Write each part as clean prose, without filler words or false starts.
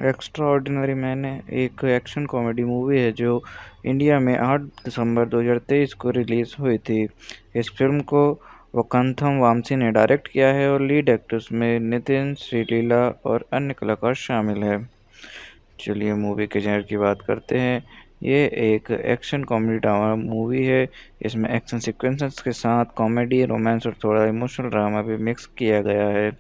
Extra ordinary man एक action comedy movie है जो इंडिया में 8 दिसंबर 2023 को रिलीज़ हुई थी। इस फिल्म को वकांथम वामसी ने डायरेक्ट किया है और लीड एक्टर्स में नितिन, श्रीलीला और अन्य कलाकार शामिल हैं। चलिए मूवी के जेनर की बात करते हैं। ये एक एक्शन कॉमेडी ड्रामा मूवी है। इसमें एक्शन सीक्वेंसेस के साथ कॉमेडी, रोमांस और थोड़ा इमोशनल ड्रामा भी मिक्स किया गया है।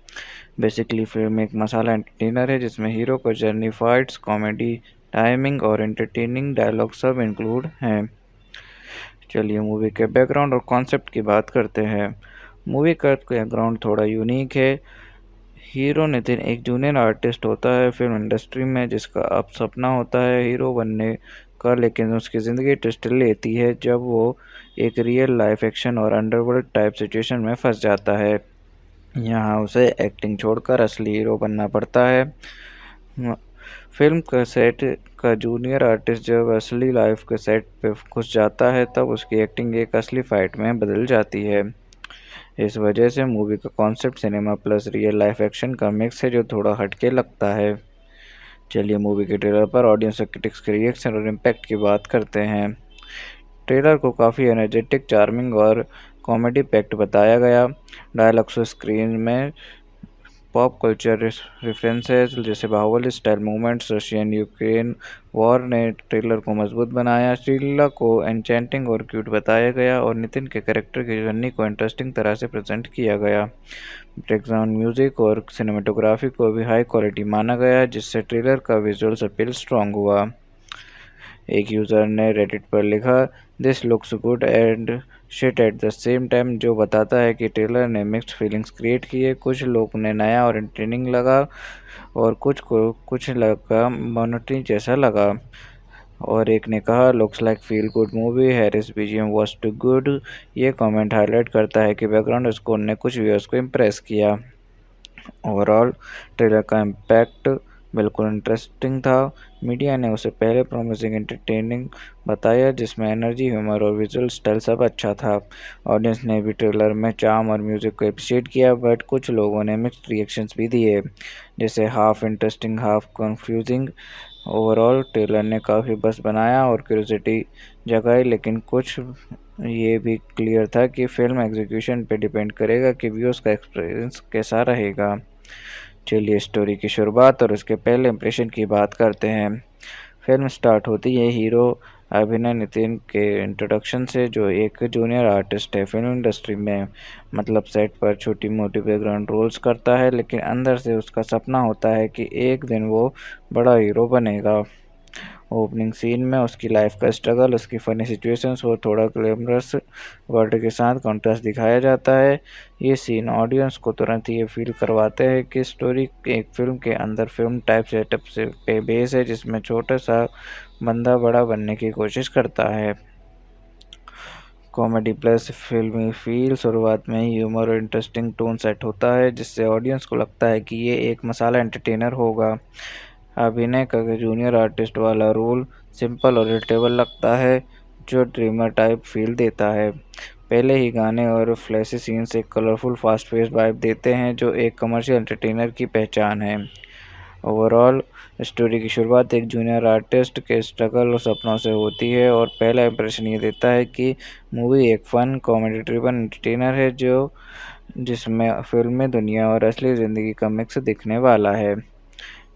बेसिकली फिल्म एक मसाला एंटरटेनर है जिसमें हीरो का जर्नी, फाइट्स, कॉमेडी, टाइमिंग और एंटरटेनिंग डायलॉग सब इंक्लूड हैं। चलिए मूवी के बैकग्राउंड और कॉन्सेप्ट की बात करते हैं। मूवी का बैकग्राउंड थोड़ा यूनिक है। हीरो नितिन एक जूनियर आर्टिस्ट होता है फिल्म इंडस्ट्री में, जिसका अब सपना होता है हीरो बनने का, लेकिन उसकी ज़िंदगी ट्विस्ट लेती है जब वो एक रियल लाइफ एक्शन और अंडरवर्ल्ड टाइप सिचुएशन में फंस जाता है। यहाँ उसे एक्टिंग छोड़कर असली हीरो बनना पड़ता है। फिल्म का सेट का जूनियर आर्टिस्ट जब असली लाइफ के सेट पे घुस जाता है तब उसकी एक्टिंग एक असली फाइट में बदल जाती है। इस वजह से मूवी का concept cinema plus real life action का मिक्स है जो थोड़ा हटके लगता है। चलिए मूवी के ट्रेलर पर ऑडियंस और क्रिटिक्स के रिएक्शन और इम्पैक्ट की बात करते हैं। ट्रेलर को काफ़ी एनर्जेटिक, चार्मिंग और कॉमेडी पैक्ड बताया गया। डायलॉग्स स्क्रीन में पॉप कल्चर रेफरेंसेस जैसे Baahubali style movements, Russian Ukraine war ने ट्रेलर को मजबूत बनाया। श्रीलीला को एन्चेंटिंग और क्यूट बताया गया और नितिन के कैरेक्टर की जर्नी को इंटरेस्टिंग तरह से प्रेजेंट किया गया। बैकग्राउंड म्यूजिक और सिनेमेटोग्राफी को भी हाई क्वालिटी माना गया, जिससे ट्रेलर का विजुअल्स अपील स्ट्रॉन्ग हुआ। एक यूज़र ने रेडिट पर लिखा, this looks good and shit at the same time, जो बताता है कि ट्रेलर ने मिक्स्ड फीलिंग्स क्रिएट किए। कुछ लोग ने नया और एंटरटेनिंग लगा और कुछ को कुछ लगा मोनोटनी जैसा लगा। और एक ने कहा, looks like feel good movie, Harris BGM was too good. ये कमेंट हाईलाइट करता है कि बैकग्राउंड स्कोर ने कुछ व्यूअर्स को इम्प्रेस किया। ओवरऑल ट्रेलर का इम्पैक्ट बिल्कुल इंटरेस्टिंग था। मीडिया ने उसे पहले प्रॉमिसिंग एंटरटेनिंग बताया, जिसमें एनर्जी, ह्यूमर और विजुअल स्टाइल सब अच्छा था। ऑडियंस ने भी ट्रेलर में चार्म और म्यूजिक को अप्रिशिएट किया, बट कुछ लोगों ने मिक्स्ड रिएक्शंस भी दिए, जैसे half interesting half confusing. Overall trailer ने काफ़ी बस बनाया और क्यूरियोसिटी जगाई, लेकिन कुछ ये भी क्लियर था कि फिल्म एग्जीक्यूशन पे डिपेंड करेगा कि व्यूअर्स का एक्सपीरियंस कैसा रहेगा। चलिए स्टोरी की शुरुआत और उसके पहले इंप्रेशन की बात करते हैं। फिल्म स्टार्ट होती है हीरो अभिनय नितिन के इंट्रोडक्शन से, जो एक जूनियर आर्टिस्ट है फिल्म इंडस्ट्री में। मतलब सेट पर छोटी मोटी बैकग्राउंड रोल्स करता है, लेकिन अंदर से उसका सपना होता है कि एक दिन वो बड़ा हीरो बनेगा। ओपनिंग सीन में उसकी लाइफ का स्ट्रगल, उसकी फनी सिचुएशंस और थोड़ा ग्लैमरस वर्ल्ड के साथ कॉन्ट्रास्ट दिखाया जाता है। ये सीन ऑडियंस को तुरंत ये फील करवाते हैं कि स्टोरी एक फिल्म के अंदर फिल्म टाइप सेटअप से पे बेस है, जिसमें छोटा सा बंदा बड़ा बनने की कोशिश करता है। कॉमेडी प्लस फिल्मी फील, शुरुआत में ही ह्यूमर और इंटरेस्टिंग टोन सेट होता है, जिससे ऑडियंस को लगता है कि ये एक मसाला एंटरटेनर होगा। अभिनय का जूनियर आर्टिस्ट वाला रोल सिंपल और रिलेटेबल लगता है, जो ड्रीमर टाइप फील देता है। पहले ही गाने और फ्लैशी सीन्स एक कलरफुल फास्ट पेस वाइब देते हैं, जो एक कमर्शियल एंटरटेनर की पहचान है। ओवरऑल स्टोरी की शुरुआत एक जूनियर आर्टिस्ट के स्ट्रगल और सपनों से होती है और पहला इंप्रेशन ये देता है कि मूवी एक फन कॉमेडी ड्रिवन एंटरटेनर है, जो जिसमें फिल्मी दुनिया और असली ज़िंदगी का मिक्स दिखने वाला है।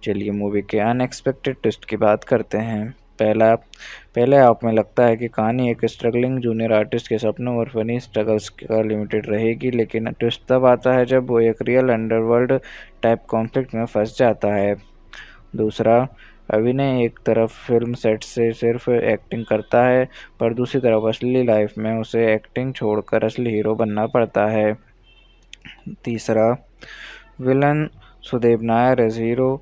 चलिए मूवी के अनएक्सपेक्टेड ट्विस्ट की बात करते हैं। पहले आप में लगता है कि कहानी एक स्ट्रगलिंग जूनियर आर्टिस्ट के सपनों और फनी स्ट्रगल्स का लिमिटेड रहेगी, लेकिन ट्विस्ट तब आता है जब वो एक रियल अंडरवर्ल्ड टाइप कॉन्फ्लिक्ट में फंस जाता है। दूसरा, अभिनय एक तरफ फिल्म सेट से सिर्फ एक्टिंग करता है, पर दूसरी तरफ असली लाइफ में उसे एक्टिंग छोड़कर असली हीरो बनना पड़ता है। तीसरा, villain Sudev Nair as hero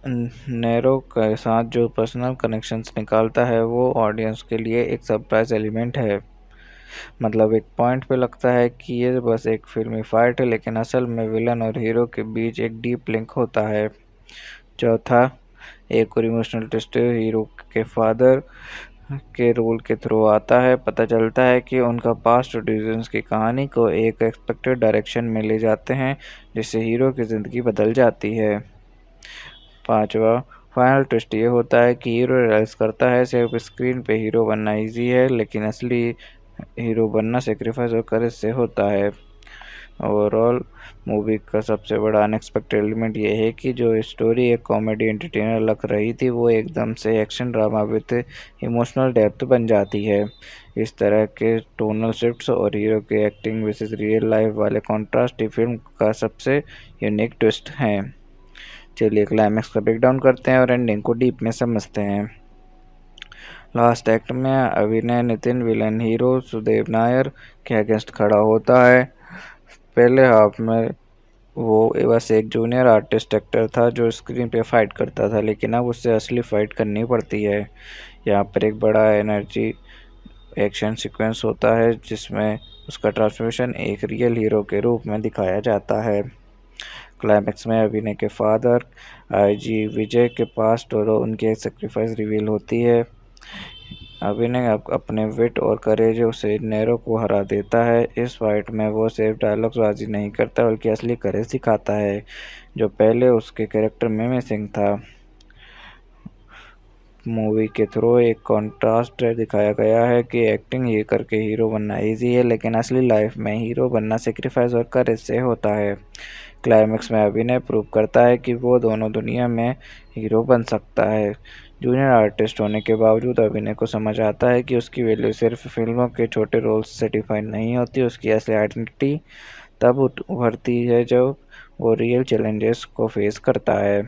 नेरो के साथ जो पर्सनल कनेक्शंस निकालता है, वो ऑडियंस के लिए एक सरप्राइज एलिमेंट है। मतलब एक पॉइंट पे लगता है कि ये बस एक फिल्मी फाइट है, लेकिन असल में विलन और हीरो के बीच एक डीप लिंक होता है। चौथा, एक और इमोशनल ट्विस्ट हीरो के फादर के रोल के थ्रू आता है। पता चलता है कि उनका पास्ट और डिसीजंस की कहानी को एक एक्सपेक्टेड डायरेक्शन में ले जाते हैं, जिससे हीरो की ज़िंदगी बदल जाती है। पांचवा, फाइनल ट्विस्ट ये होता है कि हीरो रियलाइज करता है सिर्फ स्क्रीन पे हीरो बनना इजी है, लेकिन असली हीरो बनना सेक्रीफाइस और करेज से होता है। ओवरऑल मूवी का सबसे बड़ा अनएक्सपेक्टेड एलिमेंट ये है कि जो स्टोरी एक कॉमेडी एंटरटेनर लग रही थी वो एकदम से action drama with emotional depth बन जाती है। इस तरह के टोनल शिफ्ट्स और हीरो के एक्टिंग वर्सेस रियल लाइफ वाले कॉन्ट्रास्ट ही फिल्म का सबसे यूनिक ट्विस्ट है। चलिए क्लाइमैक्स का ब्रेकडाउन करते हैं और एंडिंग को डीप में समझते हैं। लास्ट एक्ट में अभिनय नितिन विलन हीरो सुदेव नायर के अगेंस्ट खड़ा होता है। पहले हाफ में वो बस एक जूनियर आर्टिस्ट एक्टर था जो स्क्रीन पे फाइट करता था, लेकिन अब उससे असली फाइट करनी पड़ती है। यहाँ पर एक बड़ा एनर्जी एक्शन सीक्वेंस होता है जिसमें उसका ट्रांसफॉर्मेशन एक रियल हीरो के रूप में दिखाया जाता है। क्लाइमैक्स में अभिनय के फादर आईजी विजय के पास्ट और उनकी सेक्रीफाइस रिवील होती है। अभिनय अपने विट और करेज से नेरो को हरा देता है। इस फाइट में वो सिर्फ डायलॉग्सबाजी नहीं करता बल्कि असली करेज दिखाता है जो पहले उसके कैरेक्टर में मिसिंग था। मूवी के थ्रू एक कॉन्ट्रास्ट दिखाया गया है कि एक्टिंग ही करके हीरो बनना इजी है, लेकिन असली लाइफ में हीरो बनना सेक्रीफाइस और करेज से होता है। क्लाइमैक्स में अभिनय प्रूव करता है कि वो दोनों दुनिया में हीरो बन सकता है। जूनियर आर्टिस्ट होने के बावजूद अभिनय को समझ आता है कि उसकी वैल्यू सिर्फ फिल्मों के छोटे रोल्स से डिफाइन नहीं होती, उसकी असली आइडेंटिटी तब उभरती है जब वो रियल चैलेंजेस को फेस करता है।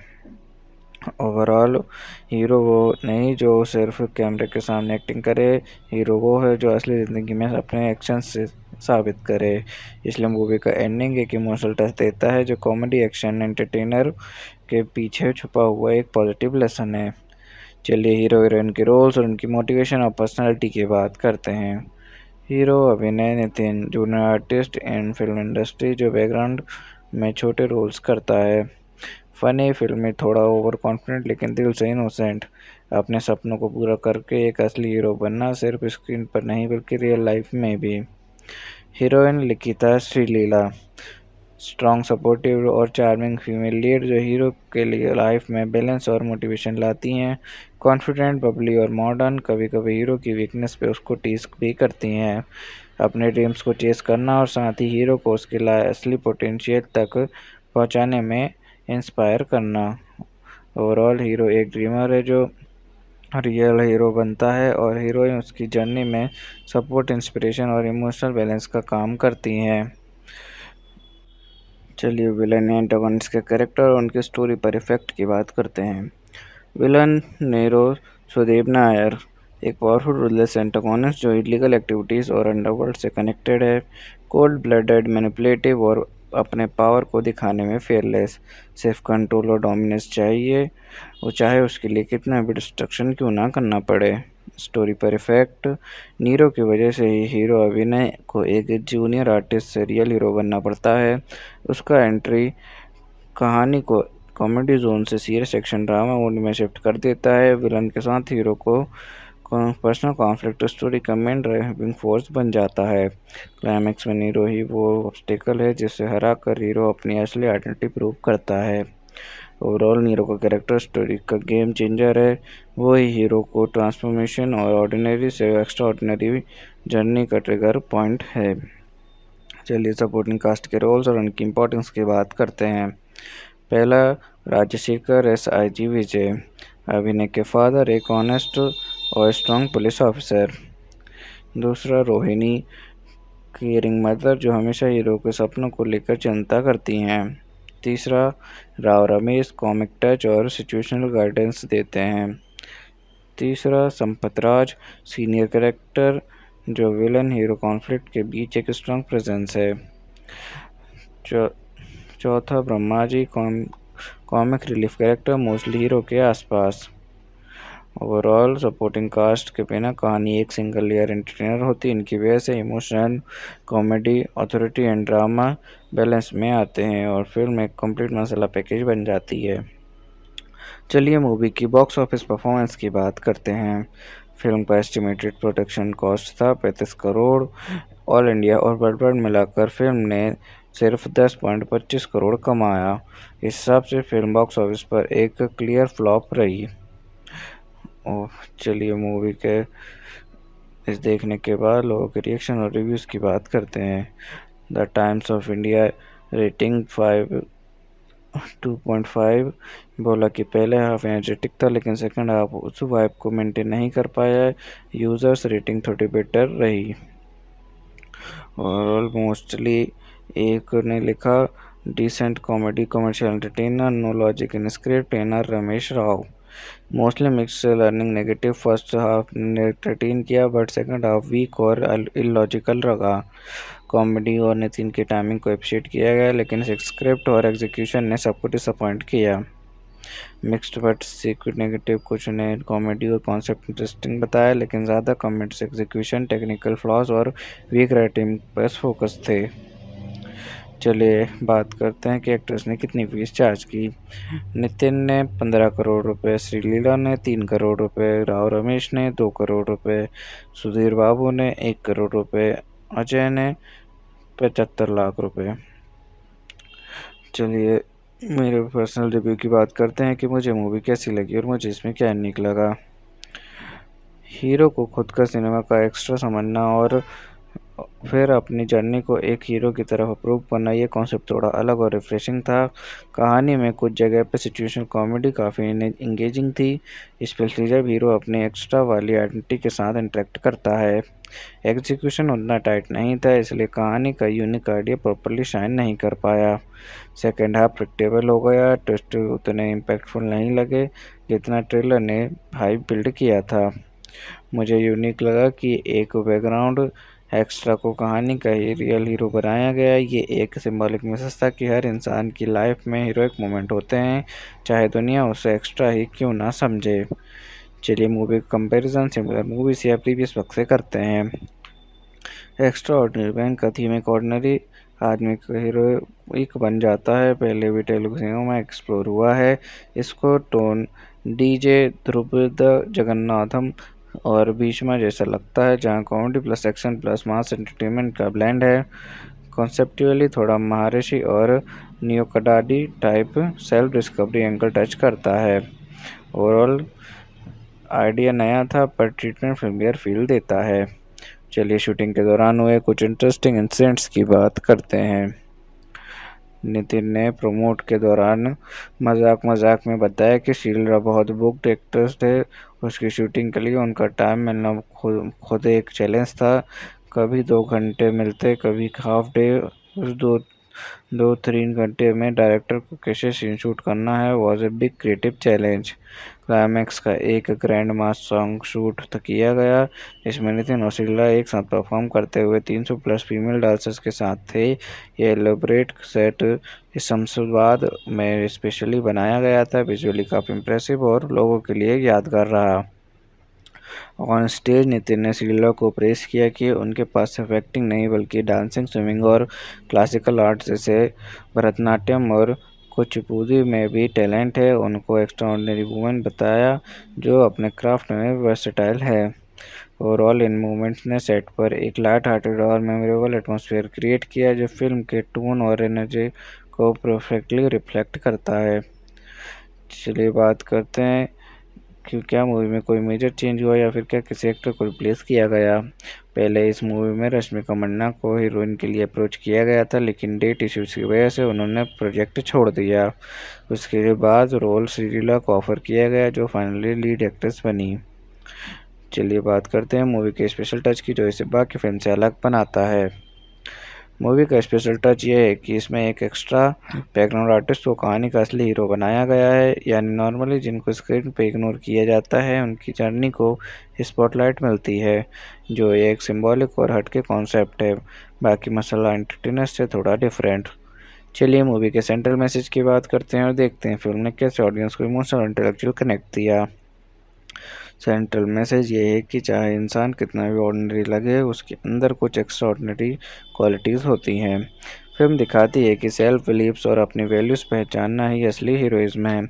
ओवरऑल हीरो वो नहीं जो सिर्फ कैमरे के सामने एक्टिंग करे, हीरो वो है जो असली ज़िंदगी में अपने एक्शन से साबित करे। इसलिए मूवी का एंडिंग एक इमोशनल टच देता है जो कॉमेडी एक्शन एंटरटेनर के पीछे छुपा हुआ एक पॉजिटिव लेसन है। चलिए हीरो हीरोइन के रोल्स और उनकी मोटिवेशन और पर्सनालिटी की बात करते हैं। हीरो अभिनय Nitin junior artist in film industry जो बैकग्राउंड में छोटे रोल्स करता है। फनी फिल्म थोड़ा ओवर कॉन्फिडेंट लेकिन दिल से इनोसेंट। अपने सपनों को पूरा करके एक असली हीरो बनना सिर्फ स्क्रीन पर नहीं बल्कि रियल लाइफ में भी। हीरोइन लिखिता श्रीलीला स्ट्रॉन्ग सपोर्टिव और चार्मिंग फीमेल लीड जो हीरो के लिए लाइफ में बैलेंस और मोटिवेशन लाती हैं। कॉन्फिडेंट बबली और मॉडर्न, कभी कभी हीरो की वीकनेस पे उसको टीज भी करती हैं। अपने ड्रीम्स को चेस करना और साथ ही हीरो को उसके असली पोटेंशियल तक पहुंचाने में इंस्पायर करना। ओवरऑल हीरो एक ड्रीमर है जो रियल हीरो बनता है और हीरोइन उसकी जर्नी में सपोर्ट, इंस्पिरेशन और इमोशनल बैलेंस का काम करती हैं। चलिए विलन एंटागोनिस्ट के कैरेक्टर और उनकी स्टोरी पर इफेक्ट की बात करते हैं। विलन नेरो सुदेव नायर एक पावरफुल रूथलेस एंटागोनिस्ट जो इलीगल एक्टिविटीज़ और अंडरवर्ल्ड से कनेक्टेड है। कोल्ड ब्लडेड, मैनिपुलेटिव और अपने पावर को दिखाने में फेयरलेस। सिर्फ कंट्रोल और डोमिनेंस चाहिए, वो चाहे उसके लिए कितना भी डिस्ट्रक्शन क्यों ना करना पड़े। स्टोरी पर इफेक्ट नीरो की वजह से ही हीरो अभिनय को एक जूनियर आर्टिस्ट से रियल हीरो बनना पड़ता है। उसका एंट्री कहानी को कॉमेडी जोन से सीरियस एक्शन ड्रामा मोड में शिफ्ट कर देता है। विलन के साथ हीरो को पर्सनल कॉन्फ्लिक्ट स्टोरी का मेन ड्राइविंग फोर्स बन जाता है। क्लाइमैक्स में नीरो ही वो ऑब्स्टेकल है जिसे हरा कर हीरो अपनी असली आइडेंटिटी प्रूव करता है। ओवरऑल नीरो का कैरेक्टर स्टोरी का गेम चेंजर है। वो ही हीरो को ट्रांसफॉर्मेशन और ऑर्डिनरी से एक्स्ट्रा ऑर्डिनरी जर्नी का ट्रिगर पॉइंट है। चलिए सपोर्टिंग कास्ट के रोल्स और उनकी इम्पोर्टेंस की बात करते हैं। पहला राजशेखर एस.आई.जी. विजय अभिनय के फादर, एक ऑनेस्ट और स्ट्रॉन्ग पुलिस ऑफिसर। दूसरा रोहिणी केयरिंग मदर जो हमेशा हीरो के सपनों को लेकर चिंता करती हैं। तीसरा राव रमेश कॉमिक टच और सिचुएशनल गाइडेंस देते हैं। तीसरा संपत राज सीनियर कैरेक्टर जो विलन हीरो कॉन्फ्लिक्ट के बीच एक स्ट्रॉन्ग प्रेजेंस है। चौथा Brahma ji comic relief character mostly hero के आसपास। ओवरऑल सपोर्टिंग कास्ट के बिना कहानी एक सिंगल लेयर एंटरटेनर होती। इनकी वजह से emotion, comedy, authority and drama balance में आते हैं और फिल्म एक कंप्लीट मसाला पैकेज बन जाती है। चलिए मूवी की बॉक्स ऑफिस परफॉर्मेंस की बात करते हैं। फिल्म का एस्टिमेटेड प्रोडक्शन कॉस्ट था 35 करोड़। ऑल इंडिया और वर्ल्ड वाइड मिलाकर फिल्म ने सिर्फ 10.25 करोड़ कमाया। इस हिसाब से फिल्म बॉक्स ऑफिस पर एक क्लियर फ्लॉप रही। और चलिए मूवी के इस देखने के बाद लोगों के रिएक्शन और रिव्यूज़ की बात करते हैं। The Times of India rating 2.5 बोला कि पहले हाफ एनर्जेटिक था लेकिन सेकंड हाफ उस वाइब को मेंटेन नहीं कर पाया। यूज़र्स रेटिंग थोड़ी बेटर रही। ओवरऑल मोस्टली एक ने लिखा decent comedy commercial entertainer no logic in script trainer Ramesh Rao. Mostly mix learning negative first half ने एंटरटेन किया बट सेकंड हाफ वीक और इलॉजिकल रहा। कॉमेडी और नितिन की टाइमिंग को अप्रिशिएट किया गया लेकिन स्क्रिप्ट और एग्जीक्यूशन ने सबको डिसअपॉइंट किया। मिक्स्ड बट सीक्वेंट नेगेटिव कुछ ने कॉमेडी और कॉन्सेप्ट इंटरेस्टिंग बताया लेकिन ज़्यादा कमेंट्स एग्जीक्यूशन टेक्निकल फ्लॉज और वीक राइटिंग पर फोकस थे। चलिए बात करते हैं कि एक्ट्रेस ने कितनी फीस चार्ज की। नितिन ने 15 करोड़ रुपए, श्रीलीला ने 3 करोड़ रुपए, राव रमेश ने 2 करोड़ रुपए, सुधीर बाबू ने 1 करोड़ रुपए, अजय ने 75 लाख रुपए। चलिए मेरे पर्सनल रिव्यू की बात करते हैं कि मुझे मूवी कैसी लगी और मुझे इसमें क्या यूनिक लगा। हीरो को खुद का सिनेमा का एक्स्ट्रा समझना और फिर अपनी जर्नी को एक हीरो की तरफ अप्रूव करना, ये कॉन्सेप्ट थोड़ा अलग और रिफ्रेशिंग था। कहानी में कुछ जगह पे सिचुएशनल कॉमेडी काफ़ी इंगेजिंग थी, स्पेशली जब हीरो अपनी एक्स्ट्रा वाली आइडेंटिटी के साथ इंटरेक्ट करता है। एग्जीक्यूशन उतना टाइट नहीं था इसलिए कहानी का यूनिक आइडिया प्रॉपरली शाइन नहीं कर पाया। सेकेंड हाफ प्रेडिक्टेबल हो गया, ट्विस्ट उतने इम्पैक्टफुल नहीं लगे जितना ट्रेलर ने हाइप बिल्ड किया था। मुझे यूनिक लगा कि एक बैकग्राउंड एक्स्ट्रा को कहानी का ही रियल हीरो बनाया गया। ये एक सिंबॉलिक मैसेज था कि हर इंसान की लाइफ में हीरोइक मोमेंट होते हैं, चाहे दुनिया उसे एक्स्ट्रा ही क्यों ना समझे। चलिए मूवी का कंपैरिजन सिमिलर मूवीज या प्रीवियस वक्त से करते हैं। एक्स्ट्रा ऑर्डिनरी मैन का थीम एक ऑर्डिनरी आदमी का हीरोइक बन जाता है, पहले भी तेलुगु सिनेमा में एक्सप्लोर हुआ है। इसको टोन डीजे ध्रुपद जगन्नाथम और भीष्मा जैसा लगता है, जहां comedy plus action plus mass entertainment का ब्लेंड है। कॉन्सेप्चुअली थोड़ा महर्षि और नियोकडाडी type self discovery angle touch करता है। ओवरऑल आइडिया नया था पर ट्रीटमेंट फिल्मियर फील देता है। चलिए शूटिंग के दौरान हुए कुछ इंटरेस्टिंग इंसिडेंट्स की बात करते हैं। नितिन ने प्रमोट के दौरान मजाक में बताया कि शीलरा बहुत बुक्ड एक्टर्स थे, उसकी शूटिंग के लिए उनका टाइम मिलना खुद एक चैलेंज था। कभी 2 घंटे मिलते, कभी हाफ डे। उस 2-3 घंटे में डायरेक्टर को कैसे सीन शूट करना है was a big creative challenge. Climax का एक ग्रैंड मास सॉन्ग शूट किया गया जिसमें नितिन और शीला एक साथ परफॉर्म करते हुए 300 प्लस फीमेल डांसर्स के साथ थे। यह एलोबरेट सेट शमशाबाद में स्पेशली बनाया गया था, विजुअली काफ़ी इम्प्रेसिव और लोगों के लिए यादगार रहा। ऑन स्टेज नितिन ने शीला को प्रेस किया कि उनके पास सिर्फ एक्टिंग नहीं बल्कि डांसिंग, स्विमिंग और क्लासिकल आर्ट जैसे भरतनाट्यम और कुचिपुड़ी में भी टैलेंट है। उनको एक्स्ट्राऑर्डिनरी वुमेन बताया जो अपने क्राफ्ट में वर्सेटाइल है। ओवरऑल इन मूवमेंट्स ने सेट पर एक लाइट हार्टेड और मेमोरेबल एटमॉस्फेयर क्रिएट किया जो फिल्म के टोन और एनर्जी को परफेक्टली रिफ्लेक्ट करता है। चलिए बात करते हैं कि क्या मूवी में कोई मेजर चेंज हुआ या फिर क्या किसी एक्टर को रिप्लेस किया गया। पहले इस मूवी में रश्मिका मंदाना को हीरोइन के लिए अप्रोच किया गया था लेकिन डेट इश्यूज की वजह से उन्होंने प्रोजेक्ट छोड़ दिया। उसके बाद रोल श्रीलीला को ऑफर किया गया जो फाइनली लीड एक्ट्रेस बनी। चलिए बात करते हैं मूवी के स्पेशल टच की जो इसे बाकी फिल्म से अलग बनाता है। मूवी का स्पेशल टच ये है कि इसमें एक एक्स्ट्रा बैकग्राउंड आर्टिस्ट को कहानी का असली हीरो बनाया गया है, यानी नॉर्मली जिनको स्क्रीन पे इग्नोर किया जाता है उनकी जर्नी को स्पॉटलाइट मिलती है, जो एक सिंबॉलिक और हटके कॉन्सेप्ट है। बाकी मसाला एंटरटेनर से थोड़ा डिफरेंट। चलिए मूवी के सेंट्रल मैसेज की बात करते हैं और देखते हैं फिल्म ने कैसे ऑडियंस को इमोशनल और इंटेलेक्चुअल कनेक्ट दिया। सेंट्रल मैसेज ये है कि चाहे इंसान कितना भी ऑर्डिनरी लगे उसके अंदर कुछ एक्स्ट्रा ऑर्डिनरी क्वालिटीज़ होती हैं। फिल्म दिखाती है कि सेल्फ बिलीव्स और अपनी वैल्यूज़ पहचानना ही असली हीरोइज्म है।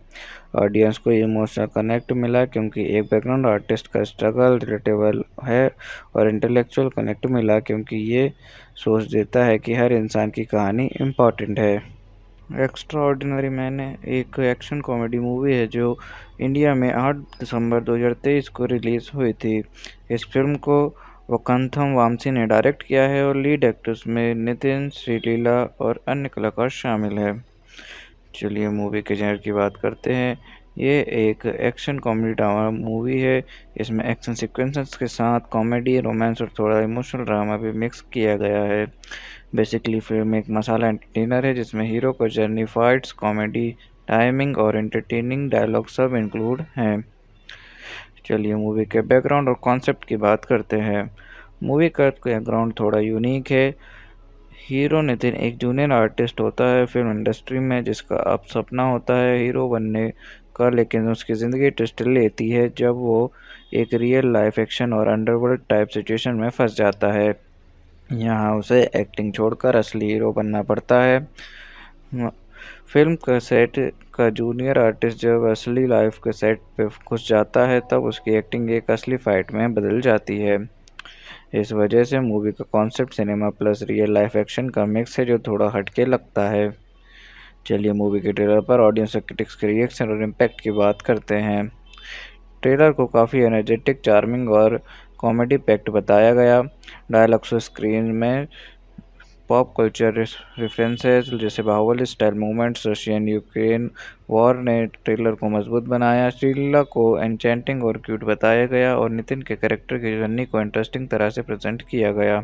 ऑडियंस को इमोशनल कनेक्ट मिला क्योंकि एक बैकग्राउंड आर्टिस्ट का स्ट्रगल रिलेटेबल है, और इंटेलेक्चुअल कनेक्ट मिला क्योंकि ये सोच देता है कि हर इंसान की कहानी इम्पॉर्टेंट है। एक्स्ट्रा ऑर्डिनरी मैन एक एक्शन कॉमेडी मूवी है जो इंडिया में 8 दिसंबर 2023 को रिलीज़ हुई थी। इस फिल्म को वकांथम वामसी ने डायरेक्ट किया है और लीड एक्टर्स में नितिन, श्रीलीला और अन्य कलाकार शामिल हैं। चलिए मूवी के जेनर की बात करते हैं। ये एक एक्शन कॉमेडी ड्रामा मूवी है। इसमें एक्शन सीक्वेंसेस के साथ कॉमेडी, रोमांस और थोड़ा इमोशनल ड्रामा भी मिक्स किया गया है। बेसिकली फिल्म एक मसाला एंटरटेनर है जिसमें हीरो को जर्नी, फाइट्स, कॉमेडी, टाइमिंग और एंटरटेनिंग डायलॉग सब इंक्लूड हैं। चलिए मूवी के बैकग्राउंड और कॉन्सेप्ट की बात करते हैं। मूवी का बैकग्राउंड थोड़ा यूनिक है। हीरो नितिन एक जूनियर आर्टिस्ट होता है फिल्म इंडस्ट्री में, जिसका अब सपना होता है हीरो बनने का, लेकिन उसकी ज़िंदगी ट्विस्ट लेती है जब वो एक रियल लाइफ एक्शन और अंडरवर्ल्ड टाइप सिचुएशन में फंस जाता है। यहाँ उसे एक्टिंग छोड़कर असली हीरो बनना पड़ता है। फिल्म का सेट का जूनियर आर्टिस्ट जब असली लाइफ के सेट पे घुस जाता है तब उसकी एक्टिंग एक असली फाइट में बदल जाती है। इस वजह से मूवी का concept cinema plus real life action का मिक्स है जो थोड़ा हटके लगता है। चलिए मूवी के ट्रेलर पर ऑडियंस और क्रिटिक्स के रिएक्शन और इम्पैक्ट की बात करते हैं। ट्रेलर को काफ़ी एनर्जेटिक, चार्मिंग और कॉमेडी पैक्ड बताया गया। डायलॉग्स और स्क्रीन में पॉप कल्चर रेफरेंसेस जैसे Baahubali style movements, Russian Ukraine war ने ट्रेलर को मजबूत बनाया। श्रीलीला को एन्चेंटिंग और क्यूट बताया गया और नितिन के कैरेक्टर की जर्नी को इंटरेस्टिंग तरह से प्रेजेंट किया गया।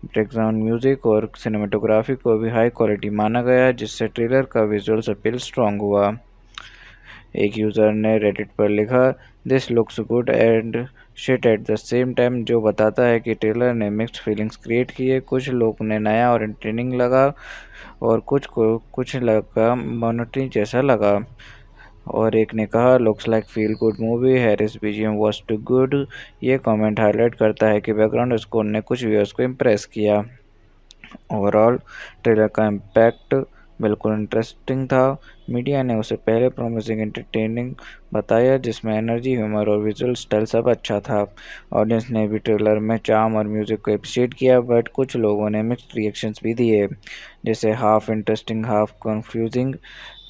बैकग्राउंड म्यूजिक और सिनेमेटोग्राफी को भी हाई क्वालिटी माना गया, जिससे ट्रेलर का विजुअल्स अपील स्ट्रॉन्ग हुआ। एक यूज़र ने रेडिट पर लिखा, this looks good and shit at the same time, जो बताता है कि ट्रेलर ने मिक्स्ड फीलिंग्स क्रिएट किए। कुछ लोग ने नया और एंटरटेनिंग लगा और कुछ को कुछ लगा मोनोटनी जैसा लगा, और एक ने कहा looks like feel good movie, Harris BGM was too good. ये कमेंट हाईलाइट करता है कि बैकग्राउंड स्कोर ने कुछ व्यूअर्स को इम्प्रेस किया। ओवरऑल ट्रेलर का इम्पैक्ट बिल्कुल इंटरेस्टिंग था। मीडिया ने उसे पहले प्रॉमिसिंग एंटरटेनिंग बताया, जिसमें एनर्जी, ह्यूमर और विजुअल स्टाइल सब अच्छा था। ऑडियंस ने भी ट्रेलर में चार्म और म्यूजिक को अप्रिशिएट किया, बट कुछ लोगों ने मिक्स्ड रिएक्शंस भी दिए, जैसे half interesting half confusing.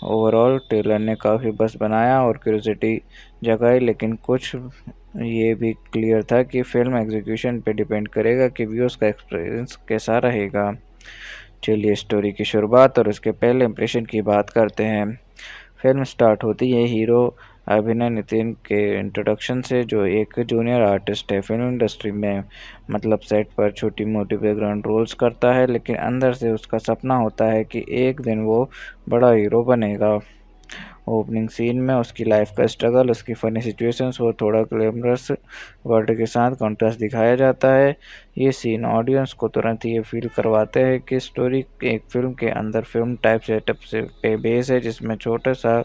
Overall trailer ने काफ़ी बस बनाया और क्यूरियोसिटी जगाई, लेकिन कुछ ये भी क्लियर था कि फिल्म एग्जीक्यूशन पे डिपेंड करेगा कि व्यूअर्स का एक्सपीरियंस कैसा रहेगा। चलिए स्टोरी की शुरुआत और उसके पहले इंप्रेशन की बात करते हैं। फिल्म स्टार्ट होती है हीरो अभिनय नितिन के इंट्रोडक्शन से, जो एक जूनियर आर्टिस्ट है फिल्म इंडस्ट्री में। मतलब सेट पर छोटी मोटी बैकग्राउंड रोल्स करता है, लेकिन अंदर से उसका सपना होता है कि एक दिन वो बड़ा हीरो बनेगा। ओपनिंग सीन में उसकी लाइफ का स्ट्रगल, उसकी फ़नी सिचुएशंस और थोड़ा ग्लैमरस वर्ल्ड के साथ कॉन्ट्रास्ट दिखाया जाता है। ये सीन ऑडियंस को तुरंत ये फील करवाते हैं कि स्टोरी एक फिल्म के अंदर फिल्म टाइप सेटअप से पे बेस है, जिसमें छोटा सा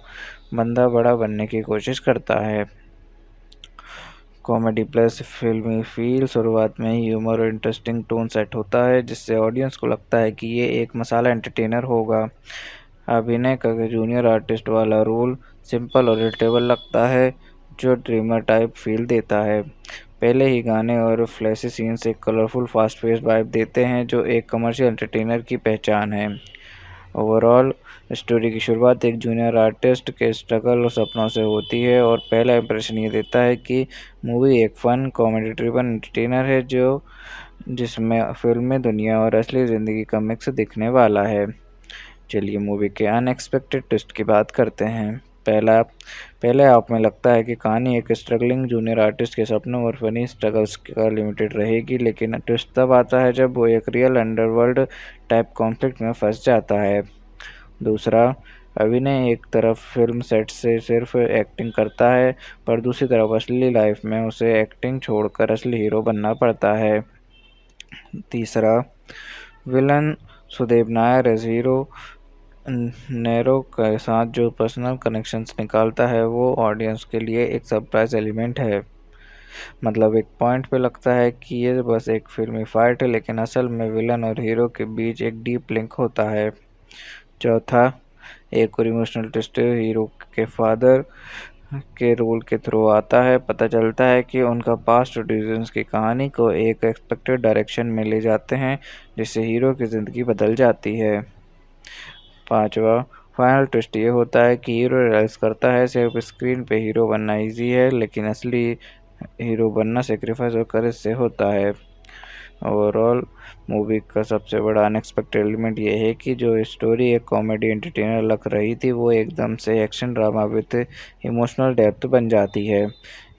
बंदा बड़ा बनने की कोशिश करता है। कॉमेडी प्लस फिल्मी फील, शुरुआत में ही ह्यूमर और इंटरेस्टिंग टोन सेट होता है, जिससे ऑडियंस को लगता है कि ये एक मसाला एंटरटेनर होगा। अभिनय का जूनियर आर्टिस्ट वाला रोल सिंपल और रिलेटेबल लगता है, जो ड्रीमर टाइप फील देता है। पहले ही गाने और फ्लैशी सीन्स एक कलरफुल फास्ट पेस वाइब देते हैं, जो एक कमर्शियल एंटरटेनर की पहचान है। ओवरऑल स्टोरी की शुरुआत एक जूनियर आर्टिस्ट के स्ट्रगल और सपनों से होती है, और पहला इंप्रेशन ये देता है कि मूवी एक फन कॉमेडी ड्रिवन एंटरटेनर है जो जिसमें फिल्मी दुनिया और असली ज़िंदगी का मिक्स दिखने वाला है। चलिए मूवी के अनएक्सपेक्टेड ट्विस्ट की बात करते हैं। पहले आप में लगता है कि कहानी एक स्ट्रगलिंग जूनियर आर्टिस्ट के सपनों और फनी स्ट्रगल्स का लिमिटेड रहेगी, लेकिन ट्विस्ट तब आता है जब वो एक रियल अंडरवर्ल्ड टाइप कॉन्फ्लिक्ट में फंस जाता है। दूसरा, अभिनय एक तरफ फिल्म सेट से सिर्फ एक्टिंग करता है, पर दूसरी तरफ असली लाइफ में उसे एक्टिंग छोड़कर असली हीरो बनना पड़ता है। तीसरा, villain Sudev Nair as hero नेरो के साथ जो पर्सनल कनेक्शंस निकालता है वो ऑडियंस के लिए एक सरप्राइज एलिमेंट है। मतलब एक पॉइंट पे लगता है कि ये बस एक फिल्मी फाइट है, लेकिन असल में विलन और हीरो के बीच एक डीप लिंक होता है। चौथा, एक और इमोशनल ट्विस्ट हीरो के फादर के रोल के थ्रू आता है। पता चलता है कि उनका पास्ट डिसीजंस की कहानी को एक एक्सपेक्टेड डायरेक्शन में ले जाते हैं, जिससे हीरो की ज़िंदगी बदल जाती है। पांचवा, फाइनल ट्विस्ट ये होता है कि हीरो रियलाइज करता है सिर्फ स्क्रीन पे हीरो बनना इजी है, लेकिन असली हीरो बनना सेक्रीफाइस और करेज से होता है। ओवरऑल मूवी का सबसे बड़ा अनएक्सपेक्टेड एलिमेंट ये है कि जो स्टोरी एक कॉमेडी एंटरटेनर लग रही थी, वो एकदम से action drama with emotional depth बन जाती है।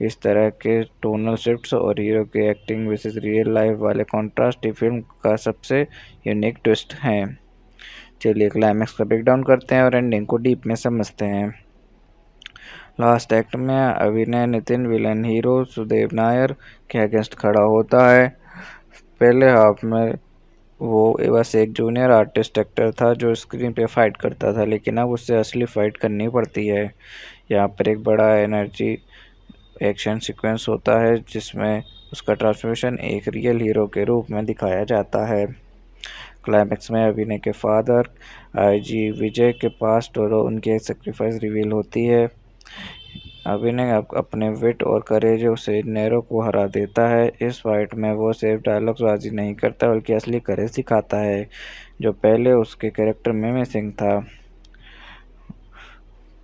इस तरह के टोनल शिफ्ट्स और हीरो के एक्टिंग वर्सेस रियल लाइफ वाले कॉन्ट्रास्ट ही फिल्म का सबसे यूनिक ट्विस्ट हैं। चलिए क्लाइमैक्स का ब्रेकडाउन करते हैं और एंडिंग को डीप में समझते हैं। लास्ट एक्ट में अभिनय नितिन विलन हीरो सुदेव नायर के अगेंस्ट खड़ा होता है। पहले हाफ में वो बस एक जूनियर आर्टिस्ट एक्टर था जो स्क्रीन पे फाइट करता था, लेकिन अब उससे असली फाइट करनी पड़ती है। यहाँ पर एक बड़ा एनर्जी एक्शन सीक्वेंस होता है जिसमें उसका ट्रांसफॉर्मेशन एक रियल हीरो के रूप में दिखाया जाता है। क्लाइमैक्स में अभिनय के फादर आईजी विजय के पास्ट और उनकी सेक्रीफाइस रिवील होती है। अभिनय अपने विट और करेज से नेरो को हरा देता है। इस फाइट में वो सिर्फ डायलॉग्सबाजी नहीं करता, बल्कि असली करेज दिखाता है, जो पहले उसके कैरेक्टर में मिसिंग था।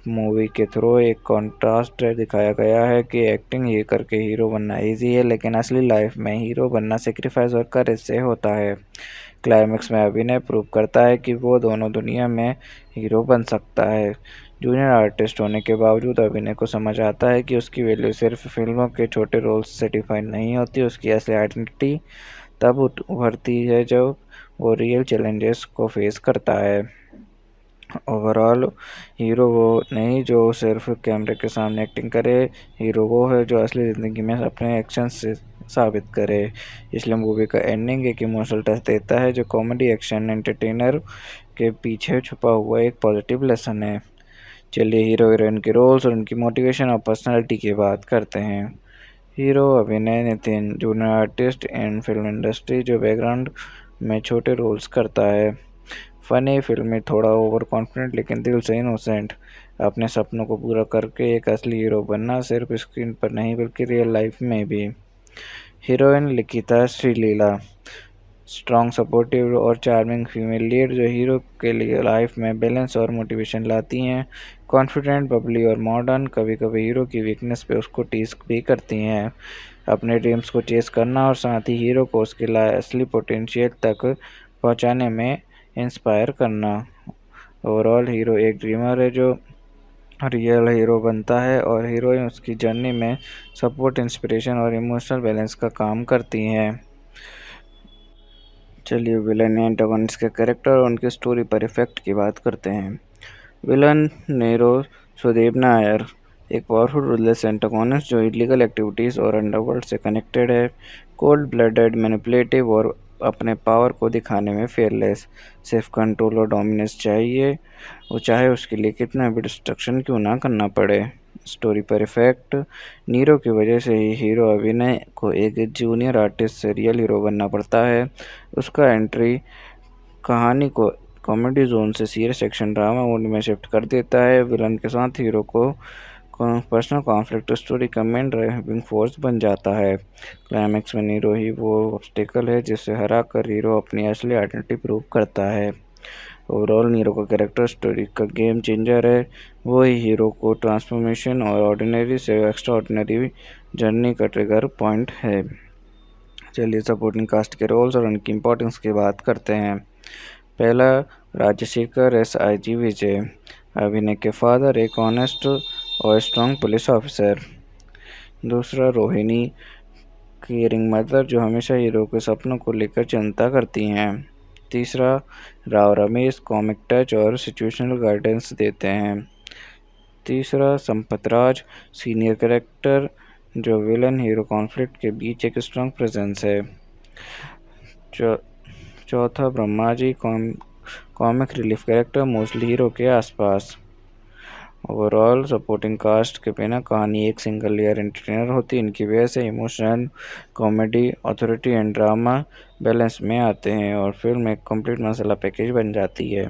मूवी के थ्रू एक कॉन्ट्रास्ट दिखाया गया है कि एक्टिंग ही करके हीरो बनना इजी है, लेकिन असली लाइफ में हीरो बनना सेक्रीफाइस और करेज से होता है। क्लाइमैक्स में अभिनय प्रूव करता है कि वो दोनों दुनिया में हीरो बन सकता है। जूनियर आर्टिस्ट होने के बावजूद अभिनय को समझ आता है कि उसकी वैल्यू सिर्फ फिल्मों के छोटे रोल्स से डिफाइन नहीं होती, उसकी असली आइडेंटिटी तब उभरती है जब वो रियल चैलेंजेस को फेस करता है। ओवरऑल हीरो वो नहीं जो सिर्फ कैमरे के सामने एक्टिंग करे, हीरो वो है जो असली ज़िंदगी में अपने एक्शन से साबित करे। इसलिए मूवी का एंडिंग एक इमोशनल टच देता है जो कॉमेडी एक्शन एंटरटेनर के पीछे छुपा हुआ एक पॉजिटिव लेसन है। चलिए हीरो हीरोइन के रोल्स और उनकी मोटिवेशन और पर्सनालिटी की बात करते हैं। हीरो अभिनय Nitin, junior artist in film industry जो बैकग्राउंड में छोटे रोल्स करता है। फनी फिल्म, थोड़ा ओवर कॉन्फिडेंट लेकिन दिल से इनोसेंट। अपने सपनों को पूरा करके एक असली हीरो बनना सिर्फ स्क्रीन पर नहीं बल्कि रियल लाइफ में भी। हीरोइन लिखिता श्रीलीला, स्ट्रॉन्ग सपोर्टिव और चार्मिंग फीमेल लीड जो हीरो के लिए लाइफ में बैलेंस और मोटिवेशन लाती हैं। कॉन्फिडेंट, बबली और मॉडर्न, कभी कभी हीरो की वीकनेस पे उसको टीज भी करती हैं। अपने ड्रीम्स को चेस करना और साथ ही हीरो को उसके असली पोटेंशियल तक पहुंचाने में इंस्पायर करना। ओवरऑल हीरो एक ड्रीमर है जो रियल हीरो बनता है और हीरोइन उसकी जर्नी में सपोर्ट, इंस्पिरेशन और इमोशनल बैलेंस का काम करती हैं। चलिए विलन या एंटागोनिस्ट के कैरेक्टर और उनकी स्टोरी पर इफेक्ट की बात करते हैं। विलन नेरो सुदेव नायर एक पावरफुल रूललेस एंटागोनिस्ट जो इलीगल एक्टिविटीज़ और अंडरवर्ल्ड से कनेक्टेड है। कोल्ड ब्लडेड, मैनिपुलेटिव और अपने पावर को दिखाने में फेयरलेस, सिर्फ कंट्रोल और डोमिनेंस चाहिए, वो चाहे उसके लिए कितना भी डिस्ट्रक्शन क्यों ना करना पड़े। स्टोरी पर इफेक्ट, नीरो की वजह से ही हीरो अभिनय को एक जूनियर आर्टिस्ट से रियल हीरो बनना पड़ता है। उसका एंट्री कहानी को कॉमेडी जोन से सीरियस एक्शन ड्रामा मोड में शिफ्ट कर देता है। विलन के साथ हीरो को पर्सनल कॉन्फ्लिक्ट स्टोरी का मेन ड्राइविंग फोर्स बन जाता है। क्लाइमैक्स में नीरो ही वो ऑब्स्टिकल है जिसे हरा कर हीरो अपनी असली आइडेंटिटी प्रूव करता है। ओवरऑल नीरो का कैरेक्टर स्टोरी का गेम चेंजर है। वो ही हीरो को ट्रांसफॉर्मेशन और ऑर्डिनरी से एक्स्ट्रा ऑर्डिनरी जर्नी का ट्रिगर पॉइंट है। चलिए सपोर्टिंग कास्ट के रोल्स और उनकी इम्पोर्टेंस की बात करते हैं। पहला, राजशेखर एसआईजी विजय, अभिनय के फादर एक ऑनेस्ट और स्ट्रॉन्ग पुलिस ऑफिसर। दूसरा, रोहिणी, केयरिंग मदर जो हमेशा हीरो के सपनों को लेकर चिंता करती हैं। तीसरा, राव रमेश, कॉमिक टच और सिचुएशनल गाइडेंस देते हैं। तीसरा, संपत राज, सीनियर कैरेक्टर जो विलन हीरो कॉन्फ्लिक्ट के बीच एक स्ट्रॉन्ग प्रेजेंस है। चौथा, Brahma ji, comic relief character mostly hero के आसपास। ओवरऑल सपोर्टिंग कास्ट के बिना कहानी एक सिंगल लेयर एंटरटेनर होती। इनकी वजह से emotion, comedy, authority and drama balance में आते हैं और फिल्म एक कंप्लीट मसाला पैकेज बन जाती है।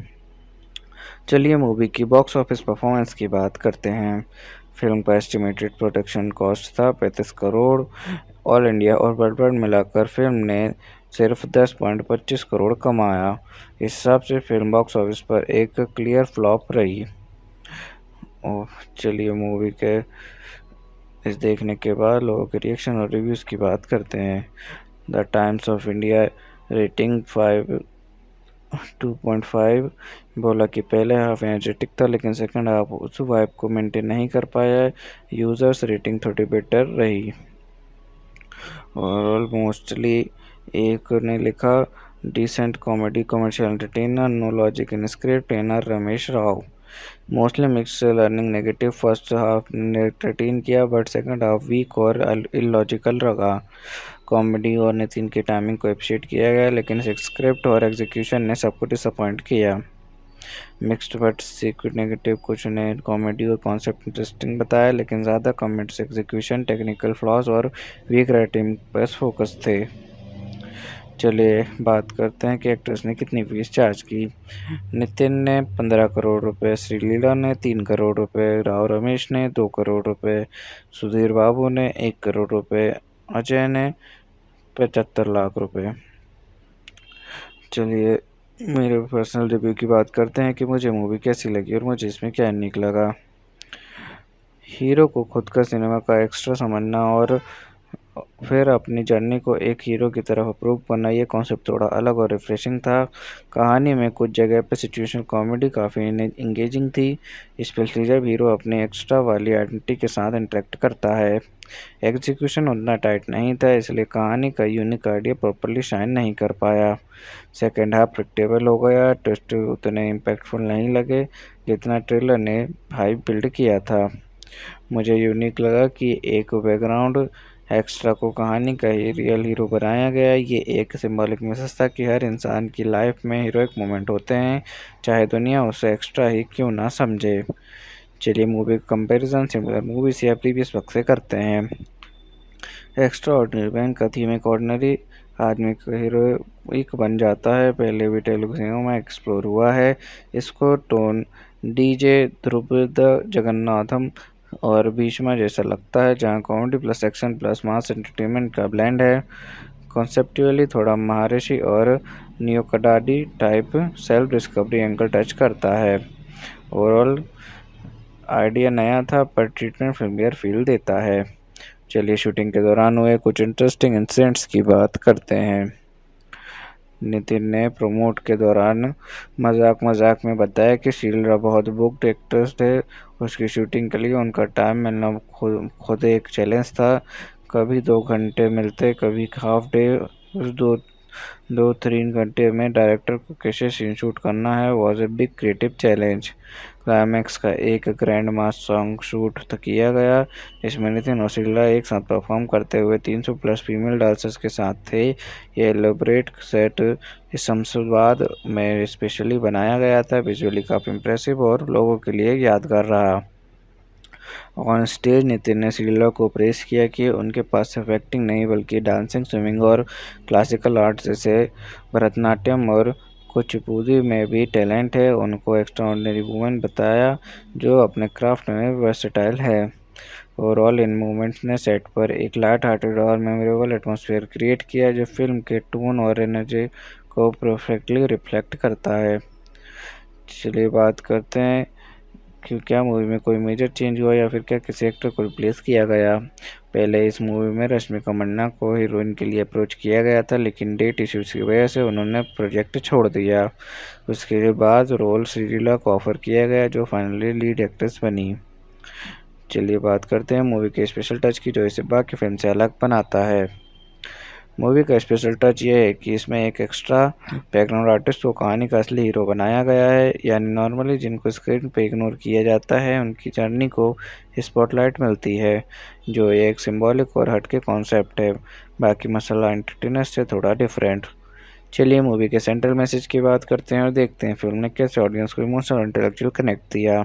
चलिए मूवी की बॉक्स ऑफिस परफॉर्मेंस की बात करते हैं। फिल्म का एस्टिमेटेड प्रोडक्शन कॉस्ट था 35 करोड़। ऑल इंडिया और वर्ल्ड वाइड मिलाकर फिल्म ने सिर्फ 10.25 करोड़ कमाया। इस हिसाब से फिल्म बॉक्स ऑफिस पर एक क्लियर फ्लॉप रही। और चलिए मूवी के इस देखने के बाद लोगों के रिएक्शन और रिव्यूज़ की बात करते हैं। The Times of India rating 2.5 बोला कि पहले हाफ एनर्जेटिक था लेकिन सेकंड हाफ उस वाइब को मेंटेन नहीं कर पाया। यूज़र्स रेटिंग थोड़ी बेटर रही। ओवरऑल मोस्टली एक ने लिखा decent comedy commercial entertainer, no logic in script, trainer Ramesh Rao. Mostly mix learning negative, first half ने एंटरटेन किया बट सेकंड हाफ वीक और इलॉजिकल रहा। कॉमेडी और नितिन की टाइमिंग को अप्रिशिएट किया गया लेकिन स्क्रिप्ट और एग्जीक्यूशन ने सबको डिसअपॉइंट किया। मिक्स्ड बट सीक्वेंट नेगेटिव, कुछ ने कॉमेडी और कॉन्सेप्ट इंटरेस्टिंग बताया लेकिन ज़्यादा कमेंट्स एग्जीक्यूशन, टेक्निकल फ्लॉज और वीक राइटिंग पर फोकस थे। चलिए बात करते हैं कि एक्ट्रेस ने कितनी फीस चार्ज की। नितिन ने 15 करोड़ रुपए, श्रीलीला ने 3 करोड़ रुपए, राव रमेश ने 2 करोड़ रुपए, सुधीर बाबू ने 1 करोड़ रुपए, अजय ने 75 लाख रुपए। चलिए मेरे पर्सनल रिव्यू की बात करते हैं कि मुझे मूवी कैसी लगी और मुझे इसमें क्या यूनिक लगा। हीरो को खुद का सिनेमा का एक्स्ट्रा समझना और फिर अपनी जर्नी को एक हीरो की तरफ अप्रूव करना, ये कॉन्सेप्ट थोड़ा अलग और रिफ्रेशिंग था। कहानी में कुछ जगह पे सिचुएशनल कॉमेडी काफ़ी इंगेजिंग थी, स्पेशली जब हीरो अपने एक्स्ट्रा वाली आइडेंटिटी के साथ इंटरेक्ट करता है। एग्जीक्यूशन उतना टाइट नहीं था इसलिए कहानी का यूनिक आइडिया प्रॉपरली शाइन नहीं कर पाया। सेकेंड हाफ प्रेडिक्टेबल हो गया, ट्विस्ट उतने इम्पैक्टफुल नहीं लगे जितना ट्रेलर ने हाइप बिल्ड किया था। मुझे यूनिक लगा कि एक बैकग्राउंड एक्स्ट्रा को कहानी का ही रियल हीरो बनाया गया। ये एक सिंबॉलिक मैसेज था कि हर इंसान की लाइफ में हीरोइक मोमेंट होते हैं, चाहे दुनिया उसे एक्स्ट्रा ही क्यों ना समझे। चलिए मूवी का कंपैरिजन सिमिलर मूवीज या प्रीवियस वक्त से करते हैं। एक्स्ट्रा ऑर्डिनरी मैन का थीम एक ऑर्डिनरी आदमी का हीरोइक बन जाता है, पहले भी तेलुगु सिनेमा में एक्सप्लोर हुआ है। इसको टोन डीजे ध्रुपद जगन्नाथम और भीष्मा जैसा लगता है, जहां comedy plus action plus mass entertainment का ब्लेंड है। कॉन्सेप्चुअली थोड़ा महर्षि और नियोकडाडी type self discovery angle touch करता है। ओवरऑल आइडिया नया था पर ट्रीटमेंट फिल्मियर फील देता है। चलिए शूटिंग के दौरान हुए कुछ इंटरेस्टिंग इंसिडेंट्स की बात करते हैं। नितिन ने प्रमोट के दौरान मजाक मजाक में बताया कि शीला बहुत बुक्ड एक्ट्रेस थे, उसकी शूटिंग के लिए उनका टाइम मिलना खुद एक चैलेंज था। कभी 2 घंटे मिलते, कभी हाफ डे। उस 2-3 घंटे में डायरेक्टर को कैसे सीन शूट करना है was a big creative challenge. Climax का एक ग्रैंड मास सॉन्ग शूट किया गया, इसमें नितिन और शीला एक साथ परफॉर्म करते हुए 300 प्लस फीमेल डांसर्स के साथ थे। ये एलोबरेट सेट इस्लामाबाद में स्पेशली बनाया गया था, विजुअली काफ़ी इम्प्रेसिव और लोगों के लिए यादगार रहा। ऑन स्टेज नितिन ने शीला को प्रेस किया कि उनके पास सिर्फ एक्टिंग नहीं बल्कि डांसिंग, स्विमिंग और क्लासिकल आर्ट जैसे भरतनाट्यम और कुचिपुड़ी में भी टैलेंट है। उनको एक्स्ट्राऑर्डिनरी वुमेन बताया जो अपने क्राफ्ट में वर्सेटाइल है। ओवरऑल इन मूवमेंट्स ने सेट पर एक लाइट हार्टेड और मेमोरेबल एटमॉस्फेयर क्रिएट किया जो फिल्म के टोन और एनर्जी को परफेक्टली रिफ्लेक्ट करता है। चलिए बात करते हैं कि क्या मूवी में कोई मेजर चेंज हुआ या फिर क्या किसी एक्टर को रिप्लेस किया गया। पहले इस मूवी में रश्मिका मंदाना को हीरोइन के लिए अप्रोच किया गया था लेकिन डेट इश्यूज की वजह से उन्होंने प्रोजेक्ट छोड़ दिया। उसके बाद रोल श्रीलीला को ऑफर किया गया जो फाइनली लीड एक्ट्रेस बनी। चलिए बात करते हैं मूवी के स्पेशल टच की जो इसे बाकी फिल्म से अलग बनाता है। मूवी का स्पेशल टच ये है कि इसमें एक एक्स्ट्रा बैकग्राउंड आर्टिस्ट को कहानी का असली हीरो बनाया गया है, यानी नॉर्मली जिनको स्क्रीन पे इग्नोर किया जाता है उनकी जर्नी को स्पॉटलाइट मिलती है, जो एक सिंबॉलिक और हटके कॉन्सेप्ट है। बाकी मसाला एंटरटेनर से थोड़ा डिफरेंट। चलिए मूवी के सेंट्रल मैसेज की बात करते हैं और देखते हैं फिल्म ने कैसे ऑडियंस को इमोशनल और इंटेलेक्चुअल कनेक्ट दिया।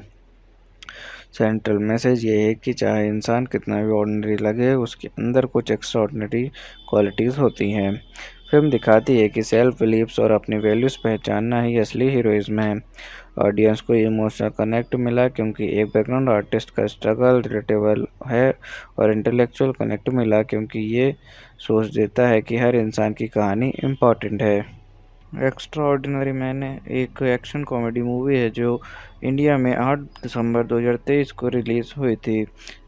सेंट्रल मैसेज ये है कि चाहे इंसान कितना भी ऑर्डिनरी लगे, उसके अंदर कुछ एक्स्ट्रा ऑर्डिनरी क्वालिटीज़ होती हैं। फिल्म दिखाती है कि सेल्फ बिलीव्स और अपनी वैल्यूज़ पहचानना ही असली हीरोइज्म है। ऑडियंस को इमोशनल कनेक्ट मिला क्योंकि एक बैकग्राउंड आर्टिस्ट का स्ट्रगल रिलेटेबल है, और इंटेलेक्चुअल कनेक्ट मिला क्योंकि ये सोच देता है कि हर इंसान की कहानी इम्पॉर्टेंट है। एक्स्ट्रा ऑर्डिनरी मैंने एक एक्शन कॉमेडी मूवी है जो इंडिया में 8 दिसंबर 2023 को रिलीज़ हुई थी।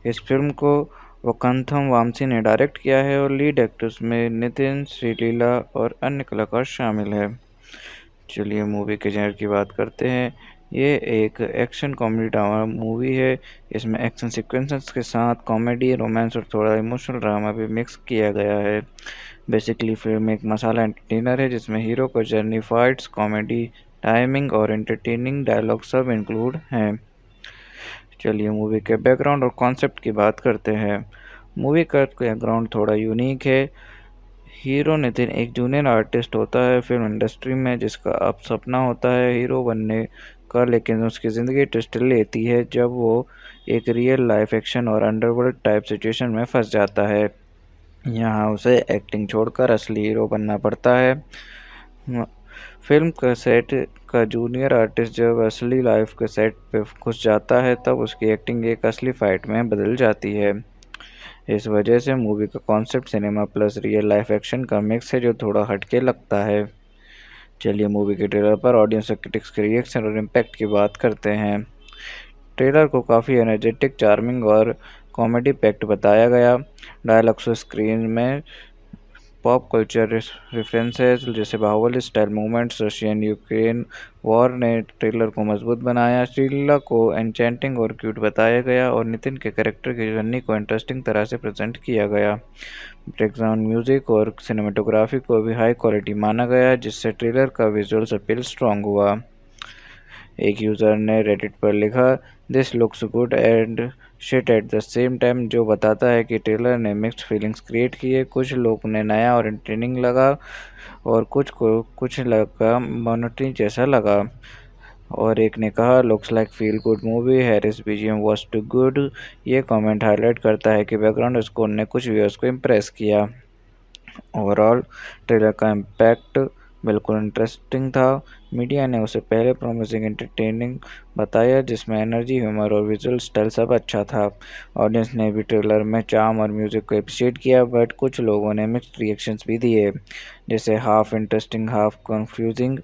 इस फिल्म को वकांथम वामसी ने डायरेक्ट किया है और लीड एक्टर्स में नितिन, श्रीलीला और अन्य कलाकार शामिल हैं। चलिए मूवी के जेनर की बात करते हैं। ये एक एक्शन कॉमेडी ड्रामा मूवी है। इसमें एक्शन सीक्वेंसेस के साथ कॉमेडी, रोमांस और थोड़ा इमोशनल ड्रामा भी मिक्स किया गया है। बेसिकली फिल्म एक मसाला एंटरटेनर है जिसमें हीरो को जर्नी, फाइट्स, कॉमेडी, टाइमिंग और एंटरटेनिंग डायलॉग सब इंक्लूड हैं। चलिए मूवी के बैकग्राउंड और कॉन्सेप्ट की बात करते हैं। मूवी का बैकग्राउंड थोड़ा यूनिक है। हीरो नितिन एक जूनियर आर्टिस्ट होता है फिल्म इंडस्ट्री में, जिसका अब सपना होता है हीरो बनने का, लेकिन उसकी ज़िंदगी ट्विस्ट लेती है जब वो एक रियल लाइफ एक्शन और अंडरवर्ल्ड टाइप सिचुएशन में फंस जाता है। यहाँ उसे एक्टिंग छोड़कर असली हीरो बनना पड़ता है। फिल्म का सेट का जूनियर आर्टिस्ट जब असली लाइफ के सेट पे घुस जाता है तब उसकी एक्टिंग एक असली फाइट में बदल जाती है। इस वजह से मूवी का concept cinema plus real life action का मिक्स है जो थोड़ा हटके लगता है। चलिए मूवी के ट्रेलर पर ऑडियंस और क्रिटिक्स के रिएक्शन और इम्पैक्ट की बात करते हैं। ट्रेलर को काफ़ी एनर्जेटिक, चार्मिंग और कॉमेडी पैक्ड बताया गया। डायलॉग्स स्क्रीन में पॉप कल्चर रेफरेंसेस जैसे Baahubali style movements, Russian Ukraine war ने ट्रेलर को मजबूत बनाया। श्रीलीला को एन्चेंटिंग और क्यूट बताया गया और नितिन के कैरेक्टर की जर्नी को इंटरेस्टिंग तरह से प्रेजेंट किया गया। बैकग्राउंड म्यूजिक और सिनेमेटोग्राफी को भी हाई क्वालिटी माना गया, जिससे ट्रेलर का विजुअल्स अपील स्ट्रॉन्ग हुआ। एक यूज़र ने रेडिट पर लिखा, this looks good and shit at the same time, जो बताता है कि ट्रेलर ने मिक्स्ड फीलिंग्स क्रिएट किए। कुछ लोग ने नया और एंटरटेनिंग लगा और कुछ को कुछ लगा मोनोटनी जैसा लगा, और एक ने कहा looks like feel good movie, Harris BGM was too good. ये कमेंट हाईलाइट करता है कि बैकग्राउंड स्कोर ने कुछ व्यूअर्स को इम्प्रेस किया। ओवरऑल ट्रेलर का इम्पैक्ट बिल्कुल इंटरेस्टिंग था। मीडिया ने उसे पहले प्रॉमिसिंग एंटरटेनिंग बताया, जिसमें एनर्जी, ह्यूमर और विजुअल स्टाइल सब अच्छा था। ऑडियंस ने भी ट्रेलर में चार्म और म्यूजिक को अप्रिशिएट किया, बट कुछ लोगों ने मिक्स्ड रिएक्शंस भी दिए, जैसे half interesting half confusing.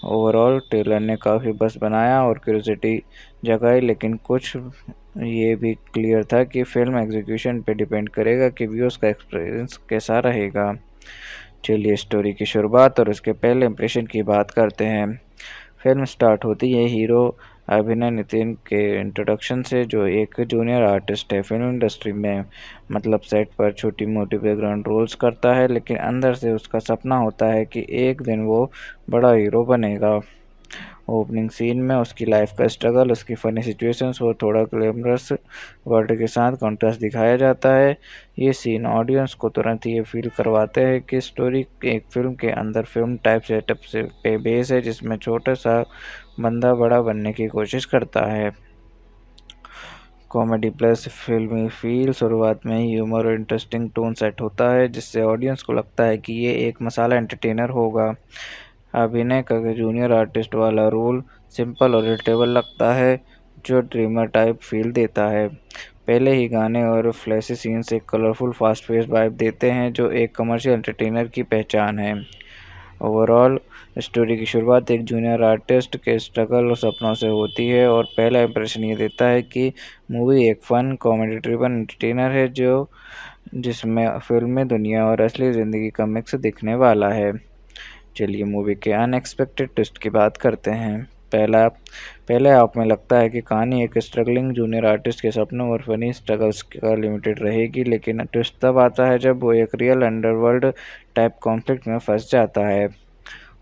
Overall trailer ने काफ़ी बस बनाया और क्यूरियोसिटी जगाई, लेकिन कुछ ये भी क्लियर था कि फिल्म एग्जीक्यूशन पे डिपेंड करेगा कि व्यूअर्स का एक्सपीरियंस कैसा रहेगा। चलिए स्टोरी की शुरुआत और उसके पहले इंप्रेशन की बात करते हैं। फिल्म स्टार्ट होती है हीरो अभिनय नितिन के इंट्रोडक्शन से, जो एक जूनियर आर्टिस्ट है फिल्म इंडस्ट्री में। मतलब सेट पर छोटी मोटी बैकग्राउंड रोल्स करता है, लेकिन अंदर से उसका सपना होता है कि एक दिन वो बड़ा हीरो बनेगा। ओपनिंग सीन में उसकी लाइफ का स्ट्रगल, उसकी फनी सिचुएशंस और थोड़ा ग्लैमरस वर्ल्ड के साथ कॉन्ट्रास्ट दिखाया जाता है। ये सीन ऑडियंस को तुरंत ये फील करवाते हैं कि स्टोरी एक फिल्म के अंदर फिल्म टाइप सेटअप से पे बेस है, जिसमें छोटा सा बंदा बड़ा बनने की कोशिश करता है। कॉमेडी प्लस फिल्मी फील, शुरुआत में ही ह्यूमर और इंटरेस्टिंग टोन सेट होता है, जिससे ऑडियंस को लगता है कि ये एक मसाला एंटरटेनर होगा। अभिनय का जूनियर आर्टिस्ट वाला रोल सिंपल और रिलेटेबल लगता है, जो ड्रीमर टाइप फील देता है। पहले ही गाने और फ्लैशी सीन्स एक कलरफुल फास्ट पेस वाइब देते हैं, जो एक कमर्शियल एंटरटेनर की पहचान है। ओवरऑल स्टोरी की शुरुआत एक जूनियर आर्टिस्ट के स्ट्रगल और सपनों से होती है, और पहला इंप्रेशन ये देता है कि मूवी एक फन कॉमेडी ड्रिवन एंटरटेनर है जो जिसमें फिल्मी दुनिया और असली ज़िंदगी का मिक्स दिखने वाला है। चलिए मूवी के अनएक्सपेक्टेड ट्विस्ट की बात करते हैं। पहले आप में लगता है कि कहानी एक स्ट्रगलिंग जूनियर आर्टिस्ट के सपनों और फनी स्ट्रगल्स का लिमिटेड रहेगी, लेकिन ट्विस्ट तब आता है जब वो एक रियल अंडरवर्ल्ड टाइप कॉन्फ्लिक्ट में फंस जाता है।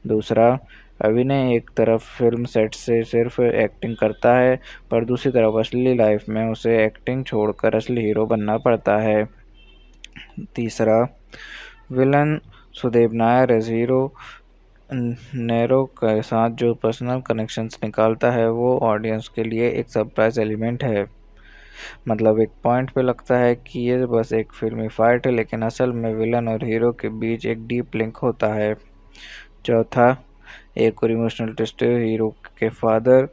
दूसरा, अभिनय एक तरफ फिल्म सेट से सिर्फ एक्टिंग करता है, पर दूसरी तरफ असली लाइफ में उसे एक्टिंग छोड़कर असली हीरो बनना पड़ता है। तीसरा, villain Sudev Nair as hero नेरो के साथ जो पर्सनल कनेक्शंस निकालता है वो ऑडियंस के लिए एक सरप्राइज एलिमेंट है। मतलब एक पॉइंट पे लगता है कि ये बस एक फिल्मी फाइट है, लेकिन असल में विलन और हीरो के बीच एक डीप लिंक होता है। चौथा, एक और इमोशनल ट्विस्ट हीरो के फादर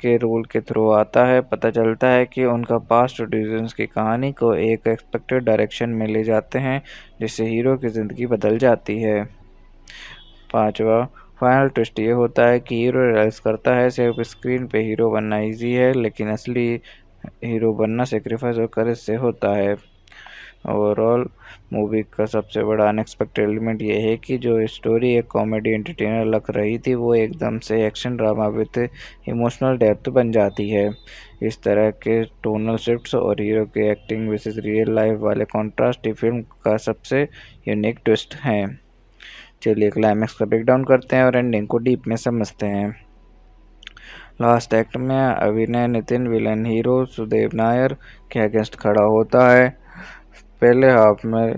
के रोल के थ्रू आता है। पता चलता है कि उनका पास्ट और डिसीजंस की कहानी को एक एक्सपेक्टेड डायरेक्शन में ले जाते हैं, जिससे हीरो की ज़िंदगी बदल जाती है। पांचवा, फाइनल ट्विस्ट ये होता है कि हीरो रियलाइज करता है सिर्फ स्क्रीन पे हीरो बनना इजी है, लेकिन असली हीरो बनना सेक्रीफाइस और करेज से होता है। ओवरऑल मूवी का सबसे बड़ा अनएक्सपेक्टेड एलिमेंट ये है कि जो स्टोरी एक कॉमेडी एंटरटेनर लग रही थी वो एकदम से action drama with emotional depth बन जाती है। इस तरह के टोनल शिफ्ट्स और हीरो की एक्टिंग वर्सेस रियल लाइफ वाले कॉन्ट्रास्ट ही फिल्म का सबसे यूनिक ट्विस्ट हैं। चलिए क्लाइमैक्स का ब्रेकडाउन करते हैं और एंडिंग को डीप में समझते हैं। लास्ट एक्ट में अभिनय नितिन विलन हीरो सुदेव नायर के अगेंस्ट खड़ा होता है। पहले हाफ में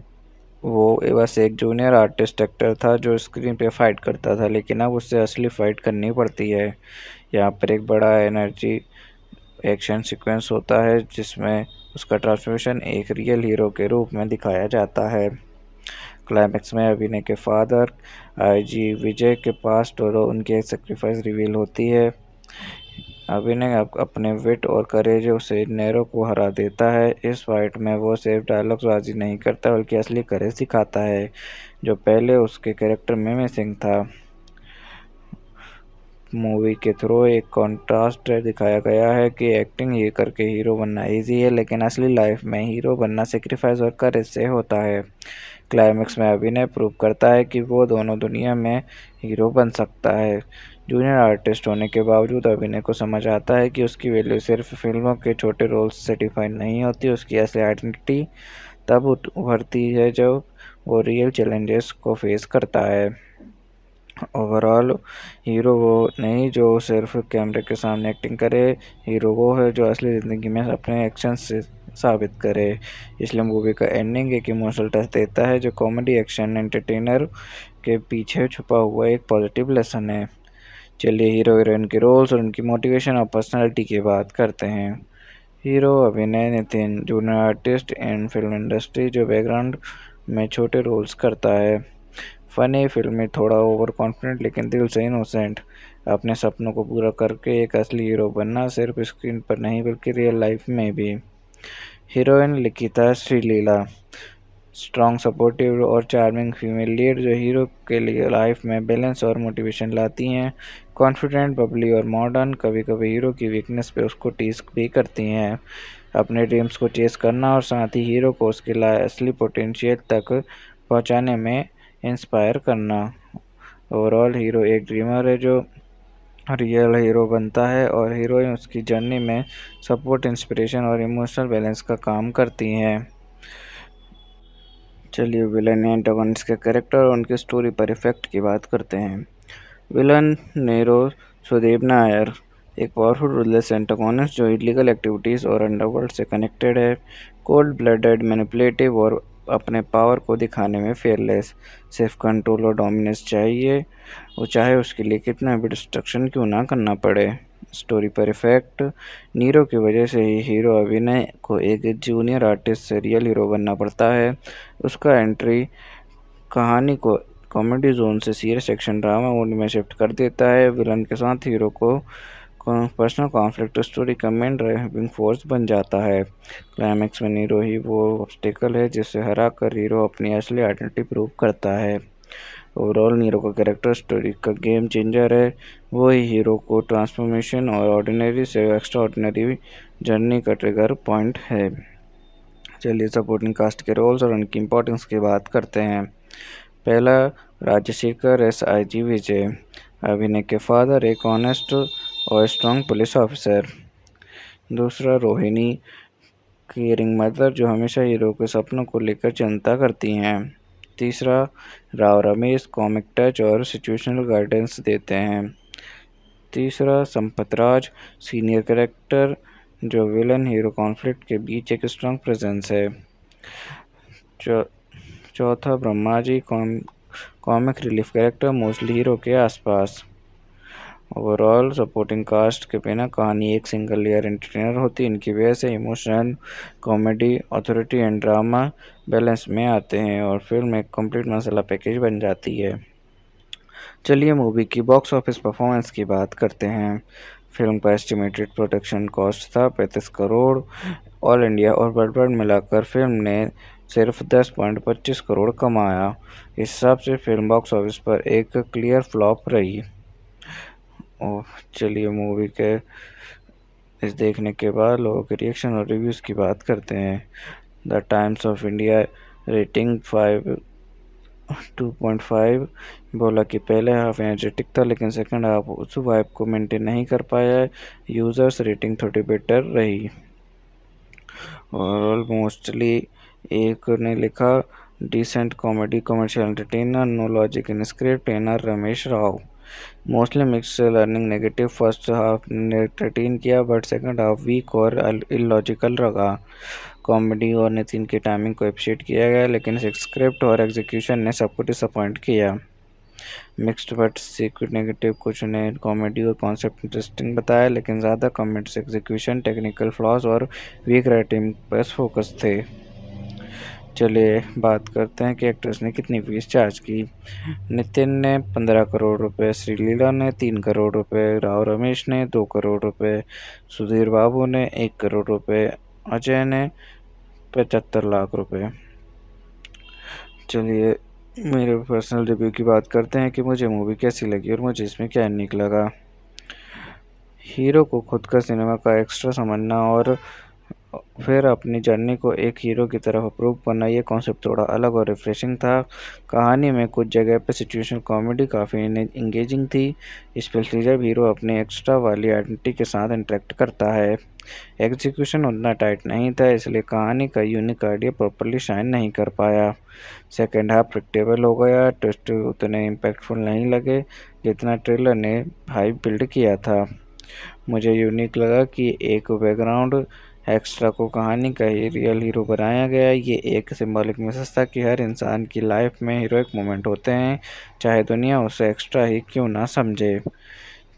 वो बस एक जूनियर आर्टिस्ट एक्टर था जो स्क्रीन पे फाइट करता था, लेकिन अब उससे असली फाइट करनी पड़ती है। यहाँ पर एक बड़ा एनर्जी एक्शन सीक्वेंस होता है जिसमें उसका ट्रांसफॉर्मेशन एक रियल हीरो के रूप में दिखाया जाता है। क्लाइमैक्स में अभिनय के फादर आईजी विजय के पास्ट और उनकी सेक्रीफाइस रिवील होती है। अभिनय अपने विट और करेज से नेरो को हरा देता है। इस फाइट में वो सिर्फ डायलॉग्सबाजी नहीं करता बल्कि असली करेज दिखाता है, जो पहले उसके कैरेक्टर में मिसिंग था। मूवी के थ्रू एक कॉन्ट्रास्ट दिखाया गया है कि एक्टिंग ही करके हीरो बनना इजी है, लेकिन असली लाइफ में हीरो बनना सेक्रीफाइस और करेज से होता है। क्लाइमैक्स में अभिनय प्रूव करता है कि वो दोनों दुनिया में हीरो बन सकता है। जूनियर आर्टिस्ट होने के बावजूद अभिनय को समझ आता है कि उसकी वैल्यू सिर्फ फिल्मों के छोटे रोल्स से डिफाइन नहीं होती, उसकी असली आइडेंटिटी तब उभरती है जब वो रियल चैलेंजेस को फेस करता है। ओवरऑल हीरो वो नहीं जो सिर्फ कैमरे के सामने एक्टिंग करे, हीरो वो है जो असली ज़िंदगी में अपने एक्शन से साबित करे। इसलिए मूवी का एंडिंग एक इमोशनल टच देता है जो कॉमेडी एक्शन एंटरटेनर के पीछे छुपा हुआ एक पॉजिटिव लेसन है। चलिए हीरो हीरोइन के रोल्स और उनकी मोटिवेशन और पर्सनालिटी की बात करते हैं। हीरो अभिनय Nitin, junior artist in film industry जो बैकग्राउंड में छोटे रोल्स करता है। फनी, फिल्मी, थोड़ा ओवर कॉन्फिडेंट लेकिन दिल से इनोसेंट। अपने सपनों को पूरा करके एक असली हीरो बनना सिर्फ स्क्रीन पर नहीं बल्कि रियल लाइफ में भी। हीरोइन लिखिता श्रीलीला, स्ट्रॉन्ग, सपोर्टिव और चार्मिंग फीमेल लीड जो हीरो के लिए लाइफ में बैलेंस और मोटिवेशन लाती हैं। कॉन्फिडेंट, बबली और मॉडर्न, कभी कभी हीरो की वीकनेस पे उसको टीज भी करती हैं। अपने ड्रीम्स को चेस करना और साथ ही हीरो को उसके असली पोटेंशियल तक पहुंचाने में इंस्पायर करना। ओवरऑल हीरो एक ड्रीमर है जो रियल हीरो बनता है और हीरोइन उसकी जर्नी में सपोर्ट, इंस्पिरेशन और इमोशनल बैलेंस का काम करती हैं। चलिए विलन या एंटागोनिस्ट के कैरेक्टर और उनकी स्टोरी पर इफेक्ट की बात करते हैं। विलन नेरो सुदेव नायर एक पावरफुल रूललेस एंटागोनिस्ट जो इलीगल एक्टिविटीज़ और अंडरवर्ल्ड से कनेक्टेड है। कोल्ड ब्लडेड, मैनिपुलेटिव और अपने पावर को दिखाने में फेयरलेस। सिर्फ कंट्रोल और डोमिनेंस चाहिए, वो चाहे उसके लिए कितना भी डिस्ट्रक्शन क्यों ना करना पड़े। स्टोरी पर इफेक्ट, नीरो की वजह से ही हीरो अभिनय को एक जूनियर आर्टिस्ट से रियल हीरो बनना पड़ता है। उसका एंट्री कहानी को कॉमेडी जोन से सीरियस एक्शन ड्रामा मोड में शिफ्ट कर देता है। विलन के साथ हीरो को पर्सनल कॉन्फ्लिक्ट स्टोरी का मेन ड्राइविंग फोर्स बन जाता है। क्लाइमैक्स में नीरो ही वो ऑब्स्टेकल है जिसे हरा कर हीरो अपनी असली आइडेंटिटी प्रूव करता है। ओवरऑल नीरो का कैरेक्टर स्टोरी का गेम चेंजर है। वो ही हीरो को ट्रांसफॉर्मेशन और ऑर्डिनरी से एक्स्ट्रा ऑर्डिनरी जर्नी का ट्रिगर पॉइंट है। चलिए सपोर्टिंग कास्ट के रोल्स और उनकी इम्पोर्टेंस की बात करते हैं। पहला, राजशेखर SIG विजय, अभिनय के फादर, एक ऑनेस्ट और स्ट्रॉन्ग पुलिस ऑफिसर। दूसरा, रोहिणी, केयरिंग मदर जो हमेशा हीरो के सपनों को लेकर चिंता करती हैं। तीसरा, राव रमेश, कॉमिक टच और सिचुएशनल गाइडेंस देते हैं। तीसरा, संपत राज, सीनियर कैरेक्टर जो विलन हीरो कॉन्फ्लिक्ट के बीच एक स्ट्रॉन्ग प्रेजेंस है। चौथा, Brahma ji, comic relief character, mostly hero के आसपास। ओवरऑल सपोर्टिंग कास्ट के बिना कहानी एक सिंगल लेयर एंटरटेनर होती। इनकी वजह से emotion, comedy, authority and drama balance में आते हैं और फिल्म एक कंप्लीट मसाला पैकेज बन जाती है। चलिए मूवी की बॉक्स ऑफिस परफॉर्मेंस की बात करते हैं। फिल्म का एस्टिमेटेड प्रोडक्शन कॉस्ट था 35 करोड़। ऑल इंडिया और वर्ल्ड वाइड मिलाकर फिल्म ने सिर्फ 10.25 करोड़ कमाया। इस हिसाब से फिल्म बॉक्स ऑफिस पर एक क्लियर फ्लॉप रही। और चलिए मूवी के इस देखने के बाद लोगों के रिएक्शन और रिव्यूज़ की बात करते हैं। The Times of India rating 2.5 बोला कि पहले हाफ एनर्जेटिक था लेकिन सेकंड हाफ उस वाइब को मेंटेन नहीं कर पाया। यूज़र्स रेटिंग थोड़ी बेटर रही। ओवरऑल मोस्टली एक ने लिखा decent comedy commercial entertainer, no logic in script, trainer Ramesh Rao. Mostly mix learning negative, first half ने 13 किया बट सेकंड हाफ वीक और इलॉजिकल रहा। कॉमेडी और नितिन की टाइमिंग को अप्रिशिएट किया गया लेकिन स्क्रिप्ट और एग्जीक्यूशन ने सबको डिसअपॉइंट किया। मिक्स्ड बट सीक्रेट नेगेटिव, कुछ ने कॉमेडी और कॉन्सेप्ट इंटरेस्टिंग बताया लेकिन ज़्यादा कमेंट्स एग्जीक्यूशन, टेक्निकल फ्लॉज और वीक राइटिंग पर फोकस थे। चलिए बात करते हैं कि एक्ट्रेस ने कितनी फीस चार्ज की। नितिन ने 15 करोड़ रुपए, श्रीलीला ने 3 करोड़ रुपए, राव रमेश ने 2 करोड़ रुपए, सुधीर बाबू ने 1 करोड़ रुपए, अजय ने 75 लाख रुपए। चलिए मेरे पर्सनल रिव्यू की बात करते हैं कि मुझे मूवी कैसी लगी और मुझे इसमें क्या यूनिक लगा। हीरो को खुद का सिनेमा का एक्स्ट्रा समझना और फिर अपनी जर्नी को एक हीरो की तरफ अप्रूव करना, ये कॉन्सेप्ट थोड़ा अलग और रिफ्रेशिंग था। कहानी में कुछ जगह पे सिचुएशनल कॉमेडी काफ़ी इंगेजिंग थी, स्पेशली जब हीरो अपने एक्स्ट्रा वाली आइडेंटिटी के साथ इंटरेक्ट करता है। एग्जीक्यूशन उतना टाइट नहीं था इसलिए कहानी का यूनिक आइडिया प्रॉपरली शाइन नहीं कर पाया। सेकेंड हाफ प्रेडिक्टेबल हो गया, ट्विस्ट उतने इम्पैक्टफुल नहीं लगे जितना ट्रेलर ने हाइप बिल्ड किया था। मुझे यूनिक लगा कि एक बैकग्राउंड एक्स्ट्रा को कहानी का ही रियल हीरो बनाया गया। ये एक सिंबॉलिक मैसेज था कि हर इंसान की लाइफ में हीरोइक मोमेंट होते हैं, चाहे दुनिया उसे एक्स्ट्रा ही क्यों ना समझे।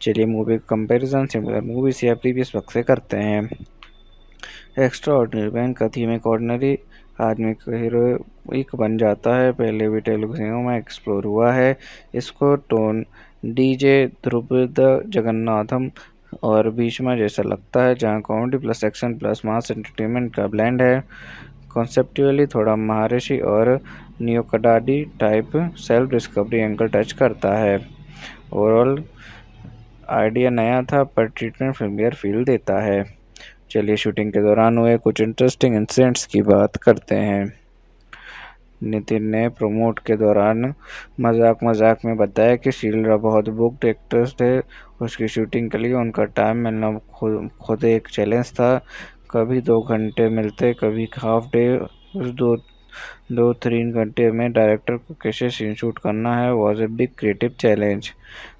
चलिए मूवी कंपैरिजन सिमिलर मूवीज या प्रीवियस वक्त से करते हैं। एक्स्ट्रा ऑर्डिनरी मैन का थीम एक ऑर्डिनरी आदमी का हीरोइक बन जाता है, पहले भी तेलुगु सिनेमा में एक्सप्लोर हुआ है। इसको टोन डीजे ध्रुपद जगन्नाथम और भीष्मा जैसा लगता है, जहां comedy plus action plus mass entertainment का ब्लेंड है। कॉन्सेप्चुअली थोड़ा महर्षि और नियोकडाडी type self discovery angle touch करता है। ओवरऑल आइडिया नया था पर ट्रीटमेंट फिल्मियर फील देता है। चलिए शूटिंग के दौरान हुए कुछ इंटरेस्टिंग इंसिडेंट्स की बात करते हैं। नितिन ने प्रमोट के दौरान मजाक में बताया कि शीला बहुत बुक्ड एक्ट्रेस थे, उसकी शूटिंग के लिए उनका टाइम मिलना खुद एक चैलेंज था। कभी 2 घंटे मिलते, कभी हाफ डे। उस 2-3 घंटे में डायरेक्टर को कैसे सीन शूट करना है was a big creative challenge.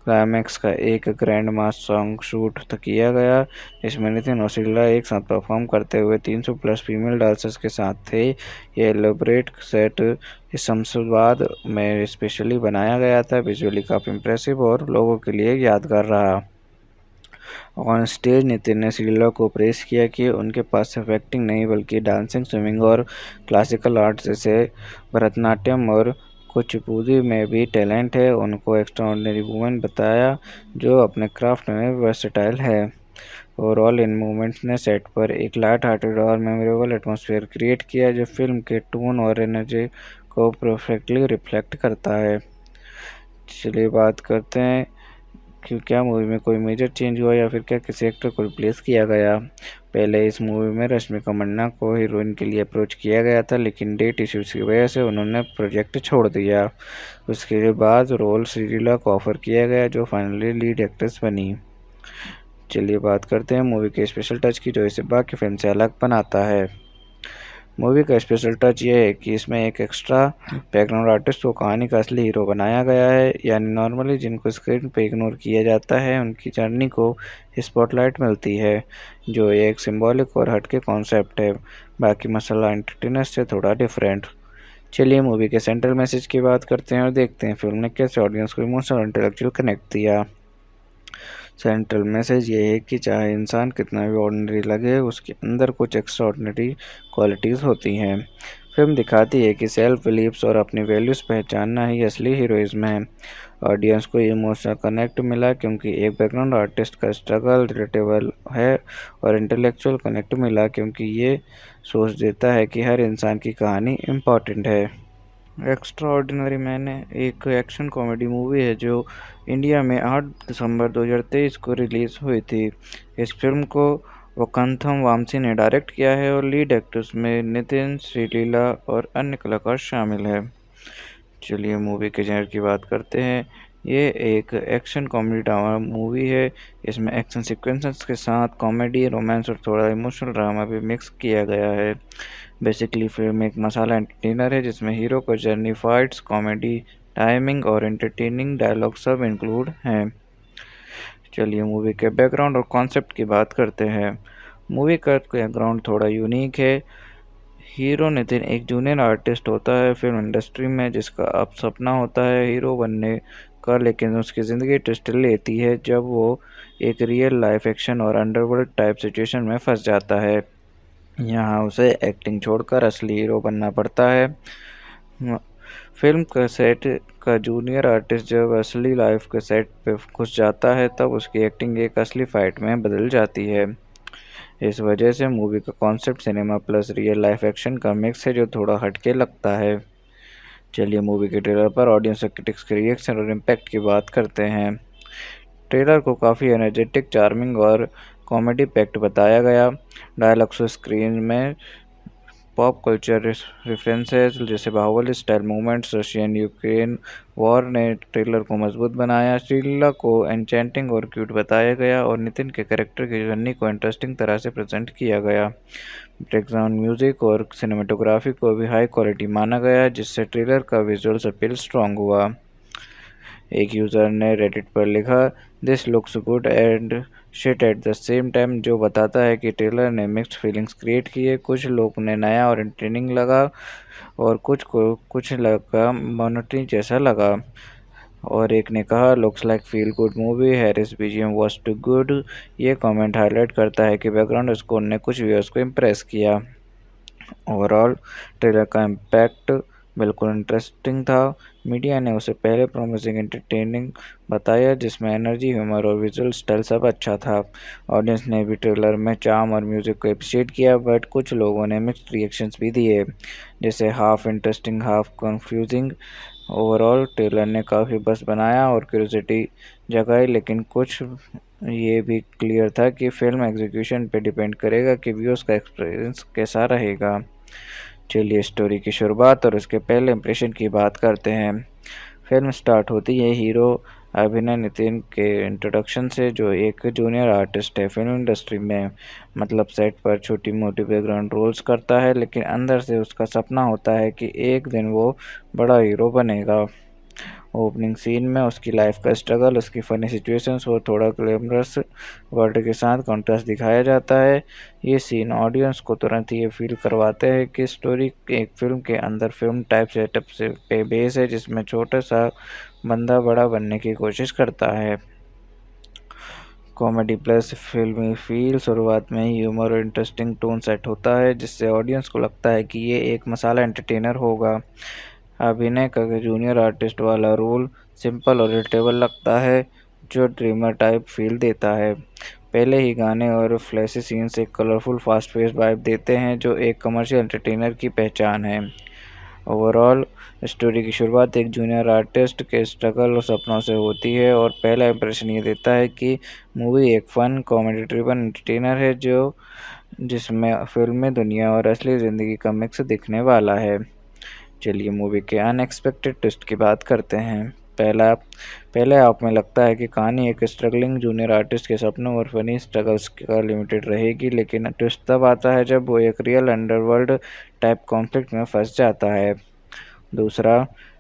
Climax का एक ग्रैंड मास सॉन्ग शूट किया गया जिसमें नितिन और शीला एक साथ परफॉर्म करते हुए 300 प्लस फीमेल डांसर्स के साथ थे। यह एलोबरेट सेट शमशाबाद में स्पेशली बनाया गया था, विजुअली काफ़ी इम्प्रेसिव और लोगों के लिए यादगार रहा। ऑन स्टेज नितिन ने शीला को प्रेस किया कि उनके पास सिर्फ एक्टिंग नहीं बल्कि डांसिंग, स्विमिंग और क्लासिकल आर्ट जैसे भरतनाट्यम और कुचिपुड़ी में भी टैलेंट है। उनको एक्स्ट्राऑर्डिनरी वुमेन बताया जो अपने क्राफ्ट में वर्सेटाइल है। ओवरऑल इन मूवमेंट्स ने सेट पर एक लाइट हार्टेड और मेमोरेबल एटमॉस्फेयर क्रिएट किया जो फिल्म के टोन और एनर्जी को परफेक्टली रिफ्लेक्ट करता है। चलिए बात करते हैं कि क्या मूवी में कोई मेजर चेंज हुआ या फिर क्या किसी एक्टर को रिप्लेस किया गया। पहले इस मूवी में रश्मिका मंदाना को हीरोइन के लिए अप्रोच किया गया था लेकिन डेट इश्यूज की वजह से उन्होंने प्रोजेक्ट छोड़ दिया। उसके बाद रोल श्रीलीला को ऑफर किया गया जो फाइनली लीड एक्ट्रेस बनी। चलिए बात करते हैं मूवी के स्पेशल टच की जो इसे बाकी फिल्म से अलग बनाता है। मूवी का स्पेशल टच ये है कि इसमें एक एक्स्ट्रा बैकग्राउंड आर्टिस्ट को कहानी का असली हीरो बनाया गया है, यानी नॉर्मली जिनको स्क्रीन पे इग्नोर किया जाता है उनकी जर्नी को स्पॉटलाइट मिलती है, जो एक सिंबॉलिक और हटके कॉन्सेप्ट है। बाकी मसाला एंटरटेनर से थोड़ा डिफरेंट। चलिए मूवी के सेंट्रल मैसेज की बात करते हैं और देखते हैं फिल्म ने कैसे ऑडियंस को इमोशनल और इंटेलेक्चुअल कनेक्ट दिया। सेंट्रल मैसेज ये है कि चाहे इंसान कितना भी ऑर्डिनरी लगे, उसके अंदर कुछ एक्स्ट्रा ऑर्डिनरी क्वालिटीज़ होती हैं। फिल्म दिखाती है कि सेल्फ बिलीव्स और अपनी वैल्यूज़ पहचानना ही असली हीरोइज्म है। ऑडियंस को इमोशनल कनेक्ट मिला क्योंकि एक बैकग्राउंड आर्टिस्ट का स्ट्रगल रिलेटेबल है, और इंटेलेक्चुअल कनेक्ट मिला क्योंकि ये सोच देता है कि हर इंसान की कहानी इम्पॉर्टेंट है। एक्स्ट्रा ऑर्डिनरी मैन एक एक्शन कॉमेडी मूवी है जो इंडिया में 8 दिसंबर 2023 को रिलीज़ हुई थी। इस फिल्म को वकांथम वामसी ने डायरेक्ट किया है और लीड एक्टर्स में नितिन, श्रीलीला और अन्य कलाकार शामिल हैं। चलिए मूवी के जेनर की बात करते हैं। ये एक एक्शन कॉमेडी ड्रामा मूवी है। इसमें एक्शन सीक्वेंसेस के साथ कॉमेडी, रोमांस और थोड़ा इमोशनल ड्रामा भी मिक्स किया गया है। बेसिकली फिल्म एक मसाला एंटरटेनर है जिसमें हीरो का जर्नी, फाइट्स, कॉमेडी, टाइमिंग और एंटरटेनिंग डायलॉग सब इंक्लूड हैं। चलिए मूवी के बैकग्राउंड और कॉन्सेप्ट की बात करते हैं। मूवी का बैकग्राउंड थोड़ा यूनिक है। हीरो नितिन एक जूनियर आर्टिस्ट होता है फिल्म इंडस्ट्री में, जिसका अब सपना होता है हीरो बनने का, लेकिन उसकी ज़िंदगी ट्विस्ट लेती है जब वो एक रियल लाइफ एक्शन और अंडरवर्ल्ड टाइप सिचुएशन में फंस जाता है। यहाँ उसे एक्टिंग छोड़कर असली हीरो बनना पड़ता है। फिल्म का सेट का जूनियर आर्टिस्ट जब असली लाइफ के सेट पे घुस जाता है तब उसकी एक्टिंग एक असली फाइट में बदल जाती है। इस वजह से मूवी का concept cinema plus real life action का मिक्स है जो थोड़ा हटके लगता है। चलिए मूवी के ट्रेलर पर ऑडियंस और क्रिटिक्स के रिएक्शन और इम्पैक्ट की बात करते हैं। ट्रेलर को काफ़ी एनर्जेटिक, चार्मिंग और कॉमेडी पैक्ड बताया गया। डायलॉग्स स्क्रीन में पॉप कल्चर रेफरेंसेस जैसे Baahubali style movements, Russian Ukraine war ने ट्रेलर को मजबूत बनाया। श्रीलीला को एन्चेंटिंग और क्यूट बताया गया और नितिन के कैरेक्टर की जर्नी को इंटरेस्टिंग तरह से प्रेजेंट किया गया। बैकग्राउंड म्यूजिक और सिनेमेटोग्राफी को भी हाई क्वालिटी माना गया, जिससे ट्रेलर का विजुअल्स अपील स्ट्रॉन्ग हुआ। एक यूज़र ने रेडिट पर लिखा, this looks good and shit at the same time, जो बताता है कि ट्रेलर ने मिक्स्ड फीलिंग्स क्रिएट किए। कुछ लोग ने नया और एंटरटेनिंग लगा और कुछ को कुछ लगा मोनोटनी जैसा लगा, और एक ने कहा looks like feel good movie, Harris BGM was too good. ये कमेंट हाईलाइट करता है कि बैकग्राउंड स्कोर ने कुछ व्यूअर्स को इम्प्रेस किया। ओवरऑल ट्रेलर का इम्पैक्ट बिल्कुल इंटरेस्टिंग था। मीडिया ने उसे पहले प्रॉमिसिंग एंटरटेनिंग बताया, जिसमें एनर्जी, ह्यूमर और विजुअल स्टाइल सब अच्छा था। ऑडियंस ने भी ट्रेलर में चार्म और म्यूजिक को अप्रिशिएट किया, बट कुछ लोगों ने मिक्स्ड रिएक्शंस भी दिए, जैसे half interesting half confusing. Overall trailer ने काफ़ी बस बनाया और क्यूरियोसिटी जगाई, लेकिन कुछ ये भी क्लियर था कि फिल्म एग्जीक्यूशन पे डिपेंड करेगा कि व्यूअर्स का एक्सपीरियंस कैसा रहेगा। चलिए स्टोरी की शुरुआत और उसके पहले इंप्रेशन की बात करते हैं। फिल्म स्टार्ट होती है हीरो अभिनय नितिन के इंट्रोडक्शन से, जो एक जूनियर आर्टिस्ट है फिल्म इंडस्ट्री में। मतलब सेट पर छोटी मोटी बैकग्राउंड रोल्स करता है, लेकिन अंदर से उसका सपना होता है कि एक दिन वो बड़ा हीरो बनेगा। ओपनिंग सीन में उसकी लाइफ का स्ट्रगल, उसकी फ़नी सिचुएशंस और थोड़ा ग्लैमरस वर्ल्ड के साथ कॉन्ट्रास्ट दिखाया जाता है। ये सीन ऑडियंस को तुरंत ये फील करवाते हैं कि स्टोरी एक फिल्म के अंदर फिल्म टाइप सेटअप से पे बेस है, जिसमें छोटा सा बंदा बड़ा बनने की कोशिश करता है। कॉमेडी प्लस फिल्मी फील, शुरुआत में ही ह्यूमर और इंटरेस्टिंग टोन सेट होता है, जिससे ऑडियंस को लगता है कि ये एक मसाला एंटरटेनर होगा। अभिनय का जूनियर आर्टिस्ट वाला रोल सिंपल और रिलेटेबल लगता है, जो ड्रीमर टाइप फील देता है। पहले ही गाने और फ्लैशी सीन्स एक कलरफुल फास्ट पेस वाइब देते हैं, जो एक कमर्शियल एंटरटेनर की पहचान है। ओवरऑल स्टोरी की शुरुआत एक जूनियर आर्टिस्ट के स्ट्रगल और सपनों से होती है, और पहला इंप्रेशन ये देता है कि मूवी एक फन कॉमेडी ड्रिवन एंटरटेनर है जो जिसमें फिल्मी दुनिया और असली ज़िंदगी का मिक्स दिखने वाला है। चलिए मूवी के अनएक्सपेक्टेड ट्विस्ट की बात करते हैं। पहले आप में लगता है कि कहानी एक स्ट्रगलिंग जूनियर आर्टिस्ट के सपनों और फनी स्ट्रगल्स का लिमिटेड रहेगी, लेकिन ट्विस्ट तब आता है जब वो एक रियल अंडरवर्ल्ड टाइप कॉन्फ्लिक्ट में फंस जाता है। दूसरा,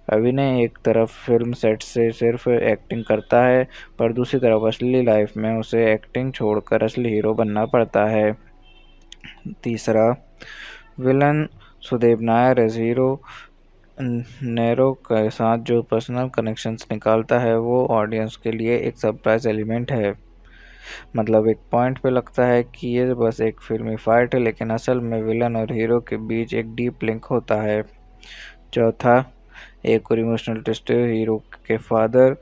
अभिनय एक तरफ फिल्म सेट से सिर्फ एक्टिंग करता है, पर दूसरी तरफ असली लाइफ में उसे एक्टिंग छोड़कर असली हीरो बनना पड़ता है। तीसरा, villain Sudev Nair as hero नेरो के साथ जो पर्सनल कनेक्शंस निकालता है वो ऑडियंस के लिए एक सरप्राइज एलिमेंट है। मतलब एक पॉइंट पे लगता है कि ये बस एक फिल्मी फाइट है, लेकिन असल में विलन और हीरो के बीच एक डीप लिंक होता है। चौथा, एक और इमोशनल ट्विस्ट हीरो के फादर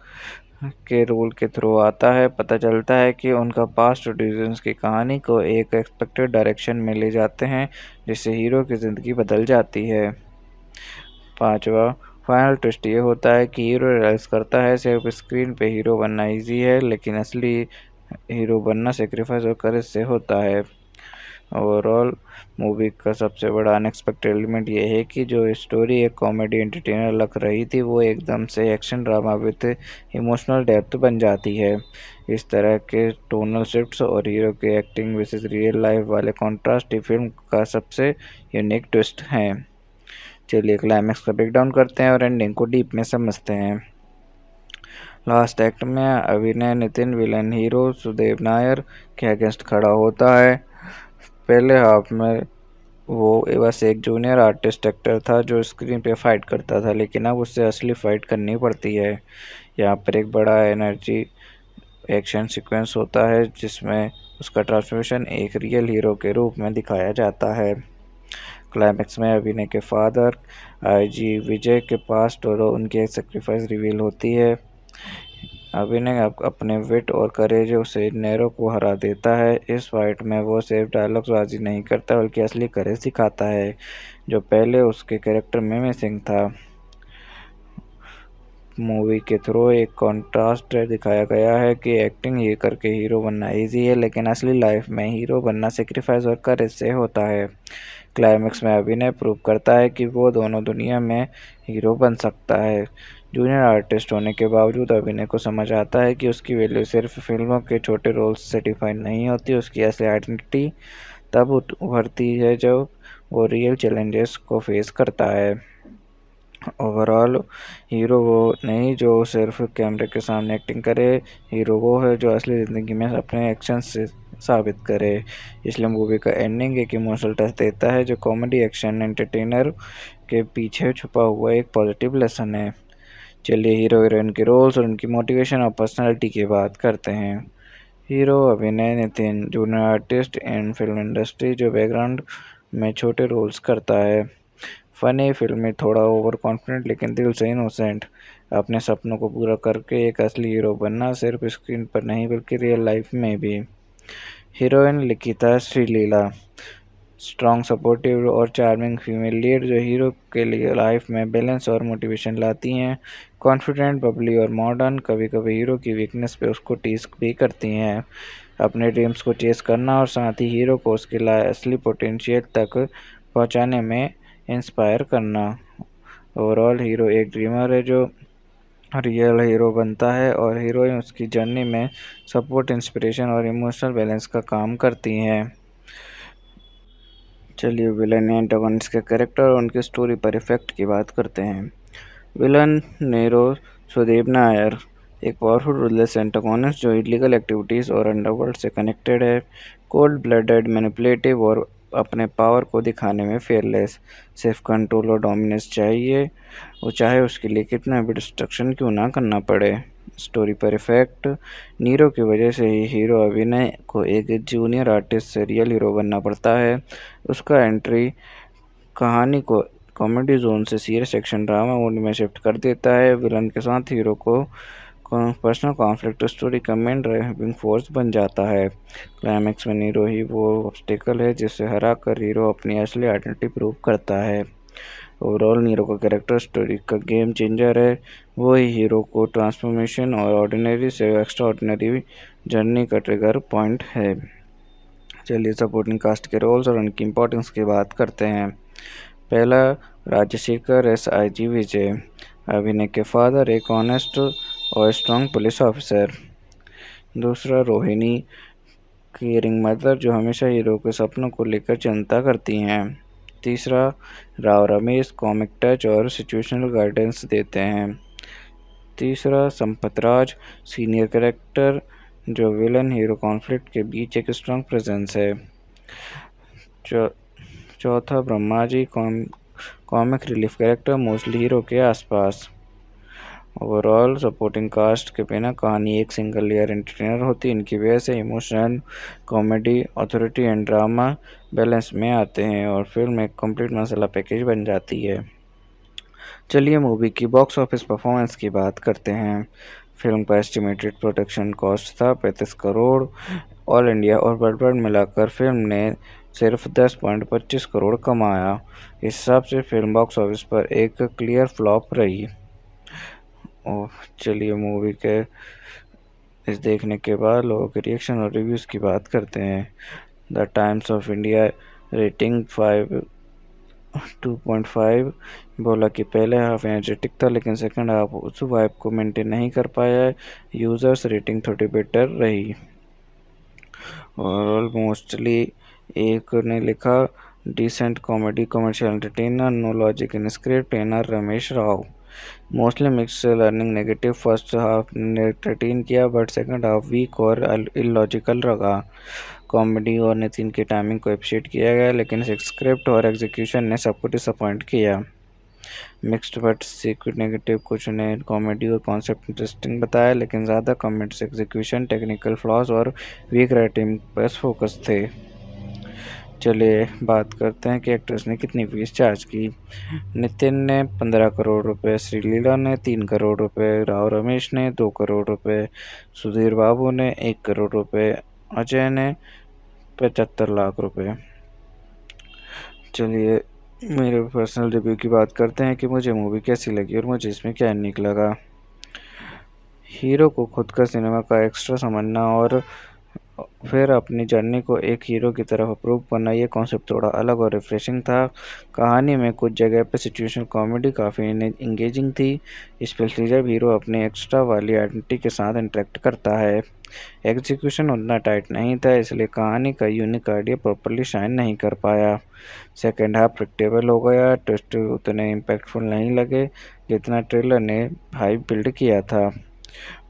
के रोल के थ्रू आता है। पता चलता है कि उनका पास्ट डिसीजंस की कहानी को एक एक्सपेक्टेड डायरेक्शन में ले जाते हैं, जिससे हीरो की ज़िंदगी बदल जाती है। पांचवा, फाइनल ट्विस्ट ये होता है कि हीरो रियलाइज करता है सिर्फ स्क्रीन पे हीरो बनना इजी है, लेकिन असली हीरो बनना सेक्रीफाइस और करेज से होता है। ओवरऑल मूवी का सबसे बड़ा अनएक्सपेक्टेड एलिमेंट ये है कि जो स्टोरी एक कॉमेडी एंटरटेनर लग रही थी वो एकदम से action drama with emotional depth बन जाती है। इस तरह के टोनल शिफ्ट्स और हीरो के एक्टिंग वर्सेस रियल लाइफ वाले कॉन्ट्रास्ट ही फिल्म का सबसे यूनिक ट्विस्ट हैं। चलिए क्लाइमैक्स का ब्रेकडाउन करते हैं और एंडिंग को डीप में समझते हैं। लास्ट एक्ट में अभिनय नितिन विलन हीरो सुदेव नायर के अगेंस्ट खड़ा होता है। पहले हाफ में वो बस एक जूनियर आर्टिस्ट एक्टर था जो स्क्रीन पे फाइट करता था, लेकिन अब उससे असली फाइट करनी पड़ती है। यहाँ पर एक बड़ा एनर्जी एक्शन सीक्वेंस होता है जिसमें उसका ट्रांसफॉर्मेशन एक रियल हीरो के रूप में दिखाया जाता है। क्लाइमैक्स में अभिनय के फादर आईजी विजय के पास और उनकी सेक्रीफाइस रिवील होती है। अभिनय अपने विट और करेज से नेरो को हरा देता है। इस फाइट में वो सिर्फ डायलॉग्सबाजी नहीं करता बल्कि असली करेज दिखाता है, जो पहले उसके कैरेक्टर में मिसिंग था। मूवी के थ्रू एक कॉन्ट्रास्ट दिखाया गया है कि एक्टिंग ये करके हीरो बनना इजी है, लेकिन असली लाइफ में हीरो बनना सेक्रीफाइस और करेज से होता है। क्लाइमैक्स में अभिनय प्रूव करता है कि वो दोनों दुनिया में हीरो बन सकता है। जूनियर आर्टिस्ट होने के बावजूद अभिनय को समझ आता है कि उसकी वैल्यू सिर्फ फिल्मों के छोटे रोल्स से डिफाइन नहीं होती, उसकी असली आइडेंटिटी तब उभरती है जब वो रियल चैलेंजेस को फेस करता है। ओवरऑल हीरो वो नहीं जो सिर्फ कैमरे के सामने एक्टिंग करे, हीरो वो है जो असली ज़िंदगी में अपने एक्शन से साबित करे। इसलिए मूवी का एंडिंग एक इमोशनल टच देता है जो कॉमेडी एक्शन एंटरटेनर के पीछे छुपा हुआ एक पॉजिटिव लेसन है। चलिए हीरो हीरोइन के रोल्स और उनकी मोटिवेशन और पर्सनालिटी की बात करते हैं। हीरो अभिनय Nitin junior artist in film industry जो बैकग्राउंड में छोटे रोल्स करता है। फनी फिल्म में थोड़ा ओवर कॉन्फिडेंट लेकिन दिल से इनोसेंट। अपने सपनों को पूरा करके एक असली हीरो बनना सिर्फ स्क्रीन पर नहीं बल्कि रियल लाइफ में भी। हीरोइन लिखिता श्रीलीला स्ट्रॉन्ग सपोर्टिव और चार्मिंग फीमेल लीड जो हीरो के लिए लाइफ में बैलेंस और मोटिवेशन लाती हैं। कॉन्फिडेंट बबली और मॉडर्न, कभी कभी हीरो की वीकनेस पे उसको टीज भी करती हैं। अपने ड्रीम्स को चेस करना और साथ ही हीरो को उसके असली पोटेंशियल तक पहुंचाने में इंस्पायर करना। ओवरऑल हीरो एक ड्रीमर है जो रियल हीरो बनता है और हीरोइन उसकी जर्नी में सपोर्ट, इंस्पिरेशन और इमोशनल बैलेंस का काम करती हैं। चलिए विलन एंटागोनिस्ट के कैरेक्टर और उनकी स्टोरी पर इफेक्ट की बात करते हैं। विलन नेरो सुदेव नायर एक पावरफुल रूथलेस एंटागोनिस्ट जो इलीगल एक्टिविटीज़ और अंडरवर्ल्ड से कनेक्टेड है। कोल्ड ब्लडेड, मैनिपुलेटिव और अपने पावर को दिखाने में फेयरलेस। सिर्फ कंट्रोल और डोमिनेंस चाहिए, वो चाहे उसके लिए कितना भी डिस्ट्रक्शन क्यों ना करना पड़े। स्टोरी पर इफेक्ट नीरो की वजह से ही हीरो अभिनय को एक जूनियर आर्टिस्ट से रियल हीरो बनना पड़ता है। उसका एंट्री कहानी को कॉमेडी जोन से सीरियस एक्शन ड्रामा मोड में शिफ्ट कर देता है। विलन के साथ हीरो को पर्सनल कॉन्फ्लिक्ट स्टोरी का मेन ड्राइविंग फोर्स बन जाता है। क्लाइमैक्स में नीरो ही वो ऑब्स्टिकल है जिसे हरा कर हीरो अपनी असली आइडेंटिटी प्रूव करता है। ओवरऑल नीरो का कैरेक्टर स्टोरी का गेम चेंजर है। वो ही हीरो को ट्रांसफॉर्मेशन और ऑर्डिनरी से एक्स्ट्रा ऑर्डिनरी जर्नी का ट्रिगर पॉइंट है। चलिए सपोर्टिंग कास्ट के रोल्स और उनकी इम्पोर्टेंस की बात करते हैं। पहला, राजशेखर एस.आई.जी. विजय अभिनय के फादर, एक ऑनेस्ट और स्ट्रॉन्ग पुलिस ऑफिसर। दूसरा, रोहिणी केयरिंग मदर जो हमेशा हीरो के सपनों को लेकर चिंता करती हैं। तीसरा, राव रमेश कॉमिक टच और सिचुएशनल गाइडेंस देते हैं। तीसरा, संपत राज सीनियर कैरेक्टर जो विलन हीरो कॉन्फ्लिक्ट के बीच एक स्ट्रॉन्ग प्रेजेंस है। चौथा, Brahma ji comic relief character, mostly hero के आसपास। ओवरऑल सपोर्टिंग कास्ट के बिना कहानी एक सिंगल लेयर एंटरटेनर होती। इनकी वजह से emotion, comedy, authority and drama balance में आते हैं और फिल्म एक कंप्लीट मसाला पैकेज बन जाती है। चलिए मूवी की बॉक्स ऑफिस परफॉर्मेंस की बात करते हैं। फिल्म का एस्टिमेटेड प्रोडक्शन कॉस्ट था 35 करोड़। ऑल इंडिया और वर्ल्ड वाइड मिलाकर फिल्म ने सिर्फ 10.25 करोड़ कमाया। इस हिसाब से फिल्म बॉक्स ऑफिस पर एक क्लियर फ्लॉप रही। और चलिए मूवी के इस देखने के बाद लोगों के रिएक्शन और रिव्यूज़ की बात करते हैं। The Times of India rating 2.5 बोला कि पहले हाफ एनर्जेटिक था लेकिन सेकंड हाफ उस वाइब को मेंटेन नहीं कर पाया है। यूज़र्स रेटिंग थोड़ी बेटर रही। ओवरऑल मोस्टली एक ने लिखा decent comedy commercial entertainer, no logic in script, NR Ramesh Rao. Mostly mix learning negative, first half ने एंटरटेन किया बट सेकंड हाफ वीक और इलॉजिकल लगा। कॉमेडी और नितिन की टाइमिंग को अप्रिशिएट किया गया लेकिन स्क्रिप्ट और एग्जीक्यूशन ने सबको डिसअपॉइंट किया। मिक्स्ड बट सीक्वेंट नेगेटिव, कुछ ने कॉमेडी और कॉन्सेप्ट इंटरेस्टिंग बताया लेकिन ज़्यादा कमेंट्स एग्जीक्यूशन, टेक्निकल फ्लॉज और वीक राइटिंग पर फोकस थे। चलिए बात करते हैं कि एक्ट्रेस ने कितनी फीस चार्ज की। नितिन ने 15 करोड़ रुपए, श्रीलीला ने 3 करोड़ रुपए, राव रमेश ने 2 करोड़ रुपए, सुधीर बाबू ने 1 करोड़ रुपए, अजय ने 75 लाख रुपए। चलिए मेरे पर्सनल रिव्यू की बात करते हैं कि मुझे मूवी कैसी लगी और मुझे इसमें क्या यूनिक लगा। हीरो को खुद का सिनेमा का एक्स्ट्रा समझना और फिर अपनी जर्नी को एक हीरो की तरफ अप्रूव करना, ये कॉन्सेप्ट थोड़ा अलग और रिफ्रेशिंग था। कहानी में कुछ जगह पे सिचुएशन कॉमेडी काफ़ी इंगेजिंग थी, स्पेशली जब हीरो अपने एक्स्ट्रा वाली आइडेंटिटी के साथ इंटरेक्ट करता है। एग्जीक्यूशन उतना टाइट नहीं था इसलिए कहानी का यूनिक आइडिया प्रॉपरली शाइन नहीं कर पाया। सेकेंड हाफ प्रेडिक्टेबल हो गया, ट्विस्ट उतने इम्पैक्टफुल नहीं लगे जितना ट्रेलर ने हाइप बिल्ड किया था।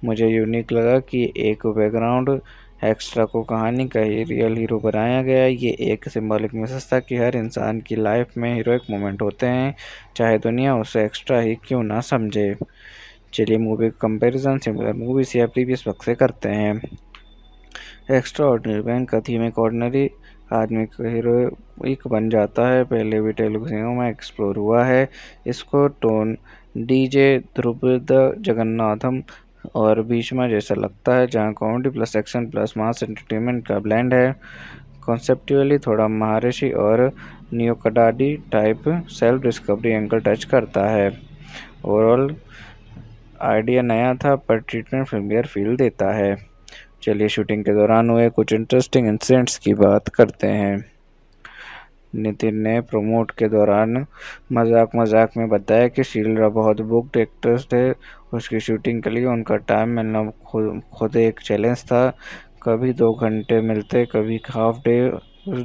मुझे यूनिक लगा कि एक बैकग्राउंड एक्स्ट्रा को कहानी का ही रियल हीरो बनाया गया। ये एक सिंबॉलिक मैसेज था कि हर इंसान की लाइफ में हीरोइक मोमेंट होते हैं, चाहे दुनिया उसे एक्स्ट्रा ही क्यों ना समझे। चलिए मूवी कंपैरिजन सिमिलर मूवीज या प्रीवियस वक्त से करते हैं। एक्स्ट्रा ऑर्डिनरी बैंक का थीम एक ऑर्डिनरी आदमी का हीरोइक बन जाता है, पहले भी तेलुगु सिनेमा में एक्सप्लोर हुआ है। इसको टोन डीजे ध्रुपद जगन्नाथम और भीष्मा जैसा लगता है, जहां comedy plus action plus mass entertainment का ब्लेंड है। कॉन्सेप्चुअली थोड़ा महर्षि और नियोकडाडी type self discovery angle touch करता है। ओवरऑल आइडिया नया था पर ट्रीटमेंट फिल्मियर फील देता है। चलिए शूटिंग के दौरान हुए कुछ इंटरेस्टिंग इंसिडेंट्स की बात करते हैं। नितिन ने प्रोमोट के दौरान मजाक में बताया कि शीलरा बहुत बुक्ड एक्टर्स थे, उसकी शूटिंग के लिए उनका टाइम मिलना खुद एक चैलेंज था। कभी 2 घंटे मिलते, कभी हाफ डे। उस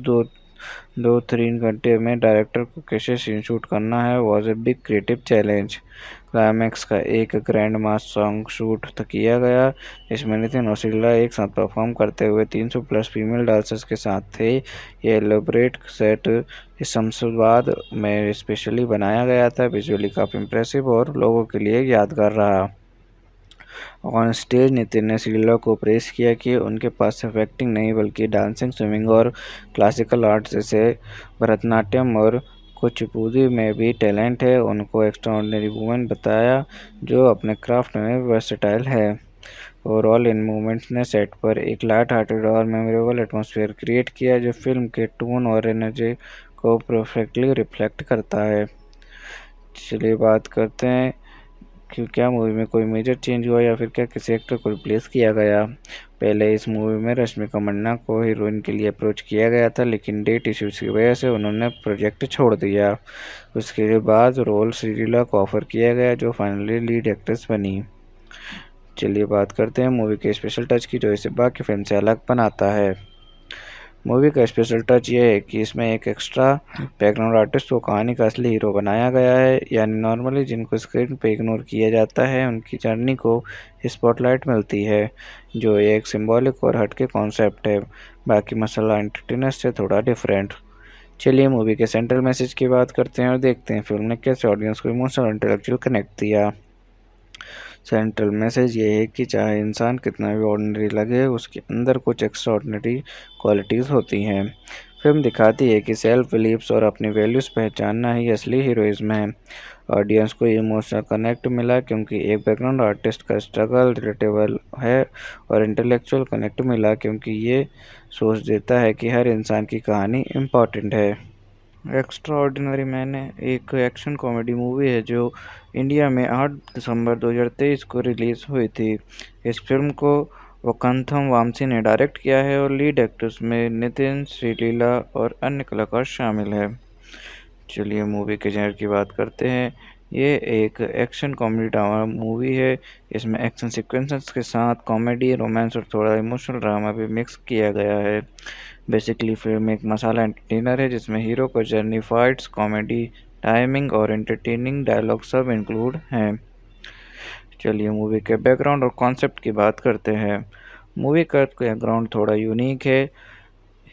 2-3 घंटे में डायरेक्टर को कैसे सीन शूट करना है was a big creative challenge. Climax का एक ग्रैंड मास सॉन्ग शूट किया गया, इसमें नितिन और शीला एक साथ परफॉर्म करते हुए 300 प्लस फीमेल डांसर्स के साथ थे। ये एलोबरेट सेट शमशाबाद में स्पेशली बनाया गया था, विजुअली काफ़ी इम्प्रेसिव और लोगों के लिए यादगार रहा। ऑन स्टेज नितिन ने शीला को प्रेस किया कि उनके पास सिर्फ एक्टिंग नहीं बल्कि डांसिंग, स्विमिंग और क्लासिकल आर्ट जैसे भरतनाट्यम और कुचिपुड़ी में भी टैलेंट है। उनको एक्स्ट्राऑर्डिनरी वुमेन बताया जो अपने क्राफ्ट में वर्सेटाइल है। ओवरऑल इन मूवमेंट्स ने सेट पर एक लाइट हार्टेड और मेमोरेबल एटमॉस्फेयर क्रिएट किया जो फिल्म के टोन और एनर्जी को परफेक्टली रिफ्लेक्ट करता है। चलिए बात करते हैं कि क्या मूवी में कोई मेजर चेंज हुआ या फिर क्या किसी एक्टर को रिप्लेस किया गया। पहले इस मूवी में रश्मिका मंदाना को हीरोइन के लिए अप्रोच किया गया था लेकिन डेट इश्यूज की वजह से उन्होंने प्रोजेक्ट छोड़ दिया। उसके बाद रोल श्रीलीला को ऑफर किया गया जो फाइनली लीड एक्ट्रेस बनी। चलिए बात करते हैं मूवी के स्पेशल टच की जो इसे बाकी फिल्म से अलग बनाता है। मूवी का स्पेशल टच ये है कि इसमें एक एक्स्ट्रा बैकग्राउंड आर्टिस्ट को कहानी का असली हीरो बनाया गया है, यानी नॉर्मली जिनको स्क्रीन पे इग्नोर किया जाता है उनकी जर्नी को स्पॉटलाइट मिलती है, जो एक सिंबॉलिक और हटके कॉन्सेप्ट है। बाकी मसाला एंटरटेनर से थोड़ा डिफरेंट। चलिए मूवी के सेंट्रल मैसेज की बात करते हैं और देखते हैं फिल्म ने कैसे ऑडियंस को इमोशनल और इंटेलेक्चुअल कनेक्ट दिया। सेंट्रल मैसेज ये है कि चाहे इंसान कितना भी ऑर्डिनरी लगे, उसके अंदर कुछ एक्स्ट्रा ऑर्डिनरी क्वालिटीज़ होती हैं। फिल्म दिखाती है कि सेल्फ बिलीव्स और अपनी वैल्यूज़ पहचानना ही असली हीरोइज्म है। ऑडियंस को इमोशनल कनेक्ट मिला क्योंकि एक बैकग्राउंड आर्टिस्ट का स्ट्रगल रिलेटेबल है, और इंटेलेक्चुअल कनेक्ट मिला क्योंकि ये सोच देता है कि हर इंसान की कहानी इम्पॉर्टेंट है। एक्स्ट्रा ऑर्डिनरी मैन एक एक्शन कॉमेडी मूवी है जो इंडिया में 8 दिसंबर 2023 को रिलीज़ हुई थी। इस फिल्म को वकांथम वामसी ने डायरेक्ट किया है और लीड एक्टर्स में नितिन, श्रीलीला और अन्य कलाकार शामिल हैं। चलिए मूवी के जेनर की बात करते हैं। ये एक एक्शन कॉमेडी ड्रामा मूवी है। इसमें एक्शन सीक्वेंसेस के साथ कॉमेडी, रोमांस और थोड़ा इमोशनल ड्रामा भी मिक्स किया गया है। बेसिकली फिल्म एक मसाला एंटरटेनर है जिसमें हीरो को जर्नी, फाइट्स, कॉमेडी, टाइमिंग और एंटरटेनिंग डायलॉग सब इंक्लूड हैं। चलिए मूवी के बैकग्राउंड और कॉन्सेप्ट की बात करते हैं। मूवी का बैकग्राउंड थोड़ा यूनिक है।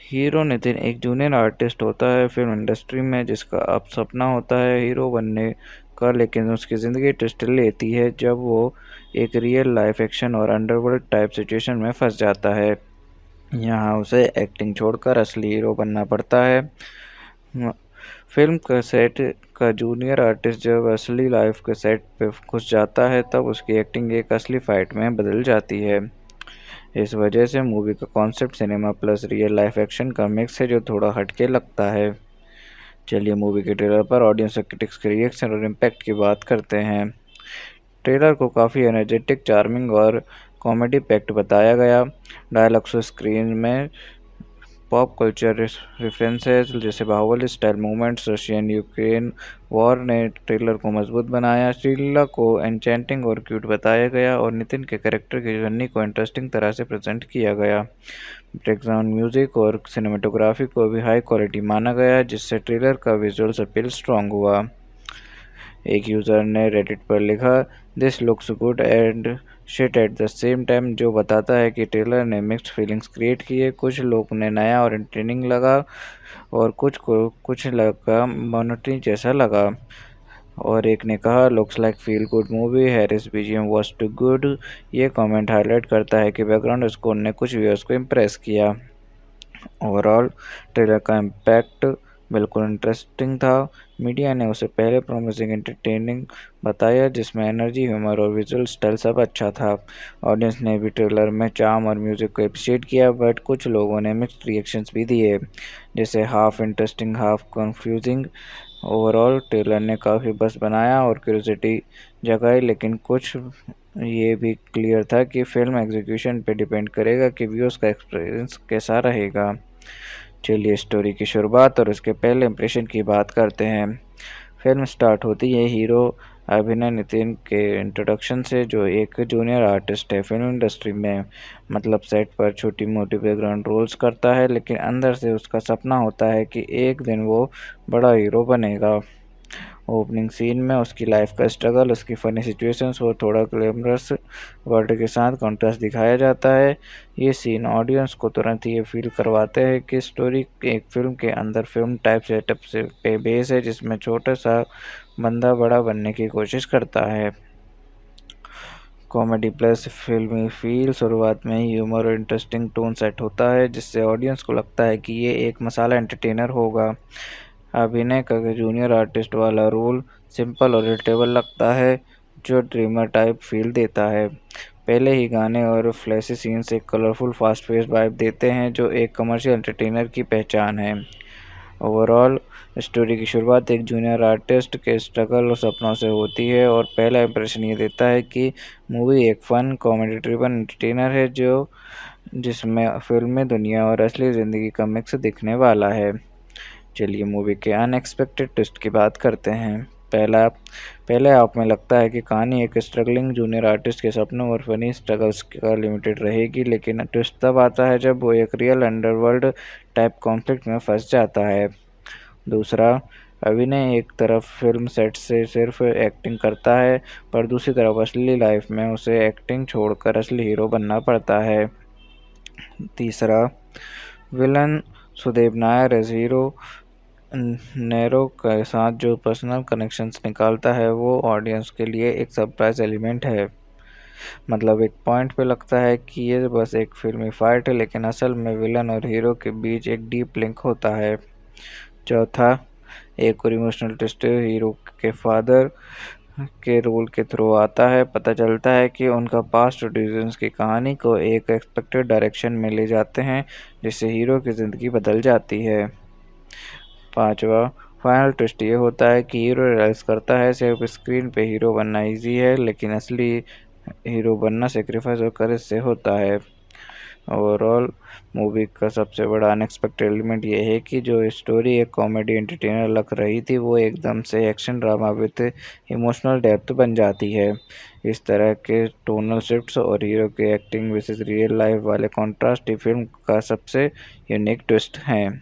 हीरो नितिन एक जूनियर आर्टिस्ट होता है फिल्म इंडस्ट्री में, जिसका अब सपना होता है हीरो बनने का, लेकिन उसकी ज़िंदगी ट्विस्ट लेती है जब वो एक रियल लाइफ एक्शन और अंडरवर्ल्ड टाइप सिचुएशन में फंस जाता है। यहाँ उसे एक्टिंग छोड़कर असली हीरो बनना पड़ता है। फिल्म का सेट का जूनियर आर्टिस्ट जब असली लाइफ के सेट पे घुस जाता है तब उसकी एक्टिंग एक असली फाइट में बदल जाती है। इस वजह से मूवी का concept cinema plus real life action का मिक्स है जो थोड़ा हटके लगता है। चलिए मूवी के ट्रेलर पर ऑडियंस और क्रिटिक्स के रिएक्शन और इम्पैक्ट की बात करते हैं। ट्रेलर को काफ़ी एनर्जेटिक, चार्मिंग और कॉमेडी पैक्ड बताया गया। डायलॉग्स स्क्रीन में पॉप कल्चर रेफरेंसेस जैसे Baahubali style movements, Russian Ukraine war ने ट्रेलर को मजबूत बनाया। श्रीलीला को एन्चेंटिंग और क्यूट बताया गया और नितिन के कैरेक्टर की जर्नी को इंटरेस्टिंग तरह से प्रेजेंट किया गया। बैकग्राउंड म्यूजिक और सिनेमेटोग्राफी को भी हाई क्वालिटी माना गया, जिससे ट्रेलर का विजुअल्स अपील स्ट्रॉन्ग हुआ। एक यूज़र ने रेडिट पर लिखा, this looks good and shit at the same time, जो बताता है कि ट्रेलर ने मिक्स्ड फीलिंग्स क्रिएट किए। कुछ लोग ने नया और एंटरटेनिंग लगा और कुछ को कुछ लगा मोनोटनी जैसा लगा, और एक ने कहा looks like feel good movie, Harris BGM was too good. ये कमेंट हाईलाइट करता है कि बैकग्राउंड स्कोर ने कुछ व्यूअर्स को इम्प्रेस किया। ओवरऑल ट्रेलर का इम्पैक्ट बिल्कुल इंटरेस्टिंग था। मीडिया ने उसे पहले प्रॉमिसिंग एंटरटेनिंग बताया, जिसमें एनर्जी, ह्यूमर और विजुअल स्टाइल सब अच्छा था। ऑडियंस ने भी ट्रेलर में चार्म और म्यूजिक को अप्रिशिएट किया, बट कुछ लोगों ने मिक्स्ड रिएक्शंस भी दिए, जैसे half interesting half confusing. Overall trailer ने काफ़ी बस बनाया और क्यूरियोसिटी जगाई, लेकिन कुछ ये भी क्लियर था कि फिल्म एग्जीक्यूशन पे डिपेंड करेगा कि व्यूअर्स का एक्सपीरियंस कैसा रहेगा। चलिए स्टोरी की शुरुआत और उसके पहले इंप्रेशन की बात करते हैं। फिल्म स्टार्ट होती है हीरो अभिनय नितिन के इंट्रोडक्शन से, जो एक जूनियर आर्टिस्ट है फिल्म इंडस्ट्री में। मतलब सेट पर छोटी मोटी बैकग्राउंड रोल्स करता है, लेकिन अंदर से उसका सपना होता है कि एक दिन वो बड़ा हीरो बनेगा। ओपनिंग सीन में उसकी लाइफ का स्ट्रगल, उसकी फ़नी सिचुएशंस और थोड़ा ग्लैमरस वर्ल्ड के साथ कॉन्ट्रास्ट दिखाया जाता है। ये सीन ऑडियंस को तुरंत ये फील करवाते हैं कि स्टोरी एक फिल्म के अंदर फिल्म टाइप सेटअप से पे बेस है, जिसमें छोटा सा बंदा बड़ा बनने की कोशिश करता है। कॉमेडी प्लस फिल्मी फील, शुरुआत में ही ह्यूमर और इंटरेस्टिंग टोन सेट होता है, जिससे ऑडियंस को लगता है कि ये एक मसाला एंटरटेनर होगा। अभिनय का जूनियर आर्टिस्ट वाला रोल सिंपल और रिलेटेबल लगता है, जो ड्रीमर टाइप फील देता है। पहले ही गाने और फ्लैशी सीन्स एक कलरफुल फास्ट पेस वाइब देते हैं, जो एक कमर्शियल एंटरटेनर की पहचान है। ओवरऑल स्टोरी की शुरुआत एक जूनियर आर्टिस्ट के स्ट्रगल और सपनों से होती है, और पहला इंप्रेशन ये देता है कि मूवी एक फन कॉमेडी ड्रिवन एंटरटेनर है जो जिसमें फिल्मी दुनिया और असली ज़िंदगी का मिक्स दिखने वाला है। चलिए मूवी के अनएक्सपेक्टेड ट्विस्ट की बात करते हैं। पहले आप में लगता है कि कहानी एक स्ट्रगलिंग जूनियर आर्टिस्ट के सपनों और फनी स्ट्रगल्स का लिमिटेड रहेगी, लेकिन ट्विस्ट तब आता है जब वो एक रियल अंडरवर्ल्ड टाइप कॉन्फ्लिक्ट में फंस जाता है। दूसरा, अभिनय एक तरफ फिल्म सेट से सिर्फ एक्टिंग करता है, पर दूसरी तरफ असली लाइफ में उसे एक्टिंग छोड़कर असली हीरो बनना पड़ता है। तीसरा, villain Sudev Nair as hero नेरो के साथ जो पर्सनल कनेक्शंस निकालता है वो ऑडियंस के लिए एक सरप्राइज एलिमेंट है। मतलब एक पॉइंट पे लगता है कि ये बस एक फिल्मी फाइट है, लेकिन असल में विलन और हीरो के बीच एक डीप लिंक होता है। चौथा, एक और इमोशनल ट्विस्ट हीरो के फादर के रोल के थ्रू आता है। पता चलता है कि उनका पास्ट डिसीजंस की कहानी को एक एक्सपेक्टेड डायरेक्शन में ले जाते हैं, जिससे हीरो की ज़िंदगी बदल जाती है। पांचवा, फाइनल ट्विस्ट ये होता है कि हीरो रियलाइज करता है सिर्फ स्क्रीन पे हीरो बनना इजी है, लेकिन असली हीरो बनना सेक्रीफाइस और करेज से होता है। ओवरऑल मूवी का सबसे बड़ा अनएक्सपेक्टेड एलिमेंट ये है कि जो स्टोरी एक कॉमेडी एंटरटेनर लग रही थी वो एकदम से action drama with emotional depth बन जाती है। इस तरह के टोनल शिफ्ट्स और हीरो के एक्टिंग वर्सेस रियल लाइफ वाले कॉन्ट्रास्ट ही फिल्म का सबसे यूनिक ट्विस्ट हैं।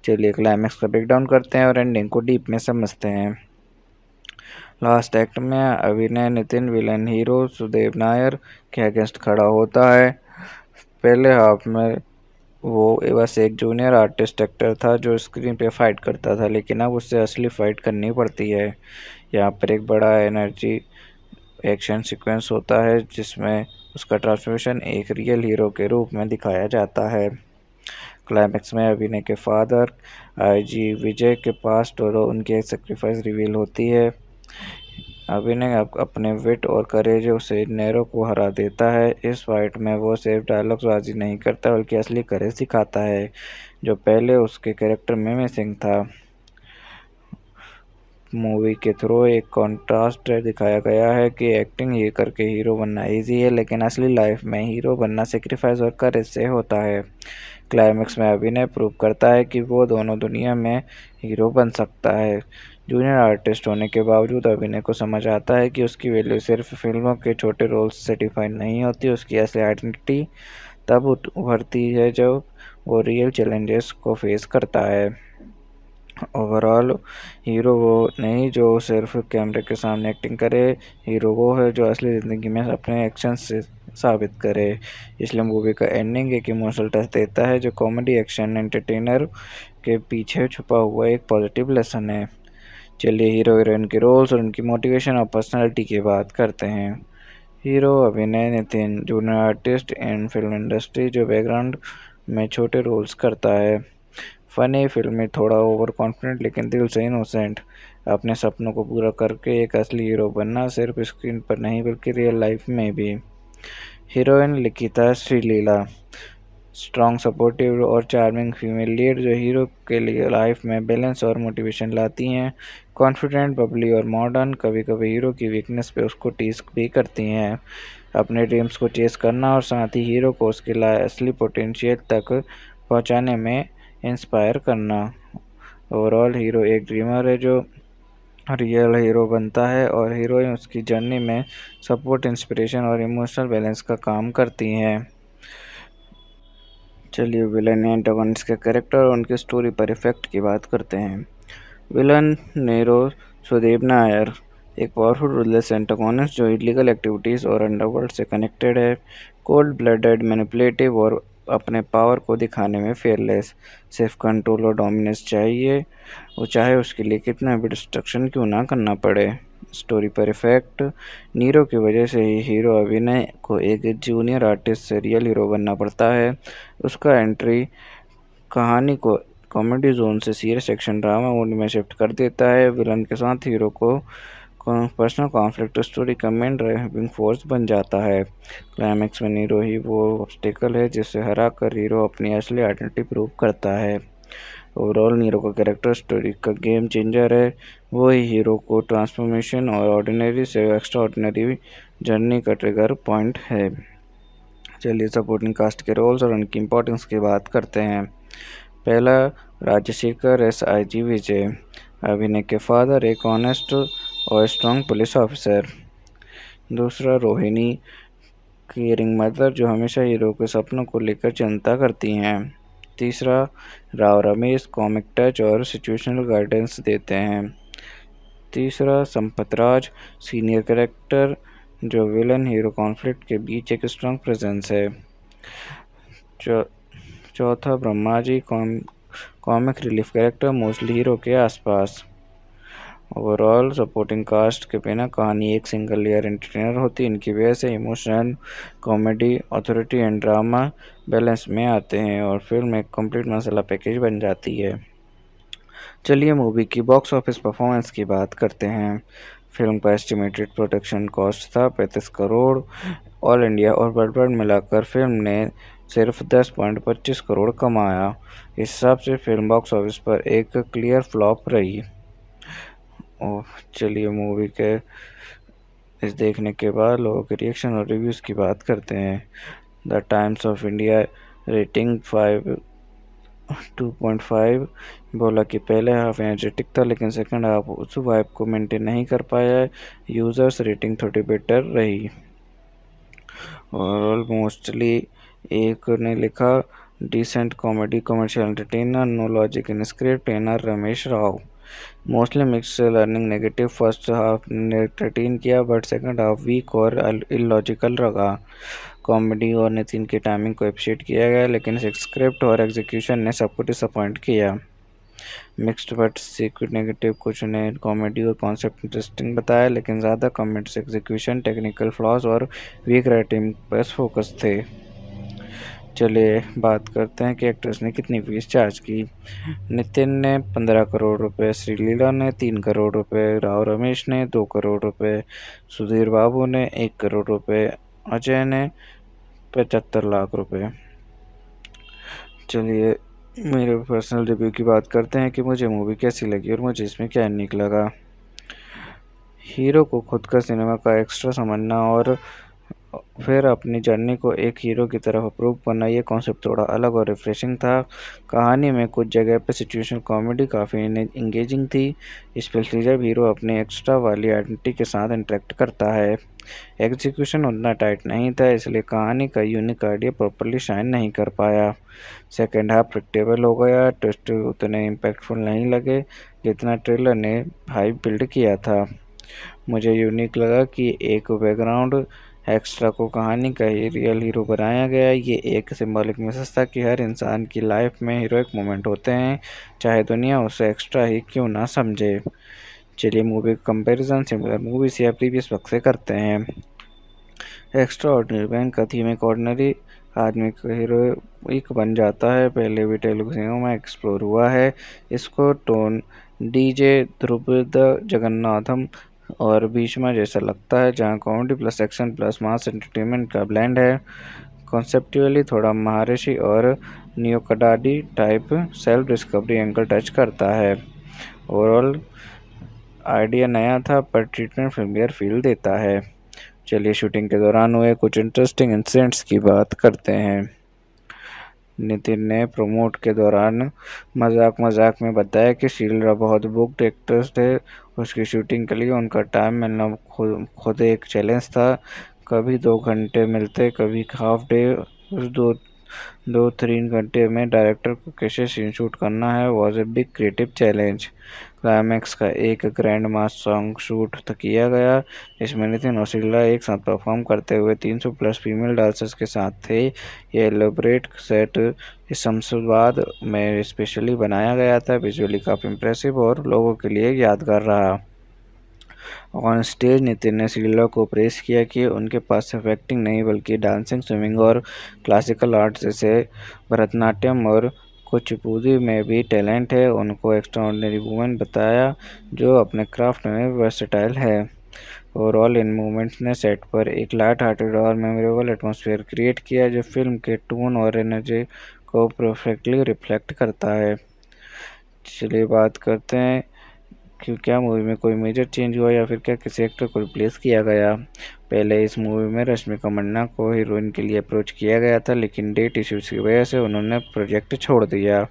चलिए क्लाइमैक्स का ब्रेकडाउन करते हैं और एंडिंग को डीप में समझते हैं। लास्ट एक्ट में अभिनय नितिन विलन हीरो सुदेव नायर के अगेंस्ट खड़ा होता है। पहले हाफ में वो बस एक जूनियर आर्टिस्ट एक्टर था जो स्क्रीन पे फाइट करता था, लेकिन अब उससे असली फाइट करनी पड़ती है। यहाँ पर एक बड़ा एनर्जी एक्शन सीक्वेंस होता है जिसमें उसका ट्रांसफॉर्मेशन एक रियल हीरो के रूप में दिखाया जाता है। क्लाइमैक्स में अभिनय के फादर आईजी विजय के पास्ट और उनकी एक सेक्रीफाइस रिवील होती है। अभिनय अपने विट और करेज से नेरो को हरा देता है। इस फाइट में वो सिर्फ डायलॉग्सबाजी नहीं करता बल्कि असली करेज दिखाता है, जो पहले उसके कैरेक्टर में मिसिंग था। मूवी के थ्रू एक कॉन्ट्रास्ट दिखाया गया है कि एक्टिंग ही करके हीरो बनना इजी है, लेकिन असली लाइफ में हीरो बनना सेक्रीफाइस और करेज से होता है। क्लाइमैक्स में अभिनय प्रूव करता है कि वो दोनों दुनिया में हीरो बन सकता है। जूनियर आर्टिस्ट होने के बावजूद अभिनय को समझ आता है कि उसकी वैल्यू सिर्फ फिल्मों के छोटे रोल्स से डिफाइन नहीं होती, उसकी असली आइडेंटिटी तब उभरती है जब वो रियल चैलेंजेस को फेस करता है। ओवरऑल हीरो वो नहीं जो सिर्फ कैमरे के सामने एक्टिंग करे, हीरो वो है जो असली ज़िंदगी में अपने एक्शन से साबित करे। इसलिए मूवी का एंडिंग एक इमोशनल टच देता है जो कॉमेडी एक्शन एंटरटेनर के पीछे छुपा हुआ एक पॉजिटिव लेसन है। चलिए हीरो हीरोइन के रोल्स और उनकी मोटिवेशन और पर्सनालिटी की बात करते हैं। हीरो अभिनय Nitin, junior artist in film industry जो बैकग्राउंड में छोटे रोल्स करता है। फनी, फिल्मी, थोड़ा ओवर कॉन्फिडेंट लेकिन दिल से इनोसेंट। अपने सपनों को पूरा करके एक असली हीरो बनना सिर्फ स्क्रीन पर नहीं बल्कि रियल लाइफ में भी। हीरोइन लिखिता श्रीलीला, स्ट्रॉन्ग, सपोर्टिव और चार्मिंग फीमेल लीड जो हीरो के लिए लाइफ में बैलेंस और मोटिवेशन लाती हैं। कॉन्फिडेंट, बबली और मॉडर्न, कभी कभी हीरो की वीकनेस पे उसको टीज भी करती हैं। अपने ड्रीम्स को चेस करना और साथ ही हीरो को उसके असली पोटेंशियल तक पहुंचाने में इंस्पायर करना। ओवरऑल हीरो एक ड्रीमर है जो रियल हीरो बनता है और हीरोइन उसकी जर्नी में सपोर्ट, इंस्पिरेशन और इमोशनल बैलेंस का काम करती हैं। चलिए विलन एंटागोनिस्ट के कैरेक्टर और उनके स्टोरी पर इफेक्ट की बात करते हैं। विलन नेरो सुदेव नायर एक पावरफुल रूललेस एंटागोनिस्ट जो इलीगल एक्टिविटीज़ और अंडरवर्ल्ड से कनेक्टेड है। कोल्ड ब्लडेड, मैनिपुलेटिव और अपने पावर को दिखाने में फेयरलेस। सिर्फ कंट्रोल और डोमिनेंस चाहिए, वो चाहे उसके लिए कितना भी डिस्ट्रक्शन क्यों ना करना पड़े। स्टोरी पर इफेक्ट, नीरो की वजह से ही हीरो अभिनय को एक जूनियर आर्टिस्ट से रियल हीरो बनना पड़ता है। उसका एंट्री कहानी को कॉमेडी जोन से सीरियस एक्शन ड्रामा मोड में शिफ्ट कर देता है। विलन के साथ हीरो को पर्सनल कॉन्फ्लिक्ट स्टोरी का मेन ड्राइविंग फोर्स बन जाता है। क्लाइमैक्स में नीरो ही वो ऑब्स्टिकल है जिसे हरा कर हीरो अपनी असली आइडेंटिटी प्रूव करता है। ओवरऑल नीरो का कैरेक्टर स्टोरी का गेम चेंजर है। वो ही हीरो को ट्रांसफॉर्मेशन और ऑर्डिनरी से एक्स्ट्रा ऑर्डिनरी जर्नी का ट्रिगर पॉइंट है। चलिए सपोर्टिंग कास्ट के रोल्स और उनकी इम्पोर्टेंस की बात करते हैं। पहला, राजशेखर एस.आई.जी. विजय, अभिनय के फादर, एक ऑनेस्ट और स्ट्रॉन्ग पुलिस ऑफिसर। दूसरा, रोहिणी, केयरिंग मदर जो हमेशा हीरो के सपनों को लेकर चिंता करती हैं। तीसरा, राव रमेश, कॉमिक टच और सिचुएशनल गाइडेंस देते हैं। तीसरा, संपत राज, सीनियर कैरेक्टर जो विलन हीरो कॉन्फ्लिक्ट के बीच एक स्ट्रॉन्ग प्रेजेंस है। चौथा, Brahma ji, comic relief character mostly hero के आसपास। ओवरऑल सपोर्टिंग कास्ट के बिना कहानी एक सिंगल लेयर एंटरटेनर होती। इनकी वजह से emotion, comedy, authority and drama balance में आते हैं और फिल्म एक कंप्लीट मसाला पैकेज बन जाती है। चलिए मूवी की बॉक्स ऑफिस परफॉर्मेंस की बात करते हैं। फिल्म का एस्टिमेटेड प्रोडक्शन कॉस्ट था 35 करोड़। ऑल इंडिया और वर्ल्ड वाइड मिलाकर फिल्म ने सिर्फ 10.25 करोड़ कमाया। इस हिसाब से फिल्म बॉक्स ऑफिस पर एक क्लियर फ्लॉप रही। और चलिए मूवी के इस देखने के बाद लोगों के रिएक्शन और रिव्यूज़ की बात करते हैं। The Times of India rating 2.5 बोला कि पहले हाफ एनर्जेटिक था लेकिन सेकंड हाफ उस वाइब को मेंटेन नहीं कर पाया। यूज़र्स रेटिंग थोड़ी बेटर रही। और मोस्टली एक ने लिखा decent comedy commercial entertainer, no logic in script, trainer Ramesh Rao. Mostly mix learning negative, first half ने 13 किया बट सेकंड हाफ वीक और इलॉजिकल रहा। कॉमेडी और नितिन की टाइमिंग को अप्रिशिएट किया गया लेकिन स्क्रिप्ट और एग्जीक्यूशन ने सबको डिसअपॉइंट किया। मिक्स्ड बट सीक्रेट नेगेटिव, कुछ ने कॉमेडी और कॉन्सेप्ट इंटरेस्टिंग बताया लेकिन ज़्यादा कमेंट्स एग्जीक्यूशन, टेक्निकल फ्लॉज और वीक राइटिंग पर फोकस थे। चलिए बात करते हैं कि एक्ट्रेस ने कितनी फीस चार्ज की। नितिन ने 15 करोड़ रुपए, श्रीलीला ने 3 करोड़ रुपए, राव रमेश ने 2 करोड़ रुपए, सुधीर बाबू ने 1 करोड़ रुपए, अजय ने 75 लाख रुपए। चलिए मेरे पर्सनल रिव्यू की बात करते हैं कि मुझे मूवी कैसी लगी और मुझे इसमें क्या यूनिक लगा। हीरो को खुद का सिनेमा का एक्स्ट्रा समझना और फिर अपनी जर्नी को एक हीरो की तरफ अप्रूव करना, ये कॉन्सेप्ट थोड़ा अलग और रिफ्रेशिंग था। कहानी में कुछ जगह पे सिचुएशन कॉमेडी काफ़ी इंगेजिंग थी, स्पेशली जब हीरो अपने एक्स्ट्रा वाली आइडेंटिटी के साथ इंटरेक्ट करता है। एग्जीक्यूशन उतना टाइट नहीं था इसलिए कहानी का यूनिक आइडिया प्रॉपरली शाइन नहीं कर पाया। सेकेंड हाफ प्रेडिक्टेबल हो गया, ट्विस्ट उतने इम्पैक्टफुल नहीं लगे जितना ट्रेलर ने हाइप बिल्ड किया था। मुझे यूनिक लगा कि एक बैकग्राउंड एक्स्ट्रा को कहानी का ही रियल हीरो बनाया गया। ये एक सिंबॉलिक मैसेज था कि हर इंसान की लाइफ में हीरोइक मोमेंट होते हैं, चाहे दुनिया उसे एक्स्ट्रा ही क्यों ना समझे। चलिए मूवी कंपैरिजन सिमिलर मूवीज या प्रीवियस वक्त से करते हैं। एक्स्ट्रा ऑर्डिनरी बैंक का थीम एक ऑर्डिनरी आदमी का हीरोइक बन जाता है, पहले भी तेलुगु सिनेमा में एक्सप्लोर हुआ है। इसको टोन डीजे ध्रुपद जगन्नाथम और भीष्मा जैसा लगता है, जहां comedy plus action plus mass entertainment का ब्लेंड है। कॉन्सेप्चुअली थोड़ा महर्षि और नियोकडाडी type self discovery angle touch करता है। ओवरऑल आइडिया नया था पर ट्रीटमेंट फिल्मियर फील देता है। चलिए शूटिंग के दौरान हुए कुछ इंटरेस्टिंग इंसिडेंट्स की बात करते हैं। नितिन ने प्रमोट के दौरान मजाक में बताया कि शीला बहुत बुक्ड एक्टर्स थे, उसकी शूटिंग के लिए उनका टाइम मिलना खुद एक चैलेंज था। कभी 2 घंटे मिलते, कभी हाफ डे। उस 2-3 घंटे में डायरेक्टर को कैसे सीन शूट करना है was a big creative challenge. Climax का एक ग्रैंड मास सॉन्ग शूट किया गया, इसमें नितिन और शीला एक साथ परफॉर्म करते हुए 300 प्लस फीमेल डांसर्स के साथ थे। ये एलोबरेट सेट इस्लामाबाद में स्पेशली बनाया गया था, विजुअली काफ़ी इम्प्रेसिव और लोगों के लिए यादगार रहा। ऑन स्टेज नितिन ने शीला को प्रेस किया कि उनके पास सिर्फ एक्टिंग नहीं बल्कि डांसिंग, स्विमिंग और क्लासिकल आर्ट जैसे भरतनाट्यम और कुचिपुड़ी में भी टैलेंट है। उनको एक्स्ट्राऑर्डिनरी वुमेन बताया जो अपने क्राफ्ट में वर्सेटाइल है। ओवरऑल इन मूवमेंट्स ने सेट पर एक लाइट हार्टेड और मेमोरेबल एटमॉस्फेयर क्रिएट किया जो फिल्म के टोन और एनर्जी को परफेक्टली रिफ्लेक्ट करता है। चलिए बात करते हैं कि क्या मूवी में कोई मेजर चेंज हुआ या फिर क्या किसी एक्टर को रिप्लेस किया गया। पहले इस मूवी में रश्मिका मंदाना को हीरोइन के लिए अप्रोच किया गया था लेकिन डेट इश्यूज की वजह से उन्होंने प्रोजेक्ट छोड़ दिया।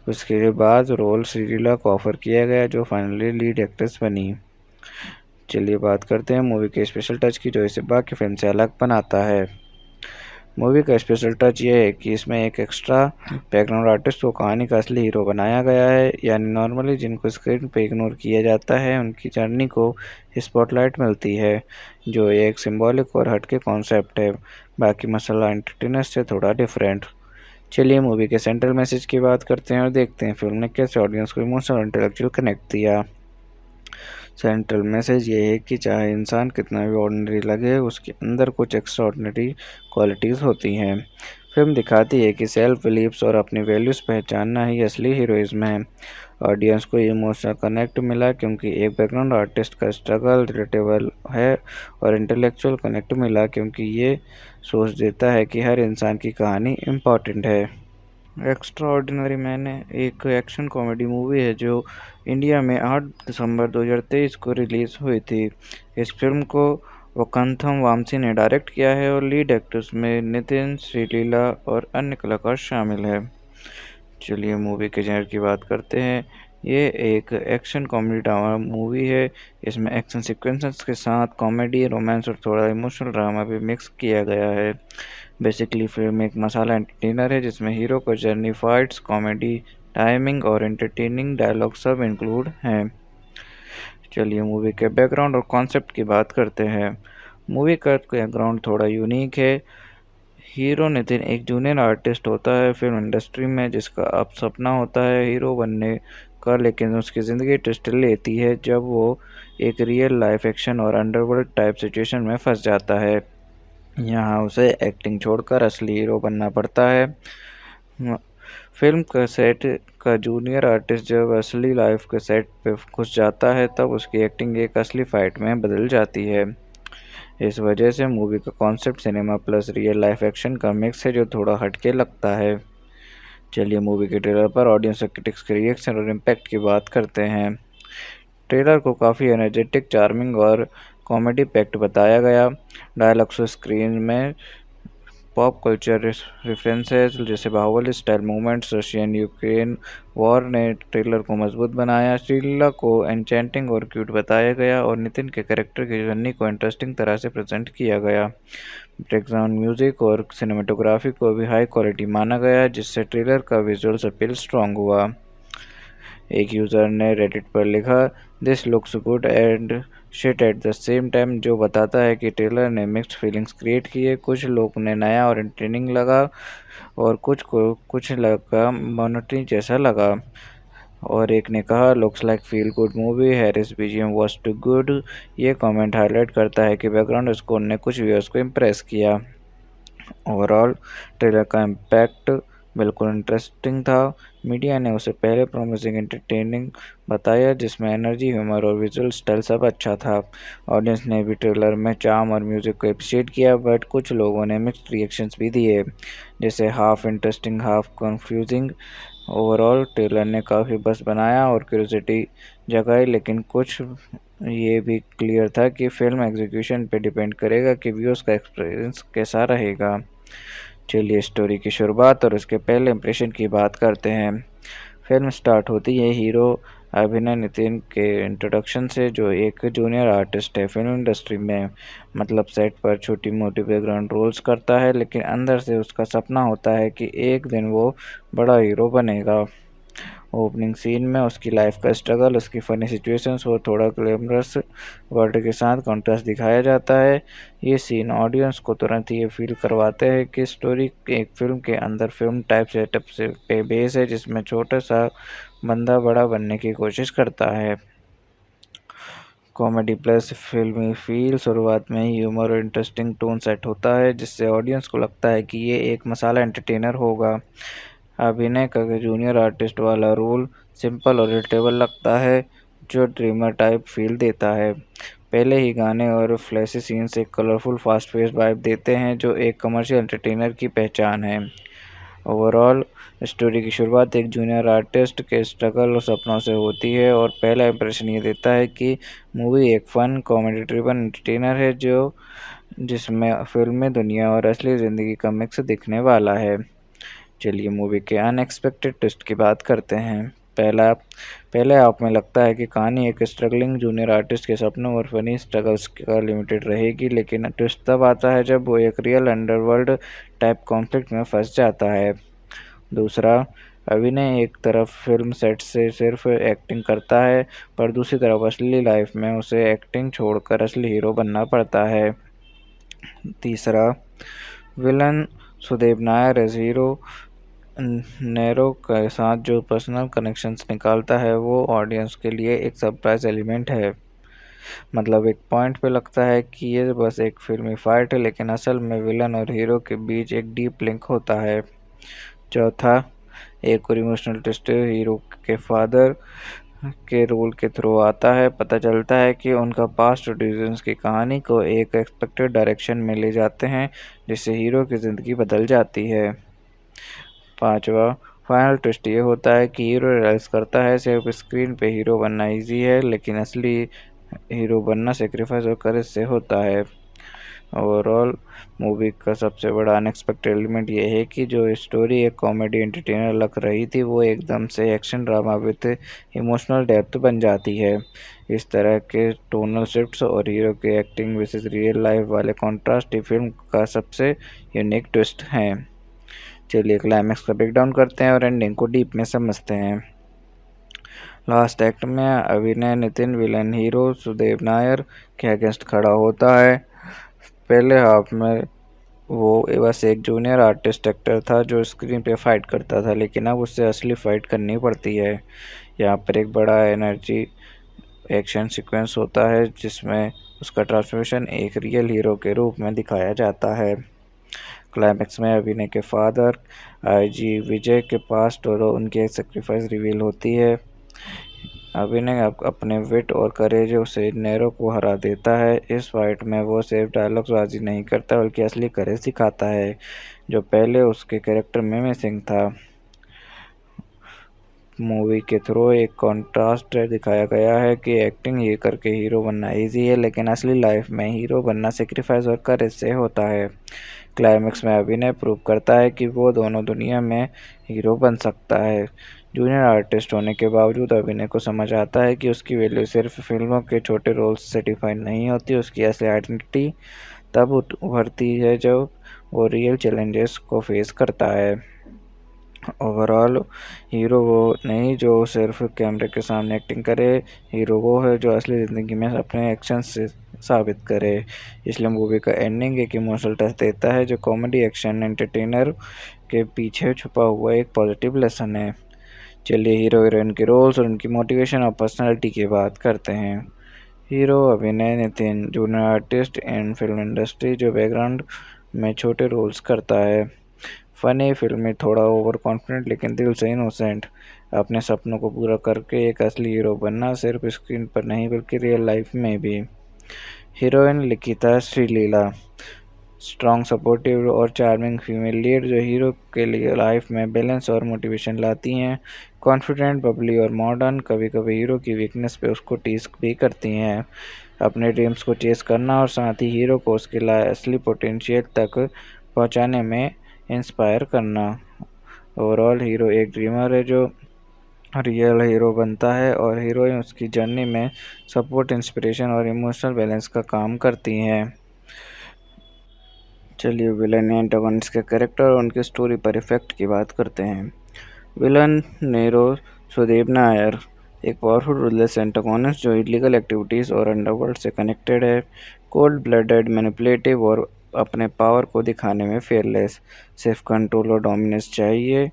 उसके बाद रोल श्रीलीला को ऑफर किया गया जो फाइनली लीड एक्ट्रेस बनी। चलिए बात करते हैं मूवी के स्पेशल टच की जो इसे बाकी फिल्म से अलग बनाता है। मूवी का स्पेशल टच ये है कि इसमें एक एक्स्ट्रा बैकग्राउंड आर्टिस्ट को कहानी का असली हीरो बनाया गया है, यानी नॉर्मली जिनको स्क्रीन पे इग्नोर किया जाता है उनकी जर्नी को स्पॉटलाइट मिलती है, जो एक सिंबॉलिक और हटके कॉन्सेप्ट है। बाकी मसाला एंटरटेनर से थोड़ा डिफरेंट। चलिए मूवी के सेंट्रल मैसेज की बात करते हैं और देखते हैं फिल्म ने कैसे ऑडियंस को इमोशनल और इंटेलेक्चुअल कनेक्ट दिया। सेंट्रल मैसेज ये है कि चाहे इंसान कितना भी ऑर्डिनरी लगे, उसके अंदर कुछ एक्स्ट्राऑर्डिनरी क्वालिटीज़ होती हैं। फिल्म दिखाती है कि सेल्फ बिलीव्स और अपनी वैल्यूज़ पहचानना ही असली हीरोइज्म है। ऑडियंस को इमोशनल कनेक्ट मिला क्योंकि एक बैकग्राउंड आर्टिस्ट का स्ट्रगल रिलेटेबल है, और इंटेलेक्चुअल कनेक्ट मिला क्योंकि ये सोच देता है कि हर इंसान की कहानी इम्पॉर्टेंट है। एक्स्ट्रा ऑर्डिनरी मैन एक एक्शन कॉमेडी मूवी है जो इंडिया में 8 दिसंबर 2023 को रिलीज़ हुई थी। इस फिल्म को वकांथम वामसी ने डायरेक्ट किया है और लीड एक्टर्स में नितिन, श्रीलीला और अन्य कलाकार शामिल हैं। चलिए मूवी के जेनर की बात करते हैं। ये एक एक्शन कॉमेडी ड्रामा मूवी है। इसमें एक्शन सीक्वेंसेस के साथ कॉमेडी, रोमांस और थोड़ा इमोशनल ड्रामा भी मिक्स किया गया है। बेसिकली फिल्म एक मसाला एंटरटेनर है जिसमें हीरो को जर्नी, फाइट्स, कॉमेडी, टाइमिंग और एंटरटेनिंग डायलॉग सब इंक्लूड हैं। चलिए मूवी के बैकग्राउंड और कॉन्सेप्ट की बात करते हैं। मूवी का बैकग्राउंड थोड़ा यूनिक है। हीरो नितिन एक जूनियर आर्टिस्ट होता है फिल्म इंडस्ट्री में, जिसका अब सपना होता है हीरो बनने का, लेकिन उसकी ज़िंदगी ट्विस्ट लेती है जब वो एक रियल लाइफ एक्शन और अंडरवर्ल्ड टाइप सिचुएशन में फंस जाता है। यहाँ उसे एक्टिंग छोड़कर असली हीरो बनना पड़ता है। फिल्म का सेट का जूनियर आर्टिस्ट जब असली लाइफ के सेट पे घुस जाता है तब उसकी एक्टिंग एक असली फाइट में बदल जाती है। इस वजह से मूवी का concept cinema plus real life action का मिक्स है जो थोड़ा हटके लगता है। चलिए मूवी के ट्रेलर पर ऑडियंस और क्रिटिक्स के रिएक्शन और इम्पैक्ट की बात करते हैं। ट्रेलर को काफ़ी एनर्जेटिक, चार्मिंग और कॉमेडी पैक्ड बताया गया। डायलॉग्स स्क्रीन में पॉप कल्चर रेफरेंसेस जैसे Baahubali style movements, Russian Ukraine war ने ट्रेलर को मजबूत बनाया। श्रीलीला को एन्चेंटिंग और क्यूट बताया गया और नितिन के कैरेक्टर की जर्नी को इंटरेस्टिंग तरह से प्रेजेंट किया गया। बैकग्राउंड म्यूजिक और सिनेमेटोग्राफी को भी हाई क्वालिटी माना गया, जिससे ट्रेलर का विजुअल्स अपील स्ट्रॉन्ग हुआ। एक यूज़र ने रेडिट पर लिखा, this looks good and shit at the same time, जो बताता है कि ट्रेलर ने मिक्स्ड फीलिंग्स क्रिएट किए। कुछ लोग ने नया और एंटरटेनिंग लगा और कुछ को कुछ लगा मोनोटनी जैसा लगा, और एक ने कहा looks like feel good movie, Harris BGM was too good. ये कमेंट हाईलाइट करता है कि बैकग्राउंड स्कोर ने कुछ व्यूअर्स को इम्प्रेस किया। ओवरऑल ट्रेलर का इम्पैक्ट बिल्कुल इंटरेस्टिंग था। मीडिया ने उसे पहले प्रॉमिसिंग एंटरटेनिंग बताया, जिसमें एनर्जी, ह्यूमर और विजुअल स्टाइल सब अच्छा था। ऑडियंस ने भी ट्रेलर में चार्म और म्यूजिक को अप्रिशिएट किया, बट कुछ लोगों ने मिक्स्ड रिएक्शंस भी दिए, जैसे half interesting half confusing. Overall trailer ने काफ़ी बस बनाया और क्यूरियोसिटी जगाई, लेकिन कुछ ये भी क्लियर था कि फिल्म एग्जीक्यूशन पे डिपेंड करेगा कि व्यूअर्स का एक्सपीरियंस कैसा रहेगा। चलिए स्टोरी की शुरुआत और उसके पहले इंप्रेशन की बात करते हैं। फिल्म स्टार्ट होती है हीरो अभिनय नितिन के इंट्रोडक्शन से, जो एक जूनियर आर्टिस्ट है फिल्म इंडस्ट्री में। मतलब सेट पर छोटी मोटी बैकग्राउंड रोल्स करता है, लेकिन अंदर से उसका सपना होता है कि एक दिन वो बड़ा हीरो बनेगा। ओपनिंग सीन में उसकी लाइफ का स्ट्रगल, उसकी फनी सिचुएशंस और थोड़ा ग्लैमरस वर्ल्ड के साथ कॉन्ट्रास्ट दिखाया जाता है। ये सीन ऑडियंस को तुरंत ये फील करवाते हैं कि स्टोरी एक फिल्म के अंदर फिल्म टाइप सेटअप से पे बेस है, जिसमें छोटा सा बंदा बड़ा बनने की कोशिश करता है। कॉमेडी प्लस फिल्मी फील, शुरुआत में ही ह्यूमर और इंटरेस्टिंग टोन सेट होता है, जिससे ऑडियंस को लगता है कि ये एक मसाला एंटरटेनर होगा। अभिनय का जूनियर आर्टिस्ट वाला रोल सिंपल और रिलेटेबल लगता है, जो ड्रीमर टाइप फील देता है। पहले ही गाने और फ्लैशी सीन्स एक कलरफुल फास्ट पेस वाइब देते हैं, जो एक कमर्शियल एंटरटेनर की पहचान है। ओवरऑल स्टोरी की शुरुआत एक जूनियर आर्टिस्ट के स्ट्रगल और सपनों से होती है, और पहला इंप्रेशन ये देता है कि मूवी एक फन कॉमेडी ड्रिवन एंटरटेनर है जो जिसमें फिल्मी दुनिया और असली ज़िंदगी का मिक्स दिखने वाला है। चलिए मूवी के अनएक्सपेक्टेड ट्विस्ट की बात करते हैं। पहले आप में लगता है कि कहानी एक स्ट्रगलिंग जूनियर आर्टिस्ट के सपनों और फनी स्ट्रगल्स का लिमिटेड रहेगी, लेकिन ट्विस्ट तब आता है जब वो एक रियल अंडरवर्ल्ड टाइप कॉन्फ्लिक्ट में फंस जाता है। दूसरा, अभिनय एक तरफ फिल्म सेट से सिर्फ एक्टिंग करता है, पर दूसरी तरफ असली लाइफ में उसे एक्टिंग छोड़कर असली हीरो बनना पड़ता है। तीसरा, villain Sudev Nair as hero नेरो के साथ जो पर्सनल कनेक्शंस निकालता है वो ऑडियंस के लिए एक सरप्राइज एलिमेंट है। मतलब एक पॉइंट पे लगता है कि ये बस एक फिल्मी फाइट है, लेकिन असल में विलन और हीरो के बीच एक डीप लिंक होता है। चौथा, एक और इमोशनल ट्विस्ट हीरो के फादर के रोल के थ्रू आता है। पता चलता है कि उनका पास्ट और डिसीजंस की कहानी को एक एक्सपेक्टेड डायरेक्शन में ले जाते हैं, जिससे हीरो की ज़िंदगी बदल जाती है। पांचवा, फाइनल ट्विस्ट ये होता है कि हीरो रियलाइज करता है सिर्फ स्क्रीन पे हीरो बनना इजी है, लेकिन असली हीरो बनना सेक्रीफाइस और करेज से होता है। ओवरऑल मूवी का सबसे बड़ा अनएक्सपेक्टेड एलिमेंट ये है कि जो स्टोरी एक कॉमेडी एंटरटेनर लग रही थी वो एकदम से action drama with emotional depth बन जाती है। इस तरह के टोनल शिफ्ट्स और हीरो के एक्टिंग वर्सेस रियल लाइफ वाले कॉन्ट्रास्ट ही फिल्म का सबसे यूनिक ट्विस्ट हैं। चलिए क्लाइमैक्स का ब्रेकडाउन करते हैं और एंडिंग को डीप में समझते हैं। लास्ट एक्ट में अभिनय नितिन विलन हीरो सुदेव नायर के अगेंस्ट खड़ा होता है। पहले हाफ में वो बस एक जूनियर आर्टिस्ट एक्टर था जो स्क्रीन पे फाइट करता था, लेकिन अब उससे असली फाइट करनी पड़ती है। यहाँ पर एक बड़ा एनर्जी एक्शन सीक्वेंस होता है जिसमें उसका ट्रांसफॉर्मेशन एक रियल हीरो के रूप में दिखाया जाता है। क्लाइमैक्स में अभिनय के फादर आईजी विजय के पास्ट और उनकी सेक्रीफाइस रिवील होती है। अभिनय अपने विट और करेज से नेरो को हरा देता है। इस फाइट में वो सिर्फ डायलॉग्सबाजी नहीं करता बल्कि असली करेज दिखाता है, जो पहले उसके कैरेक्टर में मिसिंग था। मूवी के थ्रू एक कॉन्ट्रास्ट दिखाया गया है कि एक्टिंग ही करके हीरो बनना इजी है, लेकिन असली लाइफ में हीरो बनना सेक्रीफाइस और करेज से होता है। क्लाइमैक्स में अभिनय प्रूव करता है कि वो दोनों दुनिया में हीरो बन सकता है। जूनियर आर्टिस्ट होने के बावजूद अभिनय को समझ आता है कि उसकी वैल्यू सिर्फ फिल्मों के छोटे रोल्स से डिफाइन नहीं होती, उसकी असली आइडेंटिटी तब उभरती है जब वो रियल चैलेंजेस को फेस करता है। ओवरऑल हीरो वो नहीं जो सिर्फ कैमरे के सामने एक्टिंग करे, हीरो वो है जो असली ज़िंदगी में अपने एक्शन से साबित करे। इसलिए मूवी का एंडिंग एक इमोशनल टच देता है जो कॉमेडी एक्शन एंटरटेनर के पीछे छुपा हुआ एक पॉजिटिव लेसन है। चलिए हीरो हीरोइन के रोल्स और उनकी मोटिवेशन और पर्सनालिटी की बात करते हैं। हीरो अभिनय Nitin junior artist in film industry जो बैकग्राउंड में छोटे रोल्स करता है। फनी फिल्म थोड़ा ओवर कॉन्फिडेंट लेकिन दिल से इनोसेंट। अपने सपनों को पूरा करके एक असली हीरो बनना सिर्फ स्क्रीन पर नहीं बल्कि रियल लाइफ में भी। हीरोइन लिखिता श्रीलीला स्ट्रॉन्ग सपोर्टिव और चार्मिंग फीमेल लीड जो हीरो के लिए लाइफ में बैलेंस और मोटिवेशन लाती हैं। कॉन्फिडेंट बबली और मॉडर्न, कभी कभी हीरो की वीकनेस पे उसको टीज भी करती हैं। अपने ड्रीम्स को चेस करना और साथ ही हीरो को उसके असली पोटेंशियल तक पहुंचाने में इंस्पायर करना। ओवरऑल हीरो एक ड्रीमर है जो रियल हीरो बनता है और हीरोइन उसकी जर्नी में सपोर्ट, इंस्पिरेशन और इमोशनल बैलेंस का काम करती हैं। चलिए विलन एंटागोनिस्ट के कैरेक्टर और उनकी स्टोरी पर इफेक्ट की बात करते हैं। विलन नेरो सुदेव नायर एक पावरफुल रूथलेस एंटागोनिस्ट जो इलीगल एक्टिविटीज़ और अंडरवर्ल्ड से कनेक्टेड है। कोल्ड ब्लडेड, मैनिपुलेटिव और अपने पावर को दिखाने में फेयरलेस। सिर्फ कंट्रोल और डोमिनेंस चाहिए,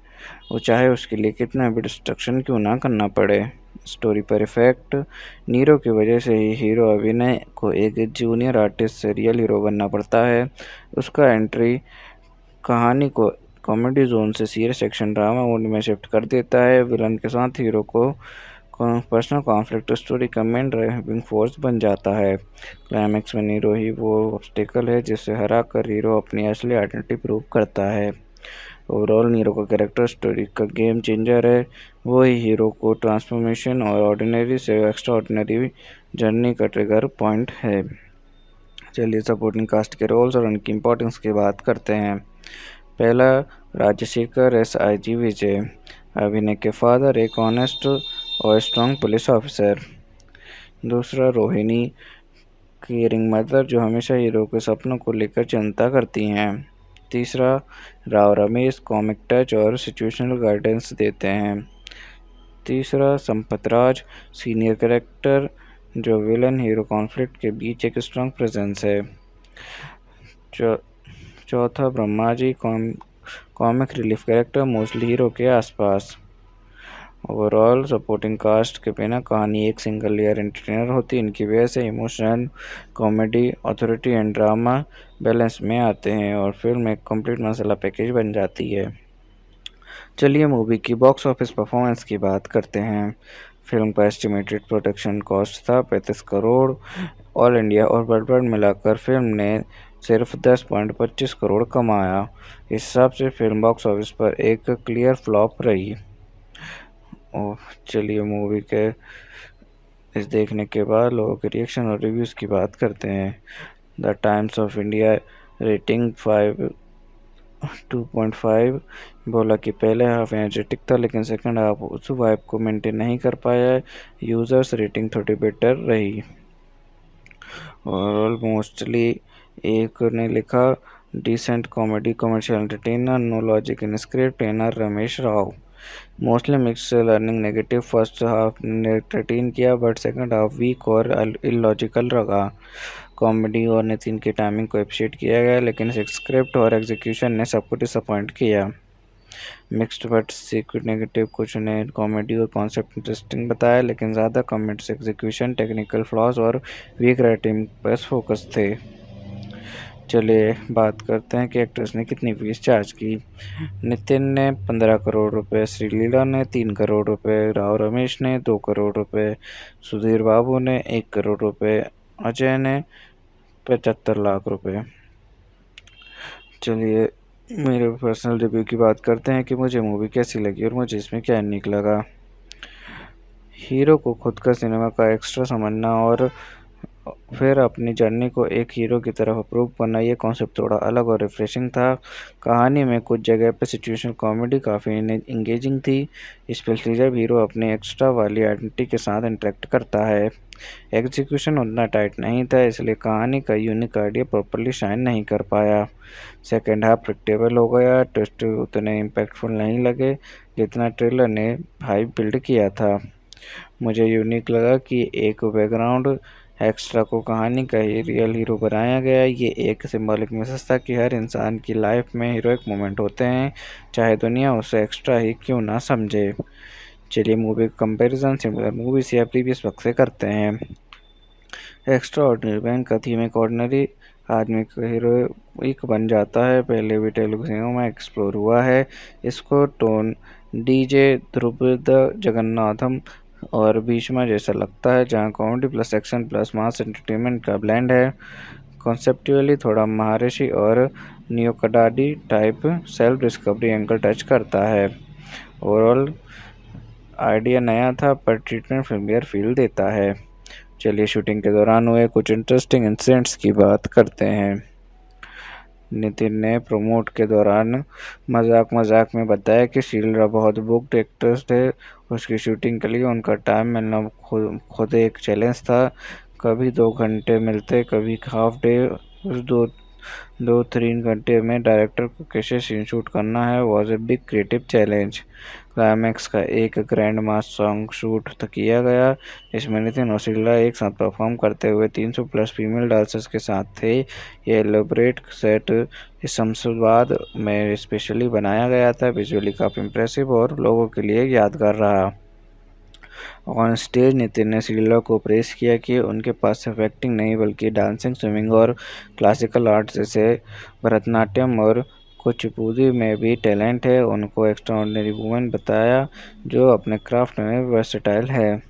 वो चाहे उसके लिए कितना भी डिस्ट्रक्शन क्यों ना करना पड़े। स्टोरी पर इफेक्ट नीरो की वजह से ही हीरो अभिनय को एक जूनियर आर्टिस्ट से रियल हीरो बनना पड़ता है। उसका एंट्री कहानी को कॉमेडी जोन से सीरियस एक्शन ड्रामा मोड में शिफ्ट कर देता है। विलन के साथ हीरो को पर्सनल कॉन्फ्लिक्ट स्टोरी का मेन ड्राइविंग फोर्स बन जाता है। क्लाइमैक्स में नीरो ही वो ऑब्स्टिकल है जिससे हरा कर हीरो अपनी असली आइडेंटिटी प्रूव करता है। ओवरऑल नीरो का कैरेक्टर स्टोरी का गेम चेंजर है। वो ही हीरो को ट्रांसफॉर्मेशन और ऑर्डिनरी से एक्स्ट्रा ऑर्डिनरी जर्नी का ट्रिगर पॉइंट है। चलिए सपोर्टिंग कास्ट के रोल्स और उनकी इम्पोर्टेंस की बात करते हैं। पहला, राजशेखर एस आईजी विजय अभिनय के फादर, एक ऑनेस्ट और स्ट्रॉन्ग पुलिस ऑफिसर। दूसरा, रोहिणी केयरिंग मदर जो हमेशा हीरो के सपनों को लेकर चिंता करती हैं। तीसरा, राव रमेश कॉमिक टच और सिचुएशनल गाइडेंस देते हैं। तीसरा, संपत राज सीनियर कैरेक्टर जो विलन हीरो कॉन्फ्लिक्ट के बीच एक स्ट्रॉन्ग प्रेजेंस है। चौथा, Brahma ji comic relief character mostly hero के आसपास। ओवरऑल सपोर्टिंग कास्ट के बिना कहानी एक सिंगल लेयर एंटरटेनर होती। इनकी वजह से emotion, comedy, authority and drama balance में आते हैं और फिल्म एक कंप्लीट मसाला पैकेज बन जाती है। चलिए मूवी की बॉक्स ऑफिस परफॉर्मेंस की बात करते हैं। फिल्म का एस्टिमेटेड प्रोडक्शन कॉस्ट था 35 करोड़। ऑल इंडिया और वर्ल्ड वाइड मिलाकर फिल्म ने सिर्फ 10.25 करोड़ कमाया। इस हिसाब से फिल्म बॉक्स ऑफिस पर एक क्लियर फ्लॉप रही। और चलिए मूवी के इस देखने के बाद लोगों के रिएक्शन और रिव्यूज़ की बात करते हैं। The Times of India rating 2.5 बोला कि पहले हाफ एनर्जेटिक था लेकिन सेकंड हाफ उस वाइब को मेंटेन नहीं कर पाया। यूज़र्स रेटिंग थोड़ी बेटर रही। ओवरऑल मोस्टली एक ने लिखा decent comedy commercial entertainer, no logic in script, trainer Ramesh Rao. Mostly mix learning negative, first half ने 13 किया बट सेकंड हाफ वीक और इलॉजिकल रहा। कॉमेडी और नितिन की टाइमिंग को अप्रिशिएट किया गया लेकिन स्क्रिप्ट और एग्जीक्यूशन ने सबको डिसअपॉइंट किया। मिक्स्ड बट सीक्वेंट नेगेटिव, कुछ ने कॉमेडी और कॉन्सेप्ट इंटरेस्टिंग बताया लेकिन ज़्यादा कमेंट्स एग्जीक्यूशन, टेक्निकल फ्लॉज और वीक राइटिंग पर फोकस थे। चलिए बात करते हैं कि एक्ट्रेस ने कितनी फीस चार्ज की। नितिन ने 15 करोड़ रुपए, श्रीलीला ने 3 करोड़ रुपए, राव रमेश ने 2 करोड़ रुपए, सुधीर बाबू ने 1 करोड़ रुपए, अजय ने 75 लाख रुपए। चलिए मेरे पर्सनल रिव्यू की बात करते हैं कि मुझे मूवी कैसी लगी और मुझे इसमें क्या यूनिक लगा। हीरो को खुद का सिनेमा का एक्स्ट्रा समझना और फिर अपनी जर्नी को एक हीरो की तरफ अप्रूव करना, ये कॉन्सेप्ट थोड़ा अलग और रिफ्रेशिंग था। कहानी में कुछ जगह पे सिचुएशनल कॉमेडी काफ़ी इंगेजिंग थी, स्पेशली जब हीरो अपनी एक्स्ट्रा वाली आइडेंटिटी के साथ इंटरेक्ट करता है। एग्जीक्यूशन उतना टाइट नहीं था इसलिए कहानी का यूनिक आइडिया प्रॉपरली शाइन नहीं कर पाया। सेकेंड हाफ प्रेडिक्टेबल हो गया, ट्विस्ट उतने इम्पैक्टफुल नहीं लगे जितना ट्रेलर ने हाइप बिल्ड किया था। मुझे यूनिक लगा कि एक बैकग्राउंड एक्स्ट्रा को कहानी का ही रियल हीरो बनाया गया। ये एक सिंबॉलिक मैसेज था कि हर इंसान की लाइफ में हीरोइक मोमेंट होते हैं, चाहे दुनिया उसे एक्स्ट्रा ही क्यों ना समझे। चलिए मूवी का कंपैरिजन सिमिलर मूवीज या प्रीवियस वक्त से करते हैं। एक्स्ट्रा ऑर्डिनरी मैन का थीम एक ऑर्डिनरी आदमी का हीरोइक बन जाता है, पहले भी तेलुगु सिनेमा में एक्सप्लोर हुआ है। इसको टोन डीजे ध्रुपद जगन्नाथम और भीष्मा जैसा लगता है, जहां comedy plus action plus mass entertainment का ब्लेंड है। कॉन्सेप्चुअली थोड़ा महर्षि और नियोकडाडी type self discovery angle touch करता है। ओवरऑल आइडिया नया था पर ट्रीटमेंट फिल्मियर फील देता है। चलिए शूटिंग के दौरान हुए कुछ इंटरेस्टिंग इंसिडेंट्स की बात करते हैं। नितिन ने प्रमोट के दौरान मजाक में बताया कि शीलरा बहुत बुक्ड एक्टर्स थे, उसकी शूटिंग के लिए उनका टाइम मिलना खुद एक चैलेंज था। कभी 2 घंटे मिलते, कभी हाफ डे। उस 2-3 घंटे में डायरेक्टर को कैसे सीन शूट करना है was a big creative challenge. Climax का एक ग्रैंड मास सॉन्ग शूट किया गया, इसमें नितिन और शीला एक साथ परफॉर्म करते हुए 300 प्लस फीमेल डांसर्स के साथ थे। यह एलोबरेट सेट शमशाबाद में स्पेशली बनाया गया था, विजुअली काफ़ी इम्प्रेसिव और लोगों के लिए यादगार रहा। ऑन स्टेज नितिन ने शीला को प्रेस किया कि उनके पास सिर्फ एक्टिंग नहीं बल्कि डांसिंग, स्विमिंग और क्लासिकल आर्ट जैसे भरतनाट्यम और कुचिपुड़ी में भी टैलेंट है। उनको एक्स्ट्राऑर्डिनरी वुमन बताया जो अपने क्राफ्ट में वर्सेटाइल है।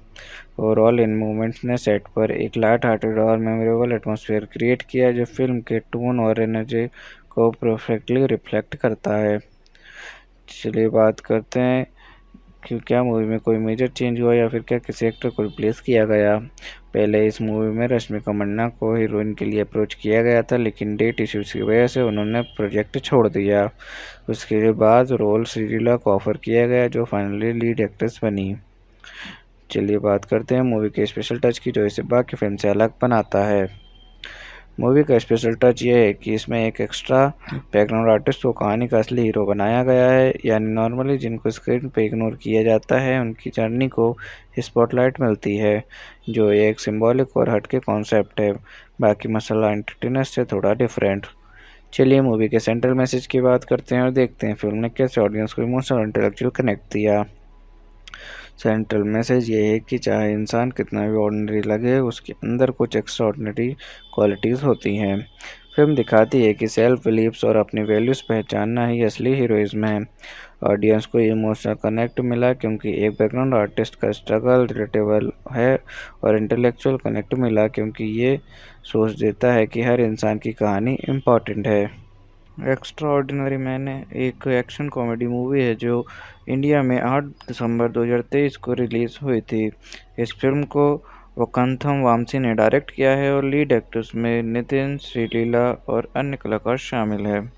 ओवरऑल इन मूवमेंट्स ने सेट पर एक लाइट हार्टेड और मेमोरेबल एटमॉस्फेयर क्रिएट किया जो फिल्म के टोन और एनर्जी को परफेक्टली रिफ्लेक्ट करता है। चलिए बात करते हैं कि क्या मूवी में कोई मेजर चेंज हुआ या फिर क्या किसी एक्टर को रिप्लेस किया गया। पहले इस मूवी में रश्मिका मंदाना को हीरोइन के लिए अप्रोच किया गया था लेकिन डेट इश्यूज की वजह से उन्होंने प्रोजेक्ट छोड़ दिया। उसके बाद रोल श्रीलीला को ऑफर किया गया जो फाइनली लीड एक्ट्रेस बनी। चलिए बात करते हैं मूवी के स्पेशल टच की जो इसे बाकी फिल्म से अलग बनाता है। मूवी का स्पेशल टच ये है कि इसमें एक एक्स्ट्रा बैकग्राउंड आर्टिस्ट को कहानी का असली हीरो बनाया गया है, यानी नॉर्मली जिनको स्क्रीन पे इग्नोर किया जाता है उनकी जर्नी को स्पॉटलाइट मिलती है, जो एक सिंबॉलिक और हटके कॉन्सेप्ट है। बाकी मसाला एंटरटेनर से थोड़ा डिफरेंट। चलिए मूवी के सेंट्रल मैसेज की बात करते हैं और देखते हैं फिल्म ने कैसे ऑडियंस को इमोशनल और इंटेलेक्चुअल कनेक्ट दिया। सेंट्रल मैसेज ये है कि चाहे इंसान कितना भी ऑर्डिनरी लगे, उसके अंदर कुछ एक्स्ट्रा ऑर्डिनरी क्वालिटीज़ होती हैं। फिल्म दिखाती है कि सेल्फ बिलीव्स और अपनी वैल्यूज़ पहचानना ही असली हीरोइज्म है। ऑडियंस को इमोशनल कनेक्ट मिला क्योंकि एक बैकग्राउंड आर्टिस्ट का स्ट्रगल रिलेटेबल है, और इंटेलेक्चुअल कनेक्ट मिला क्योंकि ये सोच देता है कि हर इंसान की कहानी इम्पॉर्टेंट है। एक्स्ट्रा ऑर्डिनरी मैन एक एक्शन कॉमेडी मूवी है जो इंडिया में 8 दिसंबर 2023 को रिलीज़ हुई थी। इस फिल्म को वकांथम वामसी ने डायरेक्ट किया है और लीड एक्टर्स में नितिन, श्रीलीला और अन्य कलाकार शामिल हैं।